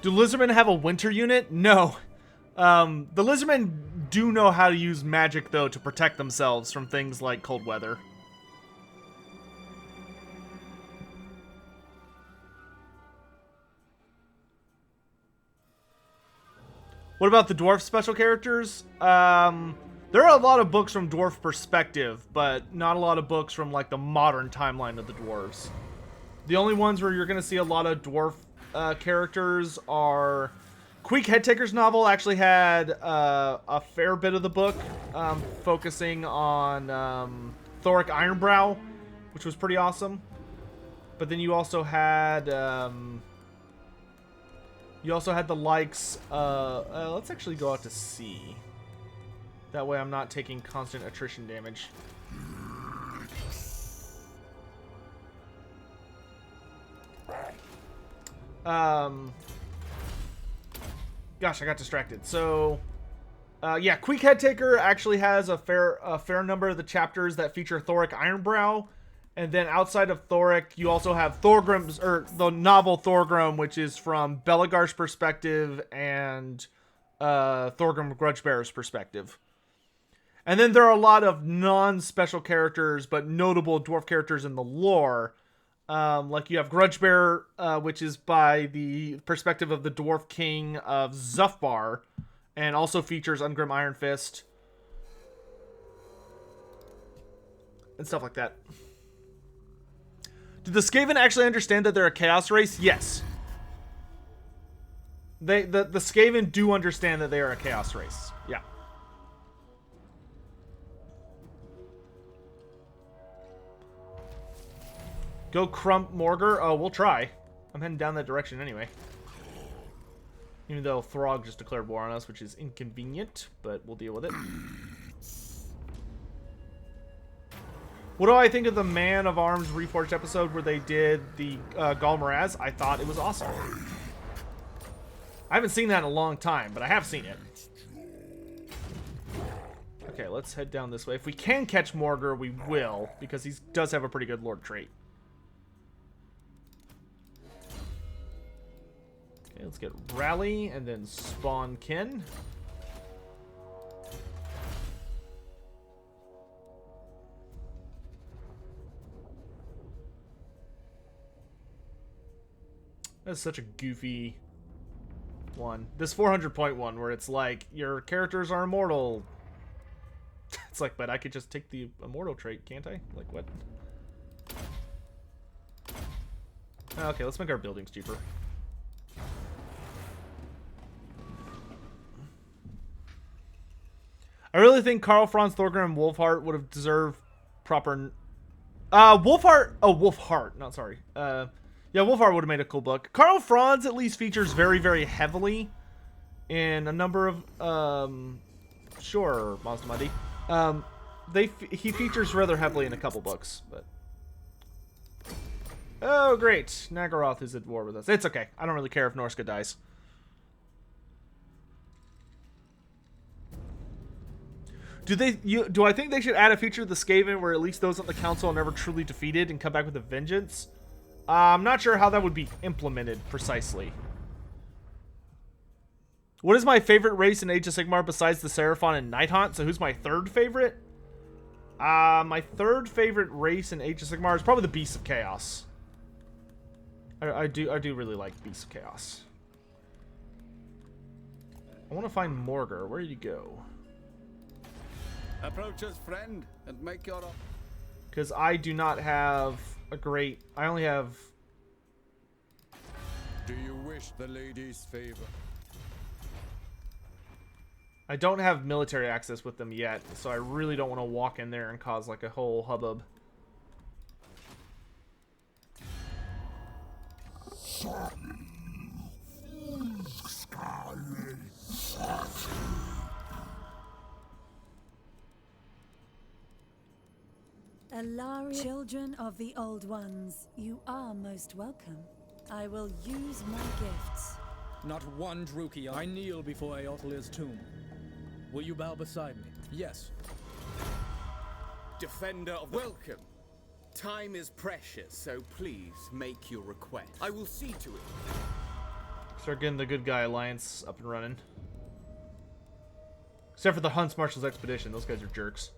Do Lizardmen have a winter unit? No. The Lizardmen do know how to use magic, though, to protect themselves from things like cold weather. What about the dwarf special characters? There are a lot of books from dwarf perspective, but not a lot of books from like the modern timeline of the dwarves. The only ones where you're going to see a lot of dwarf characters are... Queek Headtaker's novel actually had a fair bit of the book focusing on Thoric Ironbrow, which was pretty awesome. But then you also had the likes. Let's actually go out to sea. That way, I'm not taking constant attrition damage. Gosh, I got distracted. So, yeah, Queek Headtaker actually has a fair number of the chapters that feature Thoric Ironbrow. And then outside of Thoric, you also have Thorgrim's, or the novel Thorgrim, which is from Belegar's perspective and Thorgrim Grudgebearer's perspective. And then there are a lot of non-special characters, but notable dwarf characters in the lore. Like you have Grudgebearer, which is by the perspective of the dwarf king of Zufbar, and also features Ungrim Iron Fist. And stuff like that. Do the Skaven actually understand that they're a chaos race? Yes. The Skaven do understand that they are a chaos race. Yeah. Go crump Morgar? Oh, we'll try. I'm heading down that direction anyway. Even though Throg just declared war on us, which is inconvenient, but we'll deal with it. What do I think of the Man of Arms Reforged episode where they did the Galmaraz? I thought it was awesome. I haven't seen that in a long time, but I have seen it. Okay, let's head down this way. If we can catch Morgar, we will, because he does have a pretty good Lord trait. Okay, let's get Rally and then Spawn Kin. That's such a goofy one. This 400-point one where it's like, your characters are immortal. It's like, but I could just take the immortal trait, can't I? Like, what? Okay, let's make our buildings cheaper. I really think Karl Franz Thorgrim and Wolfheart would have deserved proper... Wolfheart... Oh, Wolfheart. Not sorry. Yeah, Wolfheart would have made a cool book. Karl Franz at least features very, very heavily in a number of... Sure, Mazda he features rather heavily in a couple books, but... Oh, great. Nagaroth is at war with us. It's okay. I don't really care if Norsca dies. Do I think they should add a feature of the Skaven where at least those on the council are never truly defeated and come back with a vengeance? I'm not sure how that would be implemented precisely. What is my favorite race in Age of Sigmar besides the Seraphon and Nighthaunt? So who's my third favorite? My third favorite race in Age of Sigmar is probably the Beasts of Chaos. I do really like Beasts of Chaos. I want to find Morgar. Where did you go? Approach us, friend, and make your... Because I do not have a great... I only have... Do you wish the lady's favor? I don't have military access with them yet, so I really don't want to walk in there and cause like a whole hubbub. Alari, children of the Old Ones, you are most welcome. I will use my gifts. Not one Druki. I kneel before Eotlir's tomb. Will you bow beside me? Yes. Defender of... Welcome. Time is precious, so please make your request. I will see to it. Start getting the good guy alliance up and running. Except for the Hunts Marshall's Expedition. Those guys are jerks.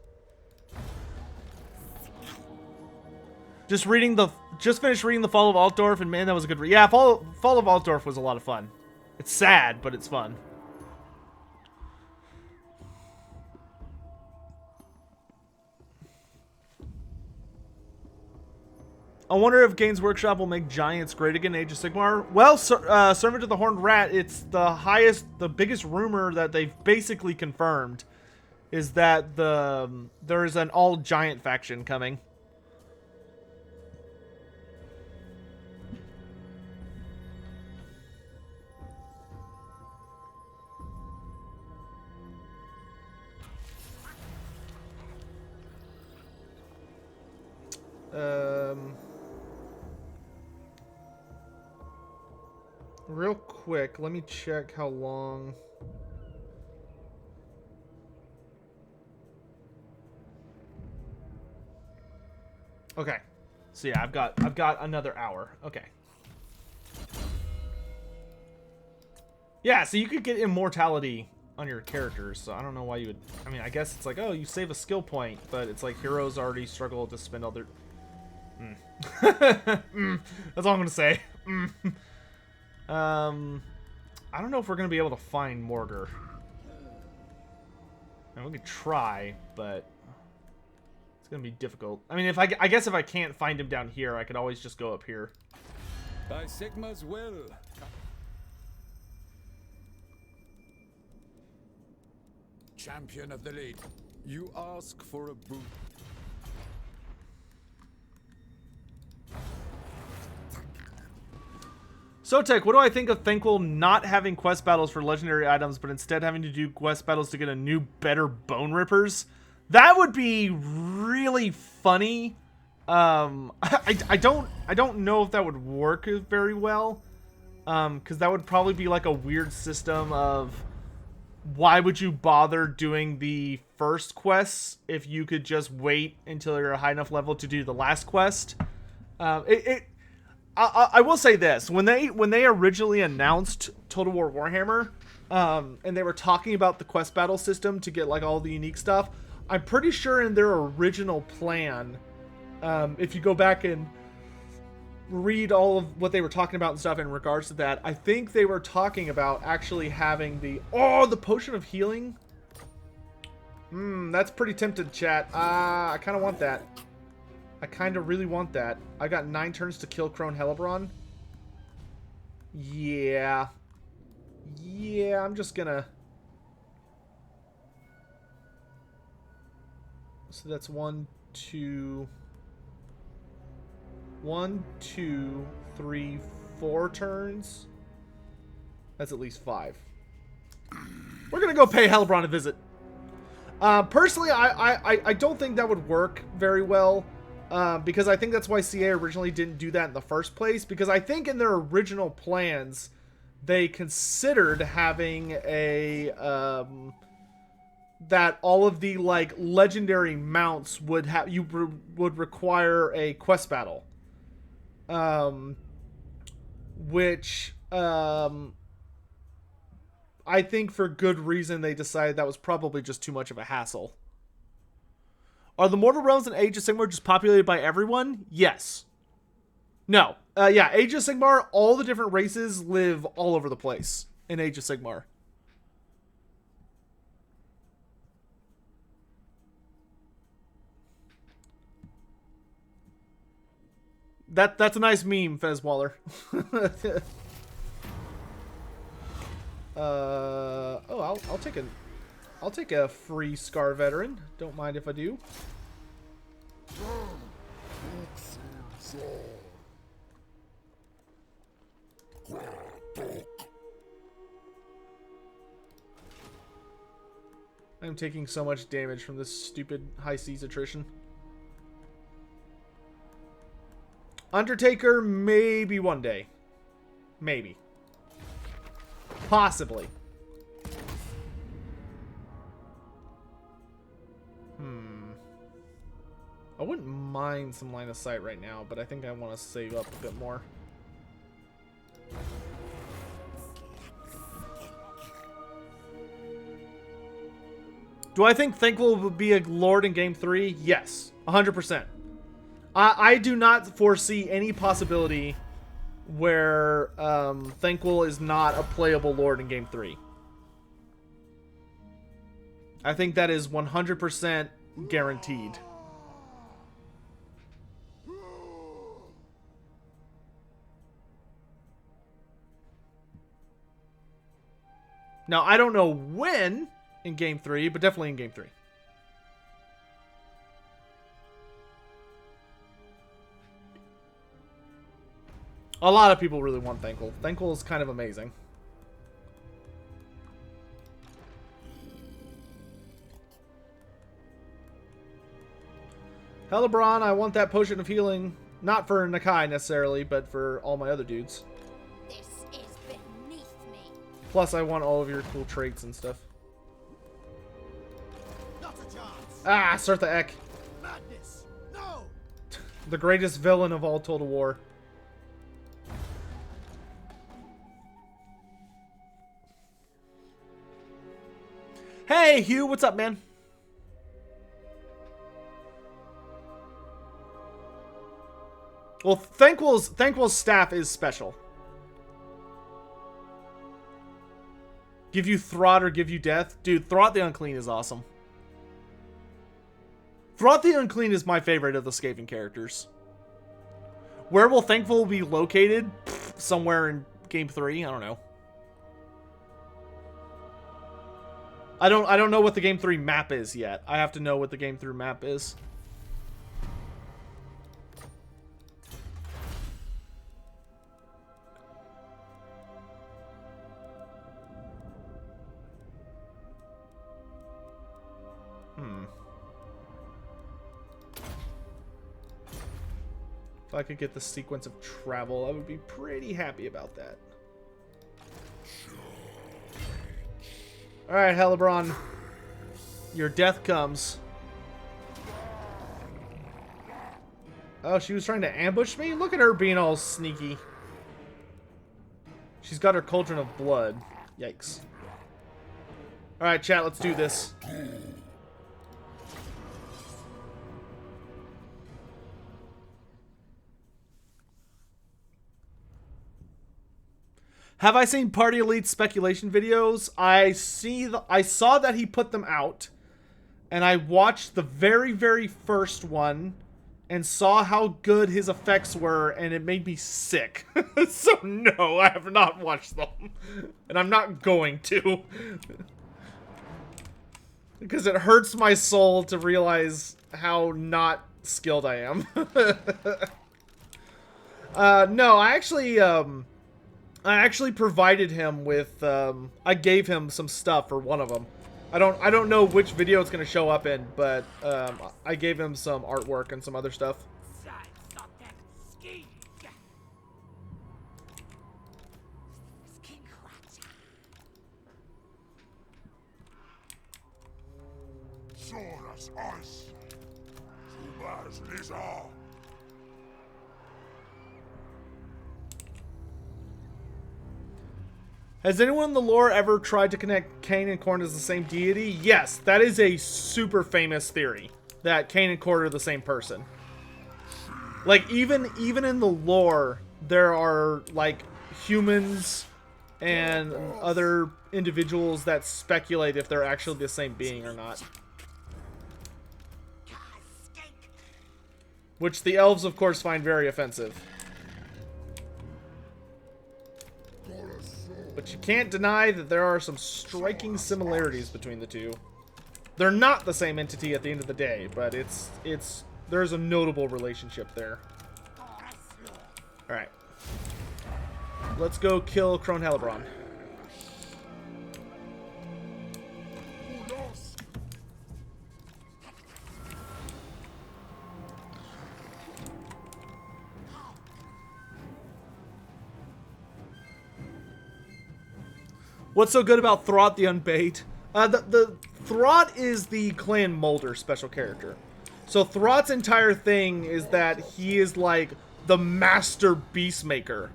Just finished reading The Fall of Altdorf, and man, that was a good read. Yeah, Fall of Altdorf was a lot of fun. It's sad, but it's fun. I wonder if Games Workshop will make giants great again in Age of Sigmar. Well, Servant of the Horned Rat, it's the biggest rumor that they've basically confirmed is that there is an all-giant faction coming. Real quick, let me check how long. Okay, so yeah, I've got another hour. Okay. Yeah, so you could get immortality on your characters. So I don't know why you would. I mean, I guess it's like, oh, you save a skill point, but it's like heroes already struggle to spend all their. That's all I'm gonna say. I don't know if we're gonna be able to find Mortar. And we could try, but it's gonna be difficult. I mean, I guess if I can't find him down here, I could always just go up here. By Sigmar's will. Champion of the league. You ask for a boot. Sotek, what do I think of Thankful not having quest battles for legendary items, but instead having to do quest battles to get a new, better Bone Rippers? That would be really funny. I don't know if that would work very well, because that would probably be like a weird system of why would you bother doing the first quests if you could just wait until you're a high enough level to do the last quest. I will say this: when they originally announced Total War Warhammer, and they were talking about the quest battle system to get like all the unique stuff, I'm pretty sure in their original plan, if you go back and read all of what they were talking about and stuff in regards to that, I think they were talking about actually having the potion of healing. That's pretty tempted, chat. I kind of want that. I kind of really want that. I got 9 turns to kill Crone Helebron. Yeah. Yeah, I'm just gonna... So that's 1, 2... 1, 2, 3, 4 turns. That's at least 5. We're gonna go pay Helebron a visit. Personally, I don't think that would work very well. Because I think that's why CA originally didn't do that in the first place. Because I think in their original plans, they considered having a that all of the like legendary mounts would would require a quest battle, which I think for good reason they decided that was probably just too much of a hassle. Are the Mortal Realms in Age of Sigmar just populated by everyone? Yes. No. Yeah, Age of Sigmar, all the different races live all over the place in Age of Sigmar. That's a nice meme, Fez Waller. I'll take a free Scar Veteran. Don't mind if I do. I'm taking so much damage from this stupid high seas attrition. Undertaker, maybe one day. Maybe. Possibly. I wouldn't mind some line of sight right now, but I think I want to save up a bit more. Do I think Thankful will be a Lord in Game 3? Yes, 100%. I do not foresee any possibility where Thankful is not a playable Lord in Game 3. I think that is 100% guaranteed. Now, I don't know when in Game 3, but definitely in Game 3. A lot of people really want Thankful. Thankful is kind of amazing. Hellebron, I want that potion of healing. Not for Nakai necessarily, but for all my other dudes. This is beneath me. Plus, I want all of your cool traits and stuff. Not a chance. Ah, Sirtha Ek. Madness. No. The greatest villain of all Total War. Hey, Hugh, what's up, man? Well, Thanquil's staff is special. Give you Throt or give you death? Dude, Throt the Unclean is awesome. Throt the Unclean is my favorite of the Skaven characters. Where will Thankful be located? Pfft, somewhere in Game 3? I don't know. I don't know what the Game 3 map is yet. I have to know what the Game 3 map is. If I could get the sequence of travel, I would be pretty happy about that. Alright, Hellebron. Your death comes. Oh, she was trying to ambush me? Look at her being all sneaky. She's got her cauldron of blood. Yikes. Alright, chat, let's do this. Have I seen Party Elite speculation videos? I saw that he put them out, and I watched the very, very first one and saw how good his effects were, and it made me sick. So no, I have not watched them, and I'm not going to. Because it hurts my soul to realize how not skilled I am. No, I actually provided him with, I gave him some stuff for one of them. I don't know which video it's going to show up in, but I gave him some artwork and some other stuff. Has anyone in the lore ever tried to connect Cain and Khorne as the same deity? Yes, that is a super famous theory, that Cain and Khorne are the same person. Like, even in the lore, there are, like, humans and other individuals that speculate if they're actually the same being or not. Which the elves, of course, find very offensive. But you can't deny that there are some striking similarities between the two. They're not the same entity at the end of the day, but there's a notable relationship there. Alright. Let's go kill Crone Hellebron. What's so good about Throt the Unbait? The Throt is the Clan Molder special character. So Throt's entire thing is that he is like the master beastmaker.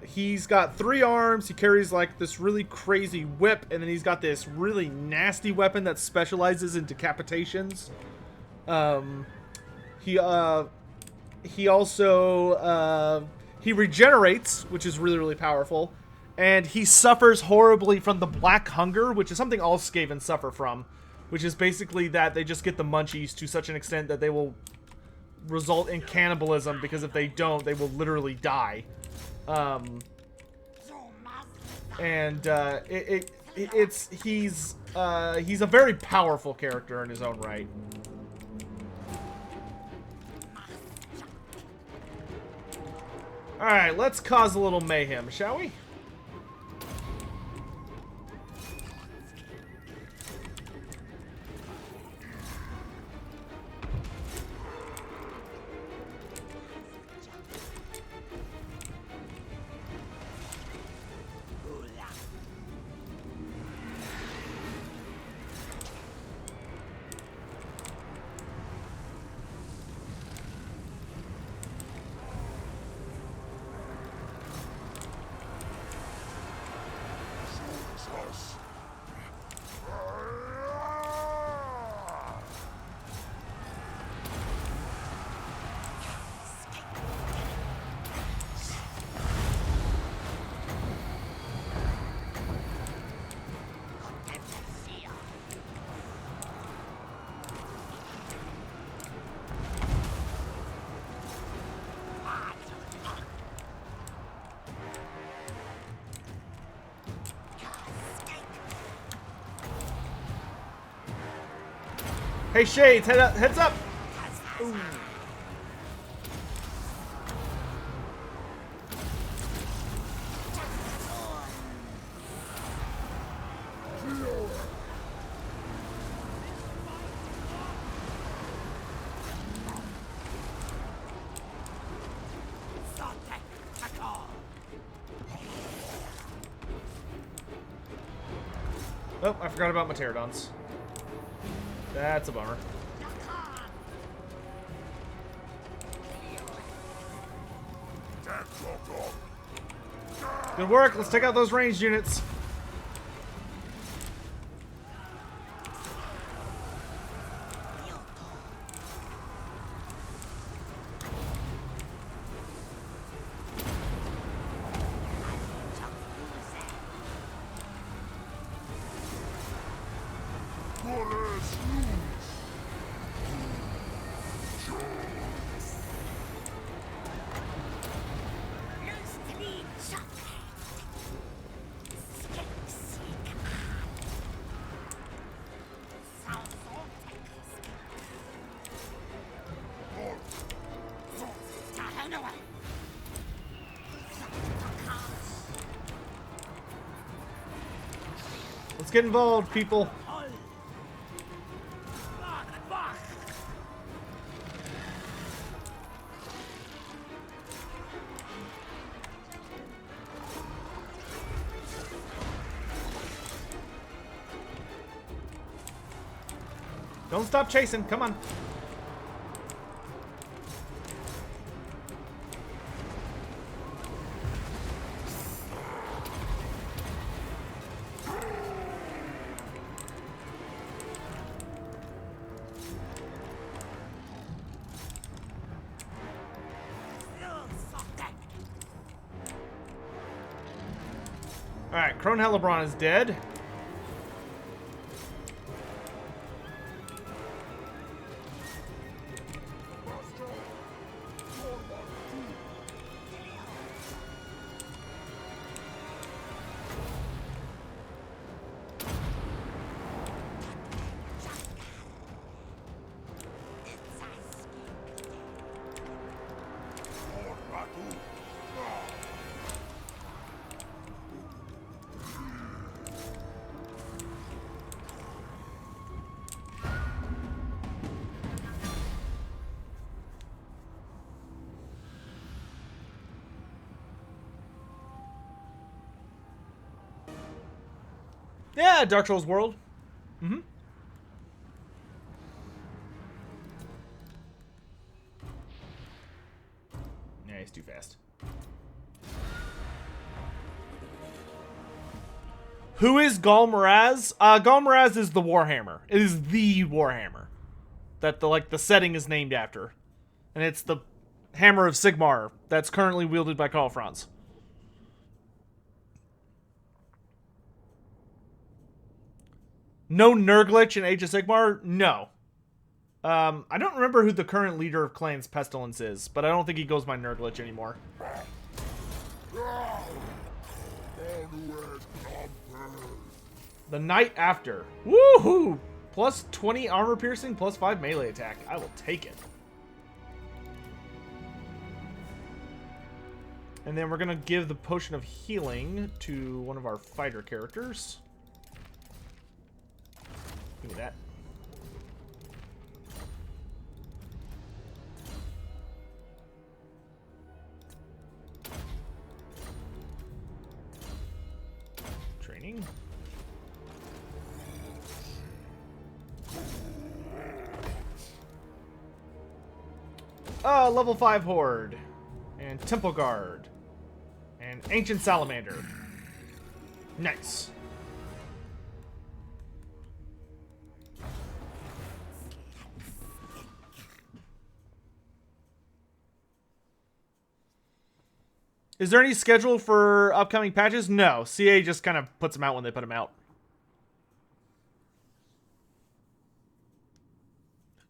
He's got 3 arms, he carries like this really crazy whip, and then he's got this really nasty weapon that specializes in decapitations. He also he regenerates, which is really, really powerful. And he suffers horribly from the Black Hunger, which is something all Skaven suffer from. Which is basically that they just get the munchies to such an extent that they will result in cannibalism, because if they don't, they will literally die. and he's a very powerful character in his own right. All right, let's cause a little mayhem, shall we? Hey, Shades, heads up! Ooh. Oh, I forgot about my pterodons. That's a bummer. Good work. Let's take out those ranged units. Let's get involved, people. Don't stop chasing. Come on. Alright, Crone Hellebron is dead. Yeah, Dark Souls world. Mm-hmm. Yeah, he's too fast. Who is Galmaraz? Galmaraz is the Warhammer. It is the Warhammer that the setting is named after, and it's the Hammer of Sigmar that's currently wielded by Karl Franz. No Nurglitch in Age of Sigmar? No. I don't remember who the current leader of Clan's Pestilence is, but I don't think he goes by Nurglitch anymore. The night after. Woohoo! Plus 20 armor piercing, plus 5 melee attack. I will take it. And then we're going to give the potion of healing to one of our fighter characters. Give me that. Training. Level 5 Horde. And Temple Guard. And Ancient Salamander. Nice. Is there any schedule for upcoming patches? No. CA just kind of puts them out when they put them out.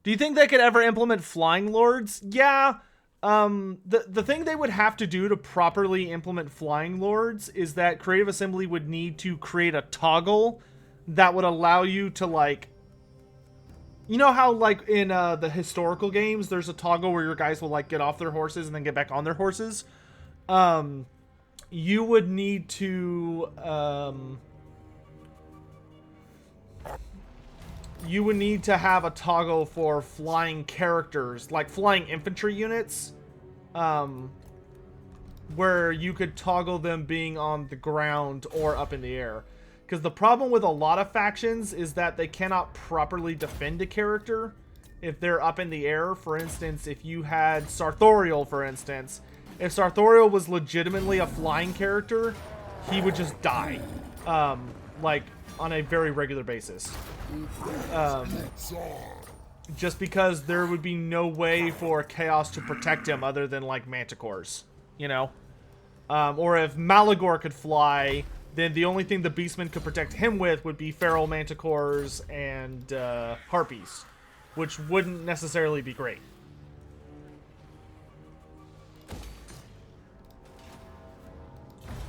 Do you think they could ever implement Flying Lords? Yeah. The thing they would have to do to properly implement Flying Lords is that Creative Assembly would need to create a toggle that would allow you to, like... You know how, like, in the historical games, there's a toggle where your guys will, like, get off their horses and then get back on their horses? You would need to, you would need to have a toggle for flying characters, like flying infantry units, where you could toggle them being on the ground or up in the air. Because the problem with a lot of factions is that they cannot properly defend a character if they're up in the air. For instance, if you had Sartorial, for instance, if Sartorial was legitimately a flying character, he would just die, like, on a very regular basis. Just because there would be no way for Chaos to protect him other than, like, Manticores, you know? Or if Malagor could fly, then the only thing the Beastmen could protect him with would be Feral Manticores and Harpies, which wouldn't necessarily be great.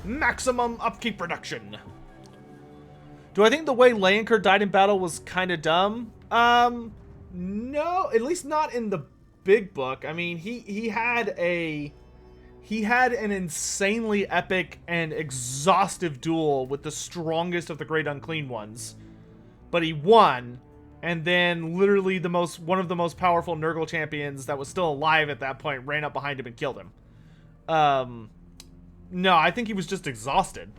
Maximum upkeep reduction. Do I think the way Leonker died in battle was kind of dumb? No, at least not in the big book. I mean, he had an insanely epic and exhaustive duel with the strongest of the Great Unclean Ones, but he won, and then literally one of the most powerful Nurgle champions that was still alive at that point ran up behind him and killed him. No, I think he was just exhausted.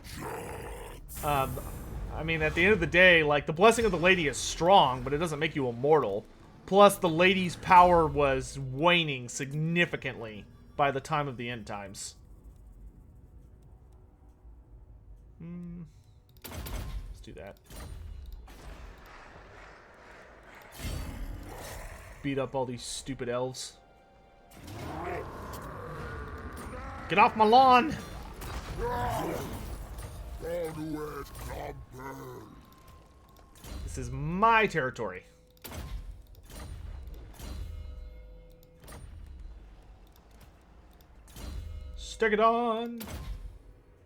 I mean, at the end of the day, like, the Blessing of the Lady is strong, but it doesn't make you immortal. Plus, the Lady's power was waning significantly by the time of the end times. Let's do that. Beat up all these stupid elves. Get off my lawn! This is my territory. Stick it on.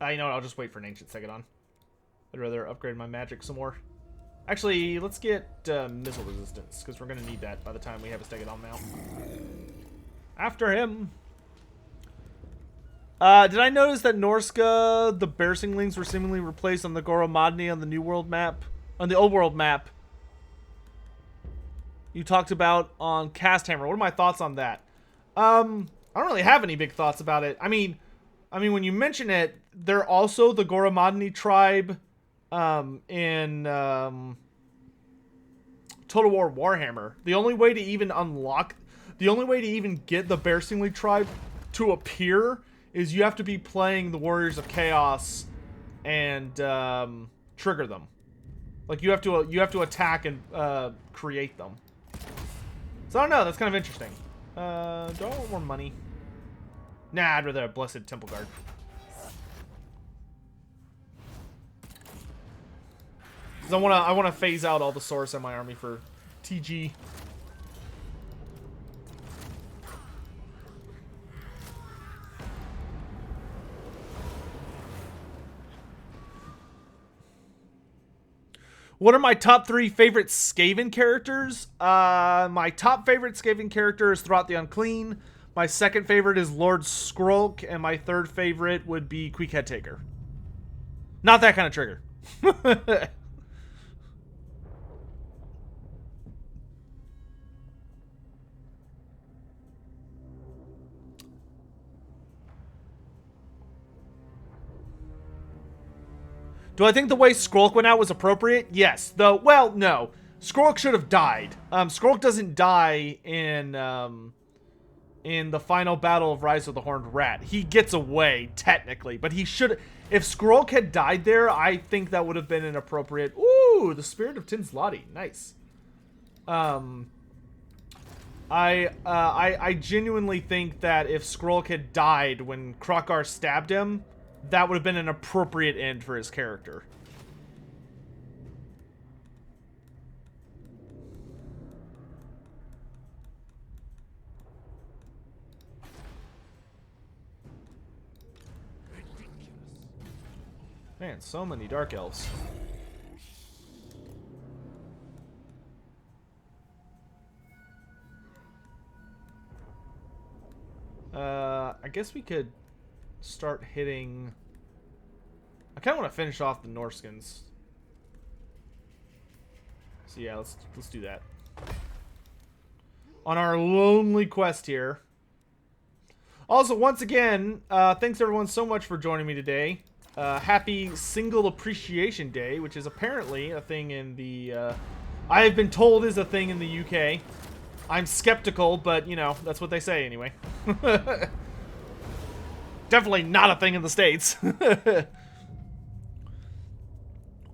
You know what? I'll just wait for an ancient Stegadon. I'd rather upgrade my magic some more. Actually, let's get missile resistance, because we're going to need that by the time we have a Stegadon mount. After him. Did I notice that Norsca, the Bearsinglings, were seemingly replaced on the Goromadni on the New World map? On the Old World map. You talked about on Casthammer. What are my thoughts on that? I don't really have any big thoughts about it. I mean, when you mention it, they're also the Goromadni tribe in Total War Warhammer. The only way to even get the Bearsingling tribe to appear is you have to be playing the Warriors of Chaos and trigger them. Like, you have to attack and create them. So I don't know, that's kind of interesting. Do I want more money? Nah, I'd rather have Blessed Temple Guard. Because I wanna phase out all the Saurus in my army for TG. What are my top 3 favorite Skaven characters? My top favorite Skaven character is Throughout the Unclean. My second favorite is Lord Skrolk, and my third favorite would be Queek Head Taker. Not that kind of trigger. Do I think the way Skrolk went out was appropriate? Yes. Though, well, no. Skrolk should have died. Skrolk doesn't die in the final battle of Rise of the Horned Rat. He gets away, technically, but he should... If Skrolk had died there, I think that would have been an appropriate... Ooh, the Spirit of Tinslotty. Nice. I genuinely think that if Skrolk had died when Krokar stabbed him, that would have been an appropriate end for his character. Man, so many Dark Elves. I guess we could start hitting... I kind of want to finish off the Norskins. So yeah, let's do that. On our lonely quest here. Also, once again, thanks everyone so much for joining me today. Happy Single Appreciation Day, which is apparently a thing in the... I have been told is a thing in the UK. I'm skeptical, but, you know, that's what they say anyway. Definitely not a thing in the States.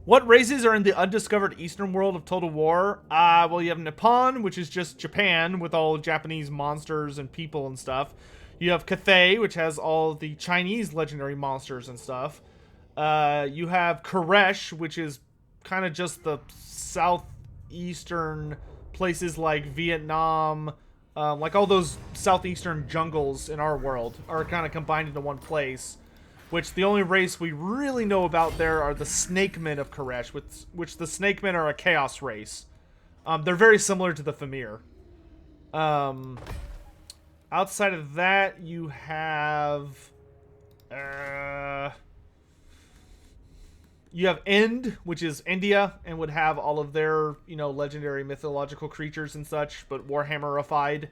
What races are in the undiscovered eastern world of Total War? Well, you have Nippon, which is just Japan, with all Japanese monsters and people and stuff. You have Cathay, which has all the Chinese legendary monsters and stuff. You have Koresh, which is kind of just the southeastern places like Vietnam, like all those southeastern jungles in our world are kind of combined into one place. Which the only race we really know about there are the Snakemen of Koresh, which the Snakemen are a chaos race. They're very similar to the Famir. Outside of that, you have... you have End, which is India, and would have all of their, you know, legendary mythological creatures and such, but Warhammerified.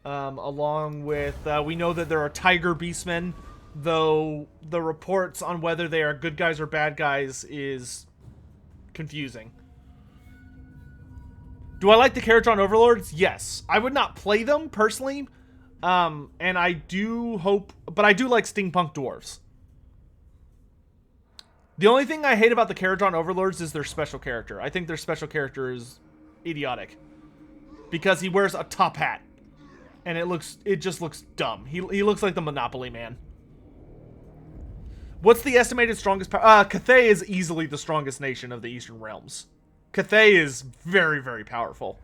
Along with, we know that there are Tiger Beastmen, though the reports on whether they are good guys or bad guys is confusing. Do I like the Caratron Overlords? Yes. I would not play them, personally, and I do hope... But I do like Steampunk Dwarves. The only thing I hate about the Caratron Overlords is their special character. I think their special character is idiotic. Because he wears a top hat. And it just looks dumb. He looks like the Monopoly Man. What's the estimated strongest power? Cathay is easily the strongest nation of the Eastern Realms. Cathay is very, very powerful.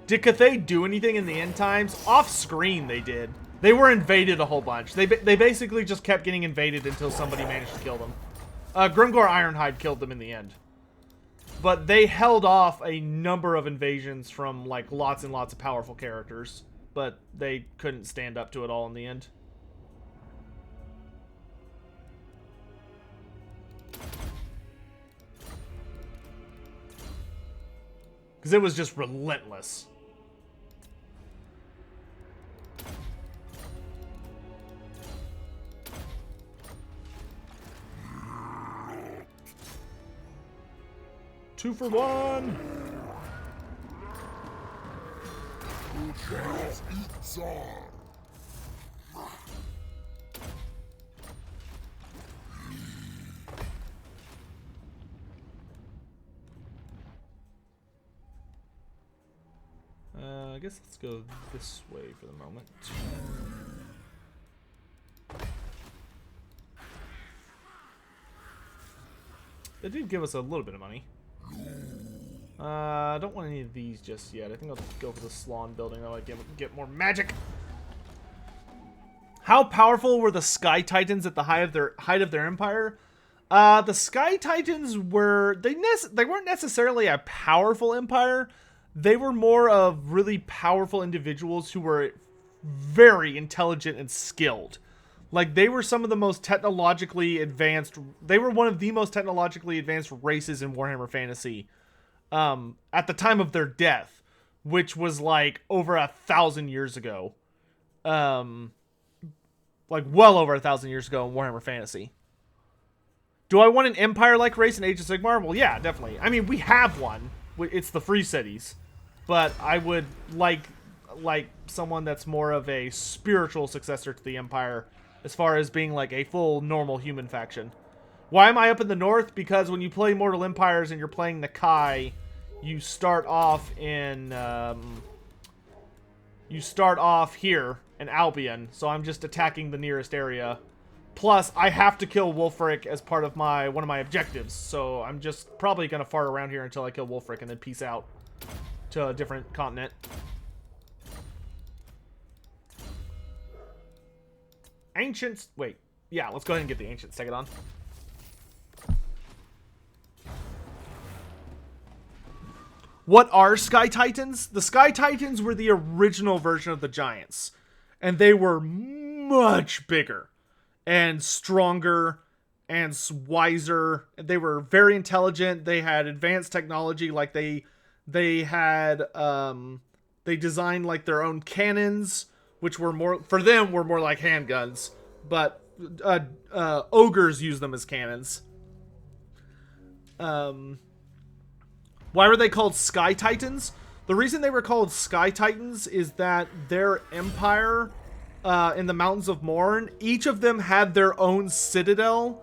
Did Cathay do anything in the end times? Off screen they did. They were invaded a whole bunch. They basically just kept getting invaded until somebody managed to kill them. Grimgor Ironhide killed them in the end. But they held off a number of invasions from like lots and lots of powerful characters. But they couldn't stand up to it all in the end. Because it was just relentless. Two for one. guess let's go this way for the moment. They did give us a little bit of money. I don't want any of these just yet. I think I'll go for the Slawn building. That might get more magic. How powerful were the Sky Titans at the height of their empire? The Sky Titans were they weren't necessarily a powerful empire. They were more of really powerful individuals who were very intelligent and skilled. Like, they were some of the most technologically advanced. They were one of the most technologically advanced races in Warhammer Fantasy at the time of their death, which was like over 1,000 years ago. Like well over 1,000 years ago in Warhammer Fantasy. Do I want an Empire-like race in Age of Sigmar? Well, yeah, definitely. I mean, we have one. It's the Free Cities. But I would like someone that's more of a spiritual successor to the Empire, as far as being like a full normal human faction. Why am I up in the north? Because when you play Mortal Empires and you're playing Nakai, you start off in here in Albion, so I'm just attacking the nearest area. Plus, I have to kill Wulfric as part of one of my objectives, so I'm just probably gonna fart around here until I kill Wulfric and then peace out to a different continent. Ancients. Wait, yeah, let's go ahead and get the Ancients. Take it on. What are Sky Titans? The Sky Titans were the original version of the Giants. And they were much bigger and stronger and wiser. They were very intelligent. They had advanced technology. Like they had, they designed like their own cannons, which were more, for them, were more like handguns. But ogres use them as cannons. Why were they called Sky Titans? The reason they were called Sky Titans is that their empire in the Mountains of Morn, each of them had their own citadel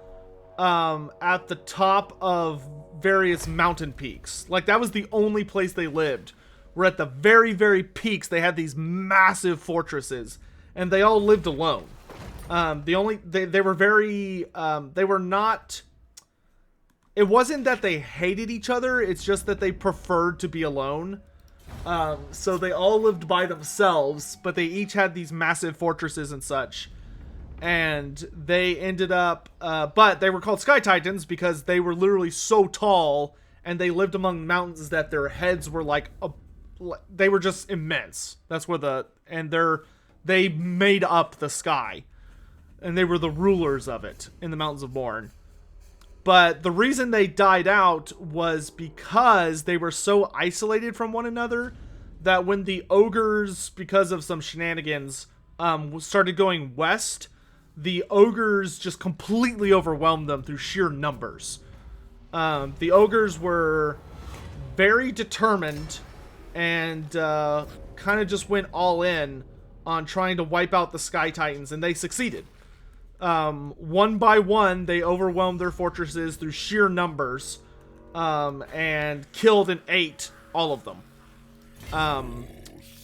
at the top of various mountain peaks. Like, that was the only place they lived. Where at the very, very peaks, they had these massive fortresses. And they all lived alone. They were very... they were not... It wasn't that they hated each other, it's just that they preferred to be alone. So they all lived by themselves, but they each had these massive fortresses and such. And they ended up... but they were called Sky Titans because they were literally so tall, and they lived among mountains that their heads were like... they were just immense. That's where the... And they made up the sky. And they were the rulers of it in the Mountains of Morn. But the reason they died out was because they were so isolated from one another that when the ogres, because of some shenanigans, started going west, the ogres just completely overwhelmed them through sheer numbers. The ogres were very determined and kind of just went all in on trying to wipe out the Sky Titans, and they succeeded. One by one, they overwhelmed their fortresses through sheer numbers, and killed and ate all of them.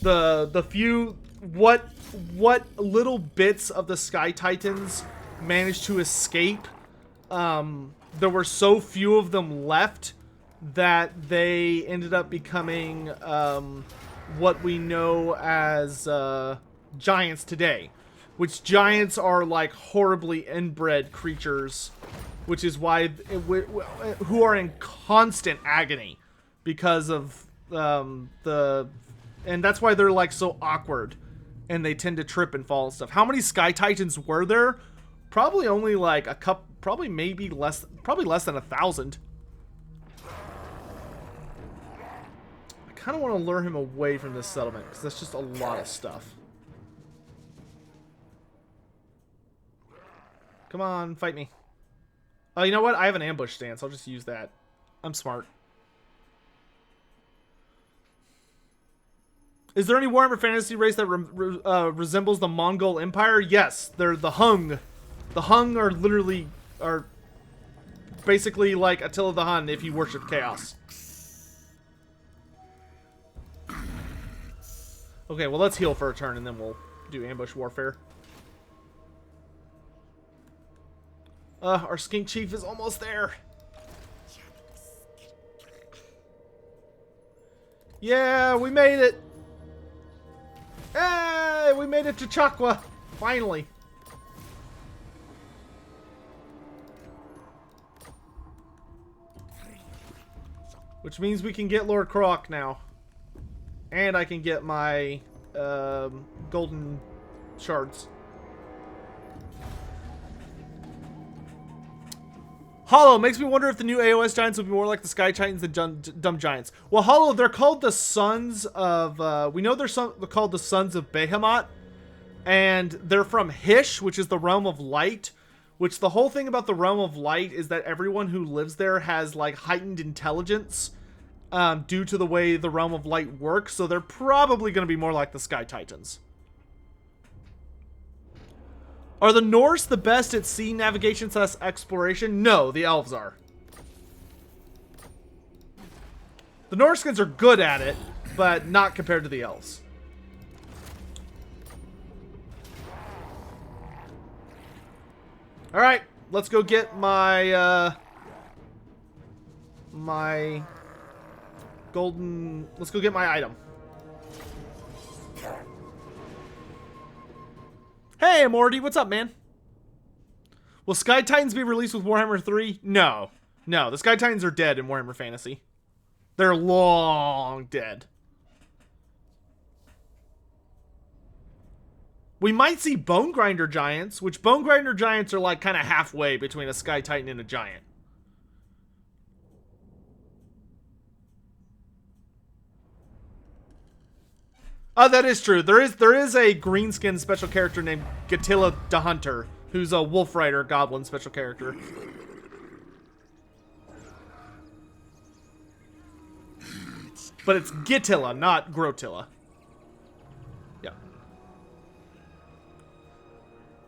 The few, what little bits of the Sky Titans managed to escape, there were so few of them left that they ended up becoming, what we know as, giants today. Which giants are like horribly inbred creatures, which is why who are in constant agony because of and that's why they're like so awkward and they tend to trip and fall and stuff. How many Sky Titans were there? Probably only like a couple, probably less than 1,000. I kind of want to lure him away from this settlement because that's just a lot of stuff. Come on, fight me. Oh, you know what? I have an ambush stance. I'll just use that. I'm smart. Is there any Warhammer Fantasy race that resembles the Mongol Empire? Yes, they're the Hung. The Hung are basically like Attila the Hun if you worship chaos. Okay, well, let's heal for a turn, and then we'll do ambush warfare. Our skink chief is almost there. Yeah, we made it. Hey, we made it to Chakwa. Finally. Which means we can get Lord Croc now. And I can get my golden shards. Hollow makes me wonder if the new AOS giants will be more like the Sky Titans than Dumb Giants. Well, Hollow, they're called the Sons of... we know they're called the Sons of Behemoth. And they're from Hysh, which is the Realm of Light. Which the whole thing about the Realm of Light is that everyone who lives there has, like, heightened intelligence. Due to the way the Realm of Light works. So they're probably going to be more like the Sky Titans. Are the Norse the best at sea navigation / exploration? No, the Elves are. The Norskins are good at it, but not compared to the Elves. Alright, let's go get my, my golden... Let's go get my item. Hey, Morty, what's up, man? Will Sky Titans be released with Warhammer 3? No. No, the Sky Titans are dead in Warhammer Fantasy. They're long dead. We might see Bone Grinder Giants, which Bone Grinder Giants are like kind of halfway between a Sky Titan and a Giant. Oh, that is true. There is a Greenskin special character named Gatilla the Hunter, who's a Wolf Rider Goblin special character. But it's Gatilla, not Grotilla. Yeah.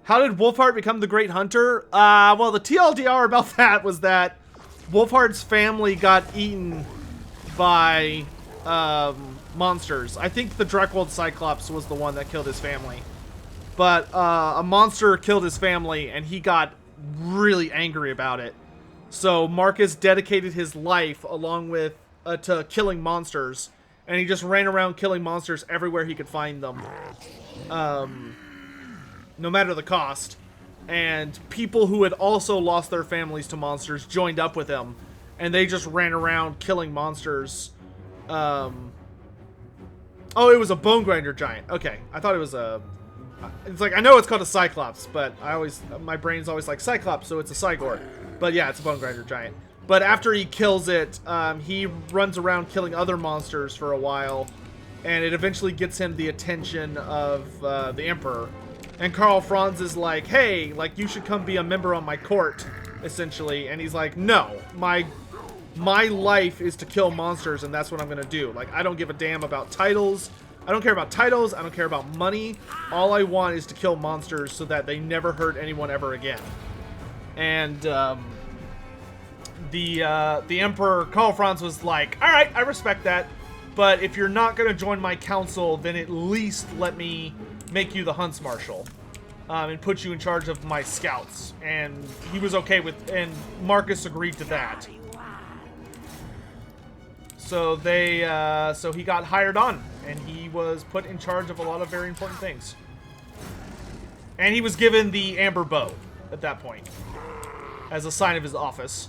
How did Wolfheart become the Great Hunter? Well, the TLDR about that was that Wolfheart's family got eaten by monsters. I think the Drekwold Cyclops was the one that killed his family. But a monster killed his family, and he got really angry about it. So Marcus dedicated his life along with to killing monsters, and he just ran around killing monsters everywhere he could find them, no matter the cost. And people who had also lost their families to monsters joined up with him, and they just ran around killing monsters. Oh, it was a Bone Grinder Giant. Okay, I thought it was a... It's like, I know it's called a Cyclops, but my brain's always like Cyclops, so it's a Cygor. But yeah, it's a Bone Grinder Giant. But after he kills it, he runs around killing other monsters for a while, and it eventually gets him the attention of the Emperor. And Karl Franz is like, hey, like, you should come be a member on my court, essentially. And he's like, no, my life is to kill monsters, and that's what I'm gonna do. Like, I don't give a damn about titles. I don't care about titles. I don't care about money. All I want is to kill monsters so that they never hurt anyone ever again. And the Emperor Karl Franz was like, all right, I respect that, but if you're not gonna join my council, then at least let me make you the Hunts Marshal, and put you in charge of my scouts. And he was okay with, and Marcus agreed to that. So so he got hired on, and he was put in charge of a lot of very important things. And he was given the Amber Bow at that point, as a sign of his office.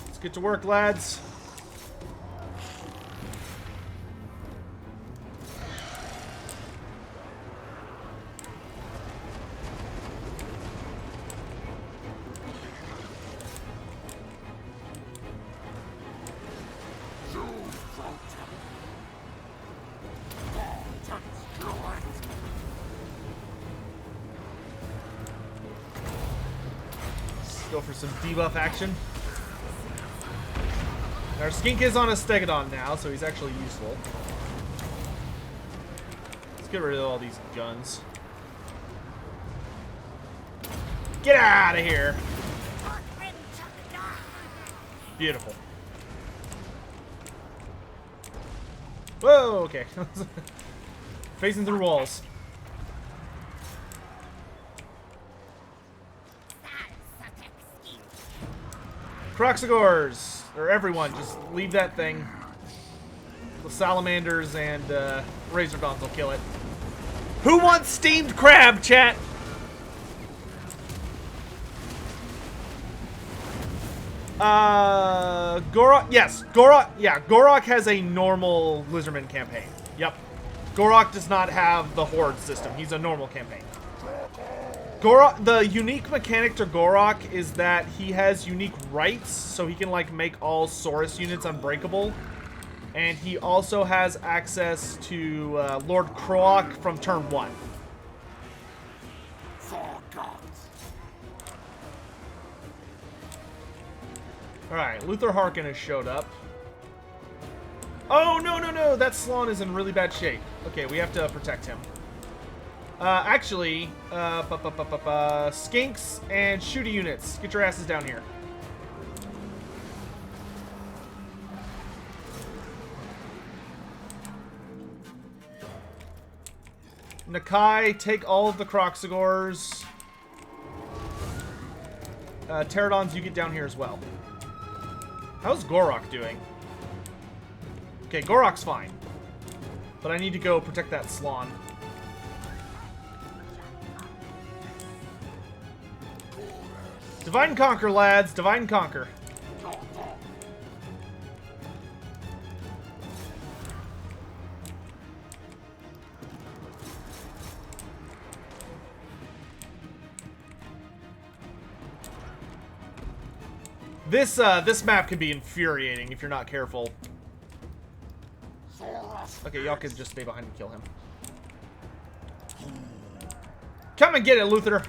Let's get to work, lads. Go for some debuff action. Our Skink is on a Stegodon now, so he's actually useful. Let's get rid of all these guns. Get out of here! Beautiful. Whoa, okay. Facing through walls. Croxagors! Or everyone, just leave that thing. The salamanders and Razordons will kill it. Who wants steamed crab, chat? Gorok, yes, Gorok, yeah, Gorok has a normal Lizardmen campaign. Yep. Gorok does not have the Horde system. He's a normal campaign. Gorok, the unique mechanic to Gorok is that he has unique rights, so he can, like, make all Saurus units unbreakable. And he also has access to Lord Croak from turn 1. Alright, Lokhir Harkin has showed up. Oh, no, no, no! That Slon is in really bad shape. Okay, we have to protect him. Actually, Skinks and shooty units. Get your asses down here. Nakai, take all of the Croxagors. Pterodons, you get down here as well. How's Gorok doing? Okay, Gorok's fine. But I need to go protect that Slon. Divide and conquer, lads. Divide and conquer. This map can be infuriating if you're not careful. Okay, y'all can just stay behind and kill him. Come and get it, Lokhir.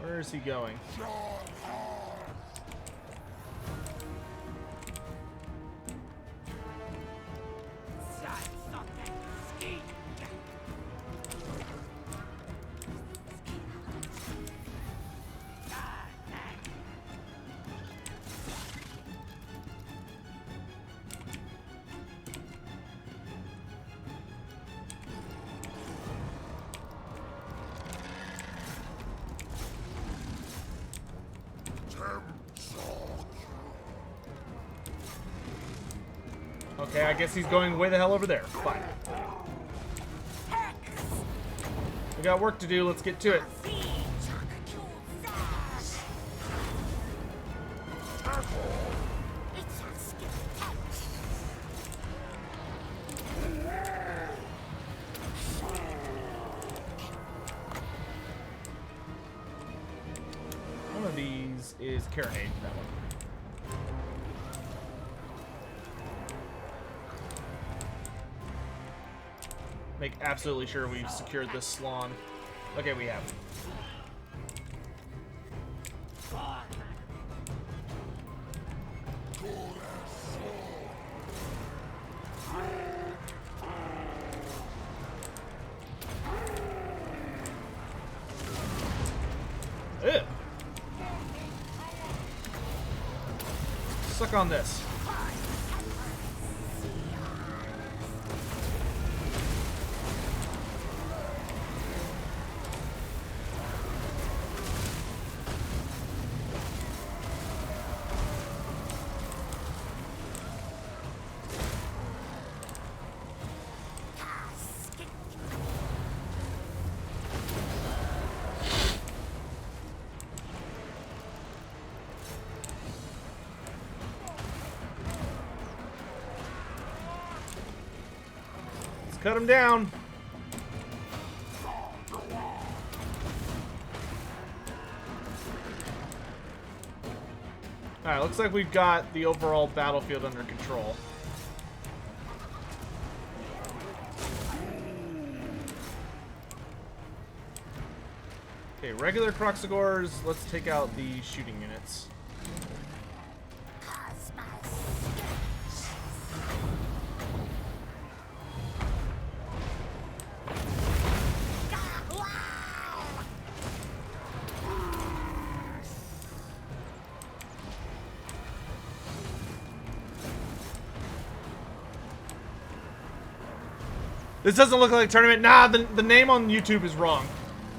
Where is he going? Okay, I guess he's going way the hell over there. Fine. We got work to do. Let's get to it. One of these is Carronade, that one. Make absolutely sure we've secured this Slon. Okay, we have. Ew. Suck on this. Cut him down. Alright, looks like we've got the overall battlefield under control. Okay, regular Croxagores. Let's take out the shooting units. This doesn't look like a tournament. Nah, the name on YouTube is wrong.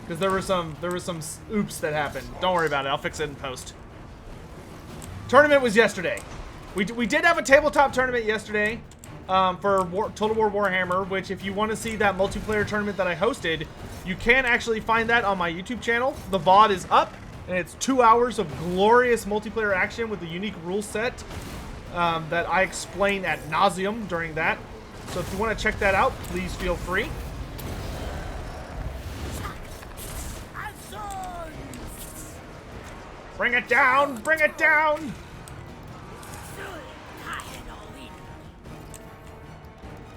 Because there was some oops that happened. Don't worry about it. I'll fix it in post. Tournament was yesterday. We did have a tabletop tournament yesterday for Total War Warhammer, which if you want to see that multiplayer tournament that I hosted, you can actually find that on my YouTube channel. The VOD is up, and it's 2 hours of glorious multiplayer action with a unique rule set that I explain ad nauseum during that. So if you want to check that out, please feel free. Bring it down! Bring it down!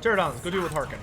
Pterodons, go deal with Harkin.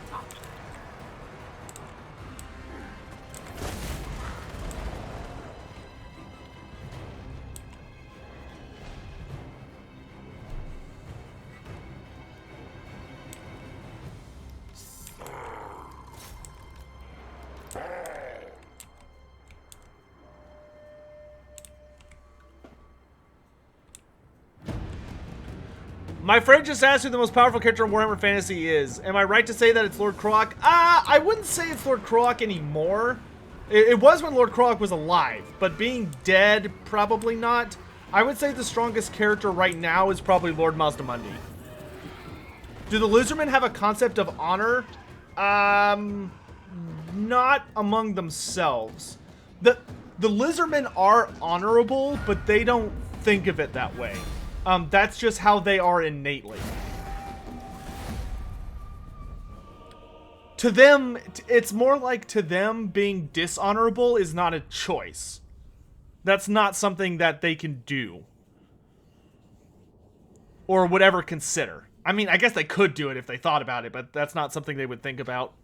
My friend just asked who the most powerful character in Warhammer Fantasy is. Am I right to say that it's Lord Croak? I wouldn't say it's Lord Croak anymore. It was when Lord Croak was alive, but being dead, probably not. I would say the strongest character right now is probably Lord Mazdamundi. Do the Lizardmen have a concept of honor? Not among themselves. The Lizardmen are honorable, but they don't think of it that way. That's just how they are innately. To them, it's more like to them being dishonorable is not a choice. That's not something that they can do. Or would ever consider. I mean, I guess they could do it if they thought about it, but that's not something they would think about.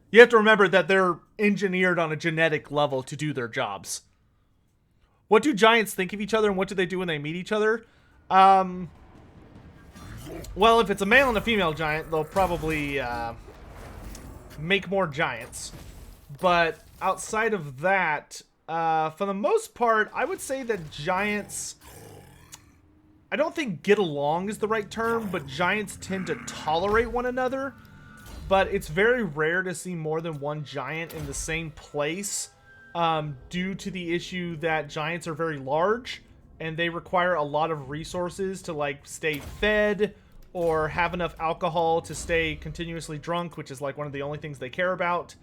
You have to remember that they're engineered on a genetic level to do their jobs. What do giants think of each other, and what do they do when they meet each other? Well, if it's a male and a female giant, they'll probably make more giants. But outside of that, for the most part, I would say that giants... I don't think get along is the right term, but giants tend to tolerate one another. But it's very rare to see more than one giant in the same place. Due to the issue that giants are very large and they require a lot of resources to like stay fed or have enough alcohol to stay continuously drunk, which is like one of the only things they care about,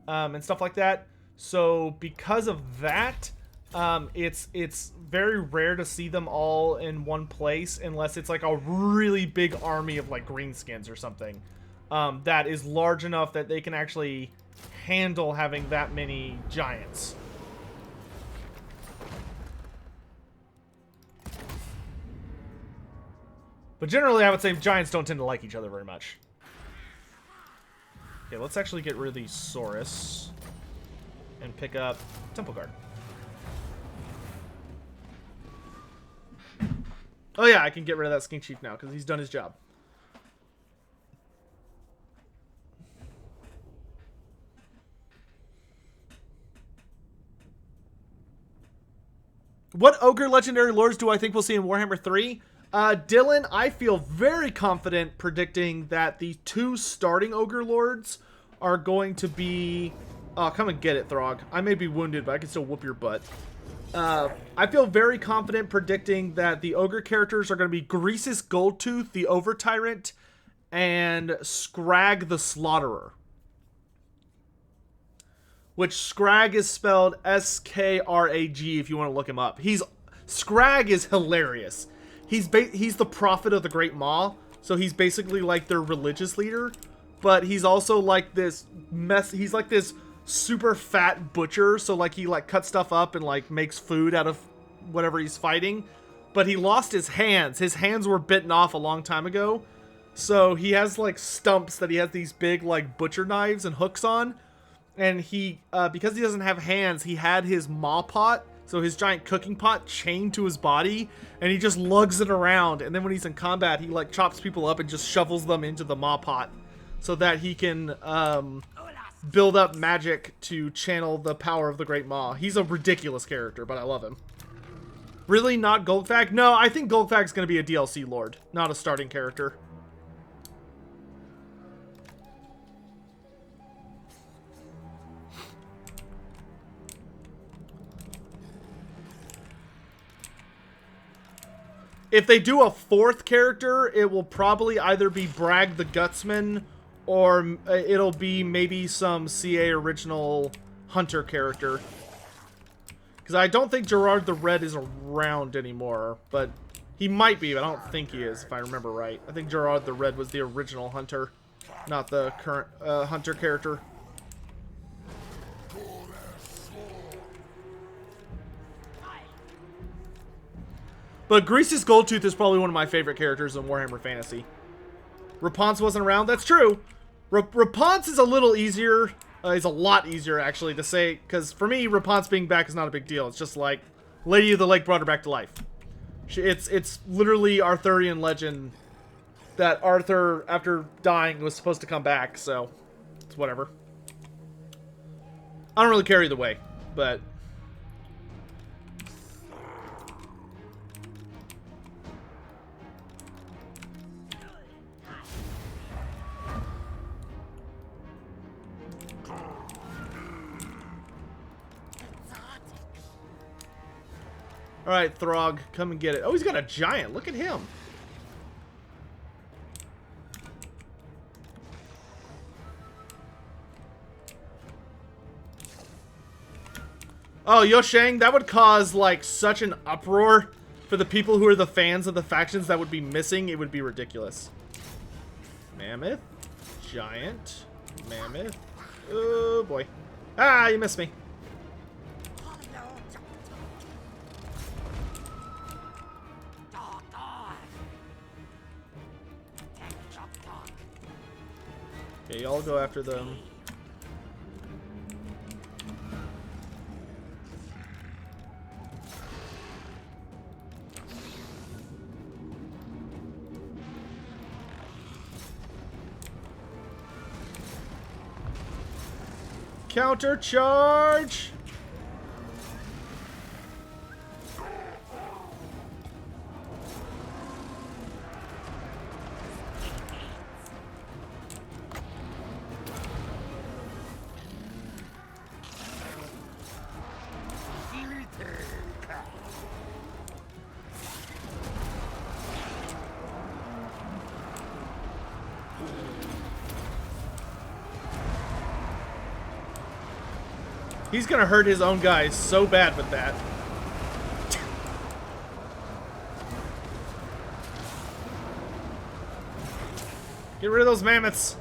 and stuff like that. So because of that, it's very rare to see them all in one place unless it's like a really big army of like greenskins or something that is large enough that they can actually handle having that many giants. But generally, I would say giants don't tend to like each other very much. Okay, let's actually get rid of the Saurus and pick up Temple Guard. Oh yeah, I can get rid of that Skink Chief now because he's done his job. What Ogre Legendary Lords do I think we'll see in Warhammer 3? Dylan, I feel very confident predicting that the 2 starting Ogre Lords are going to be... Oh, come and get it, Throg. I may be wounded, but I can still whoop your butt. I feel very confident predicting that the Ogre characters are going to be Greasus Goldtooth, the Over-Tyrant, and Scrag the Slaughterer. Which Scrag is spelled S-K-R-A-G if you want to look him up. Scrag is hilarious. He's the prophet of the Great Maw, so he's basically like their religious leader, but he's also like this he's like this super fat butcher, so like he like cuts stuff up and like makes food out of whatever he's fighting, but he lost his hands. His hands were bitten off a long time ago, so he has like stumps that he has these big like butcher knives and hooks on. and he, because he doesn't have hands, he had his maw pot, so his giant cooking pot, chained to his body, and he just lugs it around, and then when he's in combat, he like chops people up and just shovels them into the maw pot, so that he can build up magic to channel the power of the Great Maw. He's a ridiculous character, but I love him. Really, not Goldfag? No, I think Goldfag's going to be a DLC Lord, not a starting character. If they do a fourth character, it will probably either be Bragg the Gutsman, or it'll be maybe some CA original Hunter character. Because I don't think Gerard the Red is around anymore, but he might be, but I don't think he is, if I remember right. I think Gerard the Red was the original Hunter, not the current Hunter character. But Grease's Goldtooth is probably one of my favorite characters in Warhammer Fantasy. Rapunzel wasn't around, that's true. Rapunzel is a little easier. It's a lot easier, actually, to say, because for me, Rapunzel being back is not a big deal. It's just like, Lady of the Lake brought her back to life. It's literally Arthurian legend that Arthur, after dying, was supposed to come back, so it's whatever. I don't really care either way, but... Alright, Throg, come and get it. Oh, he's got a giant. Look at him. Oh, Yoshang, that would cause, like, such an uproar for the people who are the fans of the factions that would be missing. It would be ridiculous. Mammoth. Giant. Mammoth. Oh, boy. Ah, you missed me. Okay, y'all go after them. Counter charge! He's gonna hurt his own guys so bad with that. Get rid of those mammoths.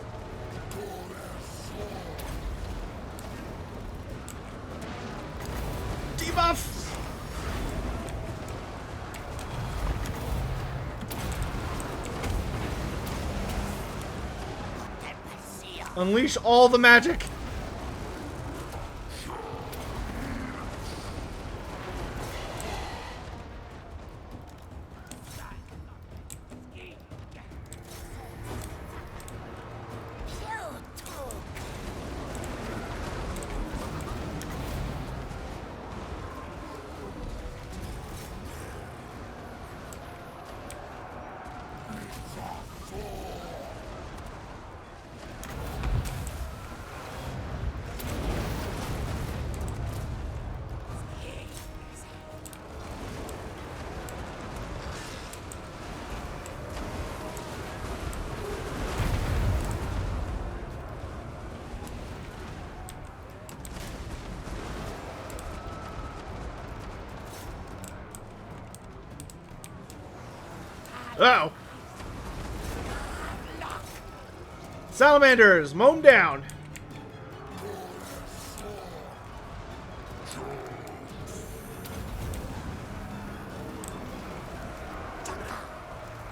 Debuff! Unleash all the magic. Uh-oh. Salamanders, mow them down.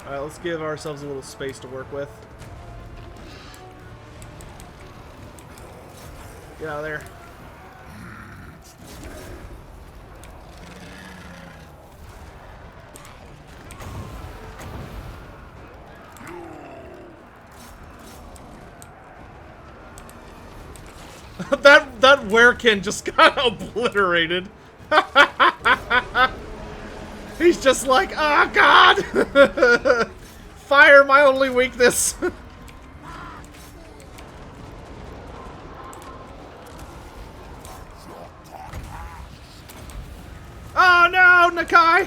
Alright, let's give ourselves a little space to work with. Get out of there. that werekin just got obliterated. He's just like, oh god! Fire, my only weakness. Oh no, Nakai!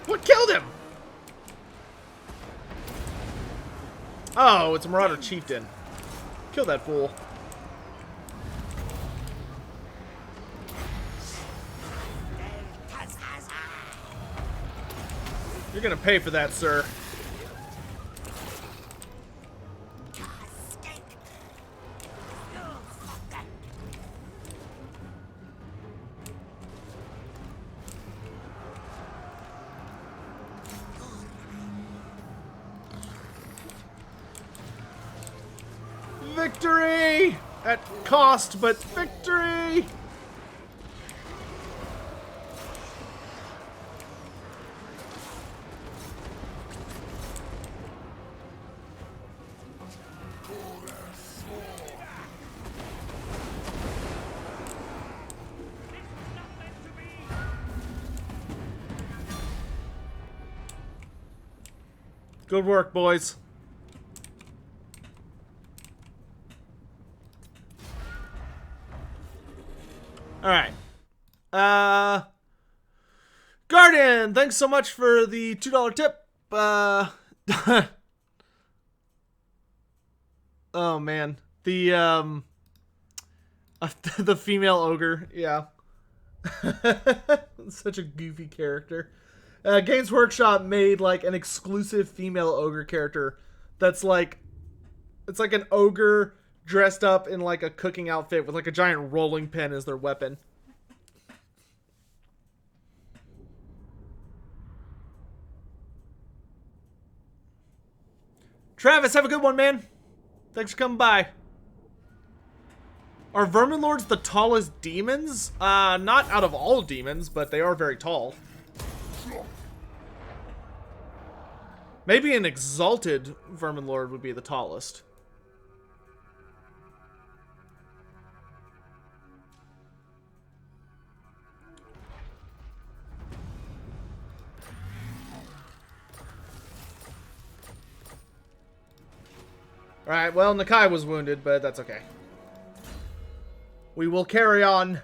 What killed him? Oh, it's a Marauder Chieftain. Kill that fool. You're gonna pay for that, sir. Victory! At cost, but victory! Good work, boys. Alright. Guardian, thanks so much for the $2 tip. Oh man. The the female ogre, yeah. Such a goofy character. Games Workshop made like an exclusive female ogre character that's like, it's like an ogre dressed up in like a cooking outfit with like a giant rolling pin as their weapon. Travis, have a good one, man. Thanks for coming by. Are Vermin Lords the tallest demons? Not out of all demons, but they are very tall. Maybe an exalted Vermin Lord would be the tallest. Alright, well, Nakai was wounded, but that's okay. We will carry on.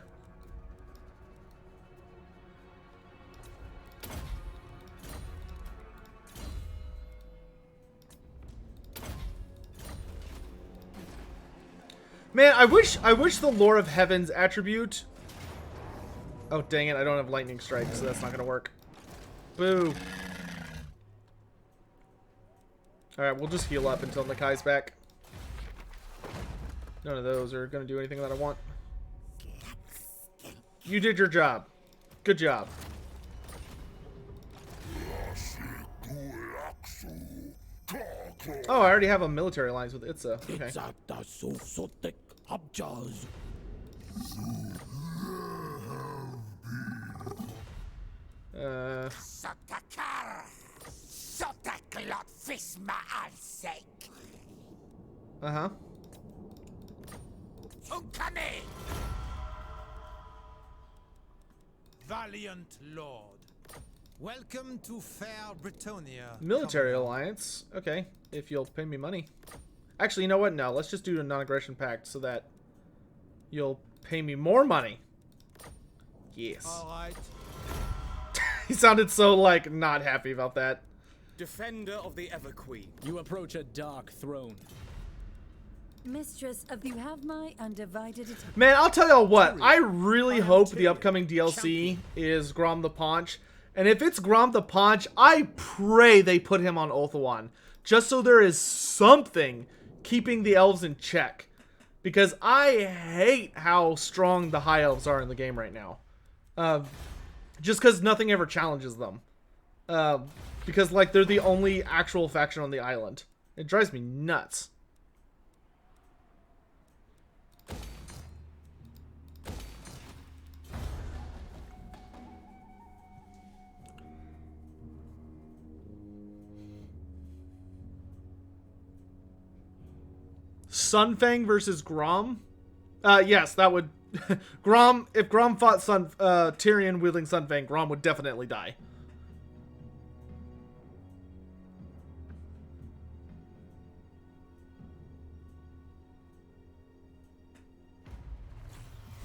Man, I wish the Lore of Heavens attribute... Oh, dang it, I don't have Lightning Strike, so that's not gonna work. Boo. Alright, we'll just heal up until Nakai's back. None of those are gonna do anything that I want. You did your job. Good job. Oh, I already have a military alliance with Itza. Okay. Sotek Abjaz. Sotek lot fisma alsek. Uh-huh. Unkame. Valiant Lord. Welcome to fair Britonia. Military alliance. Okay, if you'll pay me money. Actually, you know what? No, let's just do a non-aggression pact so that you'll pay me more money. Yes. Alright. He sounded so, like, not happy about that. Defender of the Ever Queen. You approach a dark throne. Mistress of, you have my undivided attention. Man, I'll tell y'all what. I really hope the upcoming DLC is Grom the Paunch. And if it's Grom the Paunch, I pray they put him on Ulthuan. Just so there is something keeping the elves in check. Because I hate how strong the High Elves are in the game right now. Just because nothing ever challenges them. Because, like, they're the only actual faction on the island. It drives me nuts. Sunfang versus Grom? Yes, that would... Grom, if Grom fought Tyrion wielding Sunfang, Grom would definitely die.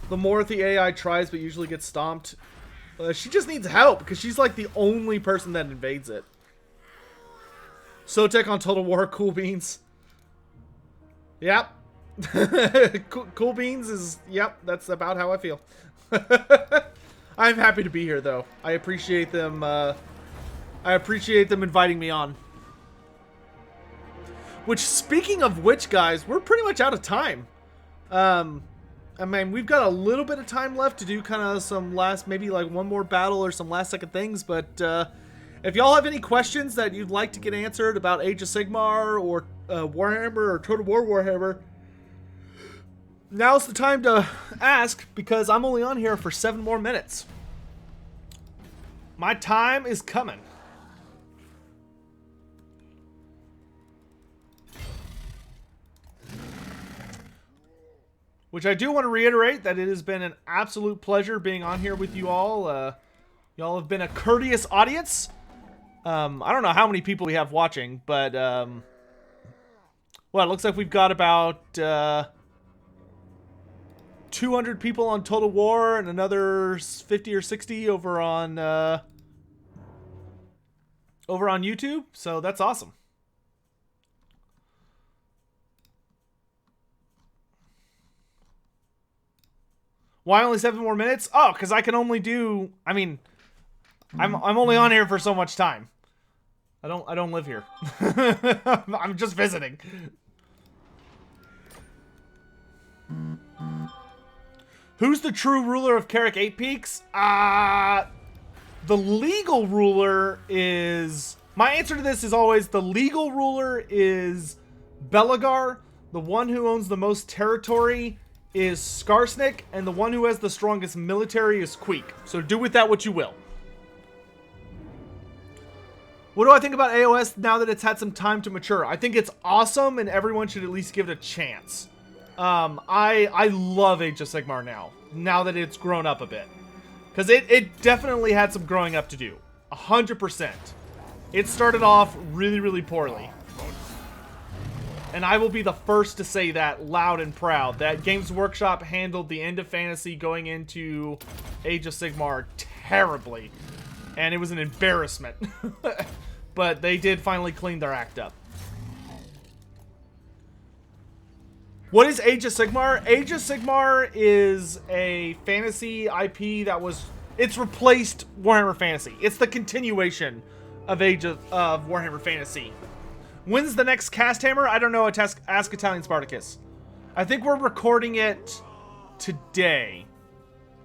The more the AI tries but usually gets stomped. She just needs help because she's like the only person that invades it. Sotek on Total War, cool beans. Yep. Cool beans is, yep, that's about how I feel. I'm happy to be here though. I appreciate them inviting me on. Which, speaking of which, guys, we're pretty much out of time. I mean, we've got a little bit of time left to do kind of some last, maybe like one more battle or some last second things, but if y'all have any questions that you'd like to get answered about Age of Sigmar or Warhammer or Total War Warhammer, now's the time to ask, because I'm only on here for 7 more minutes. My time is coming. Which I do want to reiterate that it has been an absolute pleasure being on here with you all. Y'all have been a courteous audience. I don't know how many people we have watching, but well, it looks like we've got about 200 people on Total War and another 50 or 60 over on YouTube. So that's awesome. Why only 7 more minutes? Oh, because I can only do... I mean, I'm only on here for so much time. I don't live here. I'm just visiting. Who's the true ruler of Carrick 8 Peaks? The legal ruler is... My answer to this is always the legal ruler is Belagar. The one who owns the most territory is Skarsnik, and the one who has the strongest military is Queek. So do with that what you will. What do I think about AOS now that it's had some time to mature? I think it's awesome, and everyone should at least give it a chance. I love Age of Sigmar now that it's grown up a bit. Because it definitely had some growing up to do. 100%. It started off really, really poorly. And I will be the first to say that loud and proud, that Games Workshop handled the end of Fantasy going into Age of Sigmar terribly. And it was an embarrassment. But they did finally clean their act up. What is Age of Sigmar? Age of Sigmar is a fantasy IP that was... It's replaced Warhammer Fantasy. It's the continuation of Age of Warhammer Fantasy. When's the next Cast Hammer? I don't know. Ask Italian Spartacus. I think we're recording it today.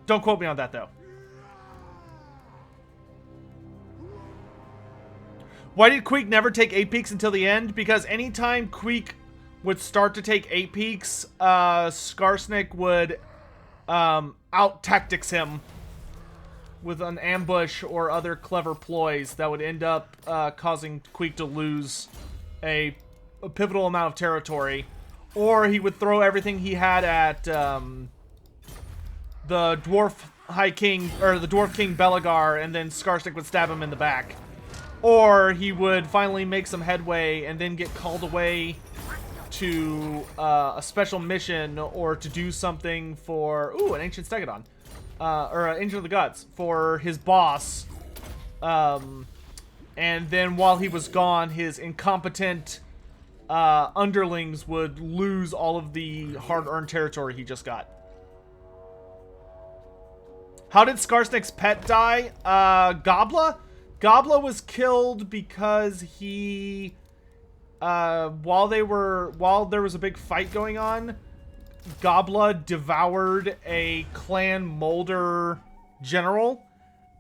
Don't quote me on that, though. Why did Queek never take 8 peaks until the end? Because anytime Queek would start to take 8 peaks, Skarsnik would out-tactics him with an ambush or other clever ploys that would end up causing Queek to lose a pivotal amount of territory, or he would throw everything he had at the Dwarf High King, or the Dwarf King Belagar, and then Skarsnik would stab him in the back. Or he would finally make some headway and then get called away to a special mission or to do something for, ooh, an Ancient Stegodon, or an Angel of the Gods, for his boss. And then while he was gone, his incompetent underlings would lose all of the hard-earned territory he just got. How did Skarsnik's pet die? Gobla? Gobla was killed because he... while there was a big fight going on, Gobla devoured a Clan Molder general.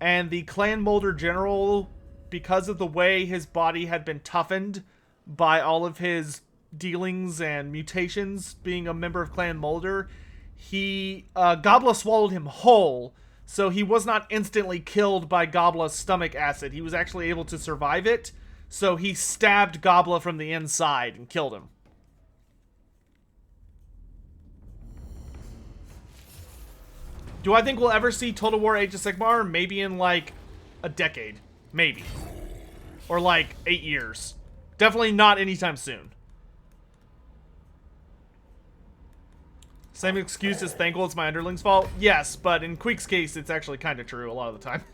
And the Clan Molder general, because of the way his body had been toughened by all of his dealings and mutations being a member of Clan Molder, Gobla swallowed him whole, so he was not instantly killed by Gobla's stomach acid. He was actually able to survive it, so he stabbed Gobla from the inside and killed him. Do I think we'll ever see Total War Age of Sigmar? Maybe in like a decade. Maybe. Or like 8 years. Definitely not anytime soon. Same excuse as Thankful, it's my underling's fault? Yes, but in Queek's case, it's actually kind of true a lot of the time.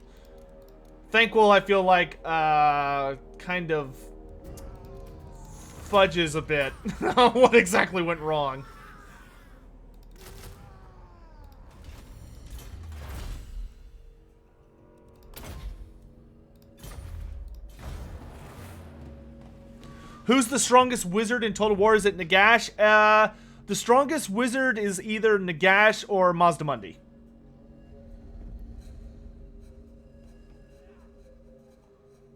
Thankful, I feel like, kind of fudges a bit what exactly went wrong. Who's the strongest wizard in Total War? Is it Nagash? The strongest wizard is either Nagash or Mazdamundi.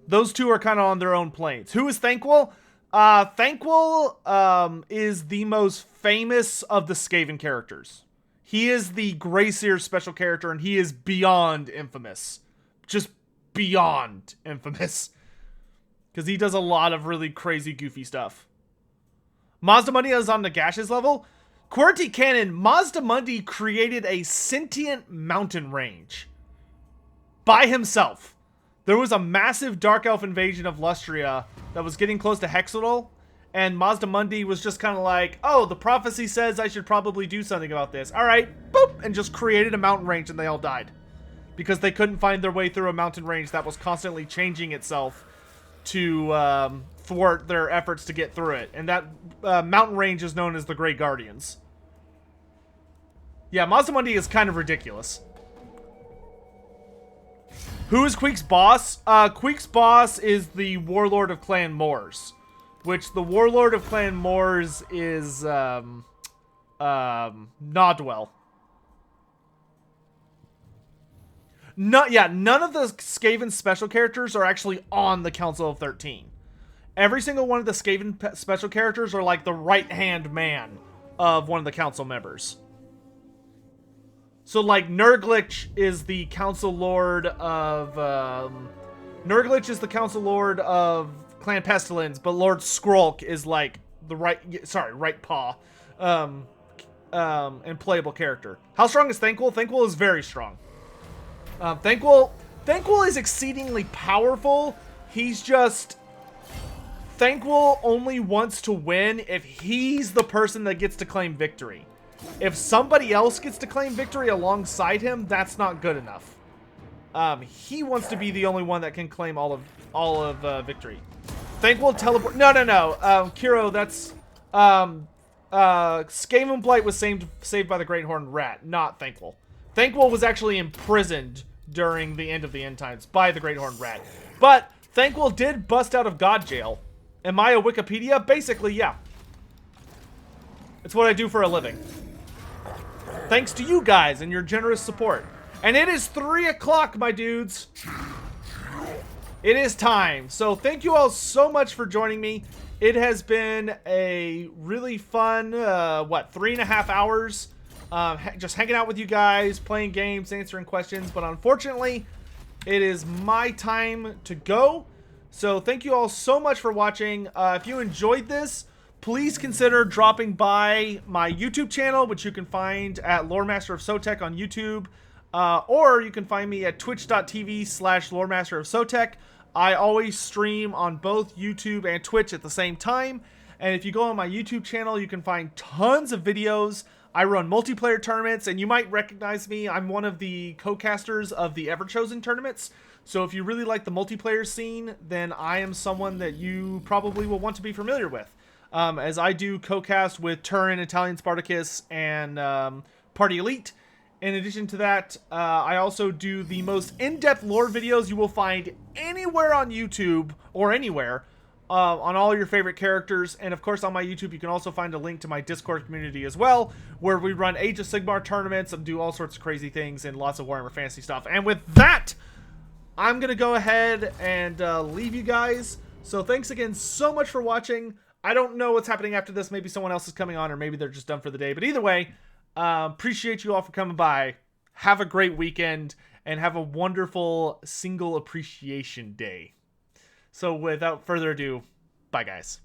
Those two are kind of on their own planes. Who is Thankful? Thankful is the most famous of the Skaven characters. He is the Greyseer special character, and he is beyond infamous. Just beyond infamous. Because he does a lot of really crazy, goofy stuff. Mazdamundi is on Nagash's level. QWERTY Canon, Mazdamundi created a sentient mountain range. By himself. There was a massive Dark Elf invasion of Lustria that was getting close to Hexadol. And Mazdamundi was just kind of like, oh, the prophecy says I should probably do something about this. Alright, boop, and just created a mountain range and they all died. Because they couldn't find their way through a mountain range that was constantly changing itself to thwart their efforts to get through it. And that mountain range is known as the Grey Guardians. Yeah, Mazdamundi is kind of ridiculous. Who is Queek's boss? Queek's boss is the Warlord of Clan Moors. Which the Warlord of Clan Moors is Nodwell. None of the Skaven special characters are actually on the Council of 13. Every single one of the Skaven special characters are like the right-hand man of one of the council members. So like Nurglich is the Council Lord of Nurglich is the Council Lord of Clan Pestilence, but Lord Skrulk is like the right paw and playable character. How strong is Thankful? Thankful is very strong. Thankful is exceedingly powerful. He's just... Thankful only wants to win if he's the person that gets to claim victory. If somebody else gets to claim victory alongside him, that's not good enough. He wants to be the only one that can claim all of victory. Thankful teleport... No. Kiro, that's... Skaven Blight was saved by the Great Horned Rat, not Thankful. Thankful was actually imprisoned during the end of the end times by the Great Horned Rat. But Thankful did bust out of God jail. Am I a Wikipedia? Basically, yeah. It's what I do for a living. Thanks to you guys and your generous support. And it is 3 o'clock, my dudes. It is time. So thank you all so much for joining me. It has been a really fun, 3.5 hours just hanging out with you guys, playing games, answering questions. But unfortunately, it is my time to go. So thank you all so much for watching. If you enjoyed this, please consider dropping by my YouTube channel, which you can find at Loremaster of Sotek on YouTube. Or you can find me at twitch.tv/Loremaster of Sotek. I always stream on both YouTube and Twitch at the same time. And if you go on my YouTube channel, you can find tons of videos. I run multiplayer tournaments, and you might recognize me. I'm one of the co-casters of the Everchosen tournaments. So if you really like the multiplayer scene, then I am someone that you probably will want to be familiar with. As I do co-cast with Turin, Italian Spartacus, and Party Elite. In addition to that, I also do the most in-depth lore videos you will find anywhere on YouTube, or anywhere, on all your favorite characters. And of course, on my YouTube, you can also find a link to my Discord community as well, where we run Age of Sigmar tournaments and do all sorts of crazy things and lots of Warhammer Fantasy stuff. And with that, I'm going to go ahead and leave you guys. So thanks again so much for watching. I don't know what's happening after this. Maybe someone else is coming on, or maybe they're just done for the day. But either way, appreciate you all for coming by. Have a great weekend, and have a wonderful Single Appreciation Day. So without further ado, bye guys.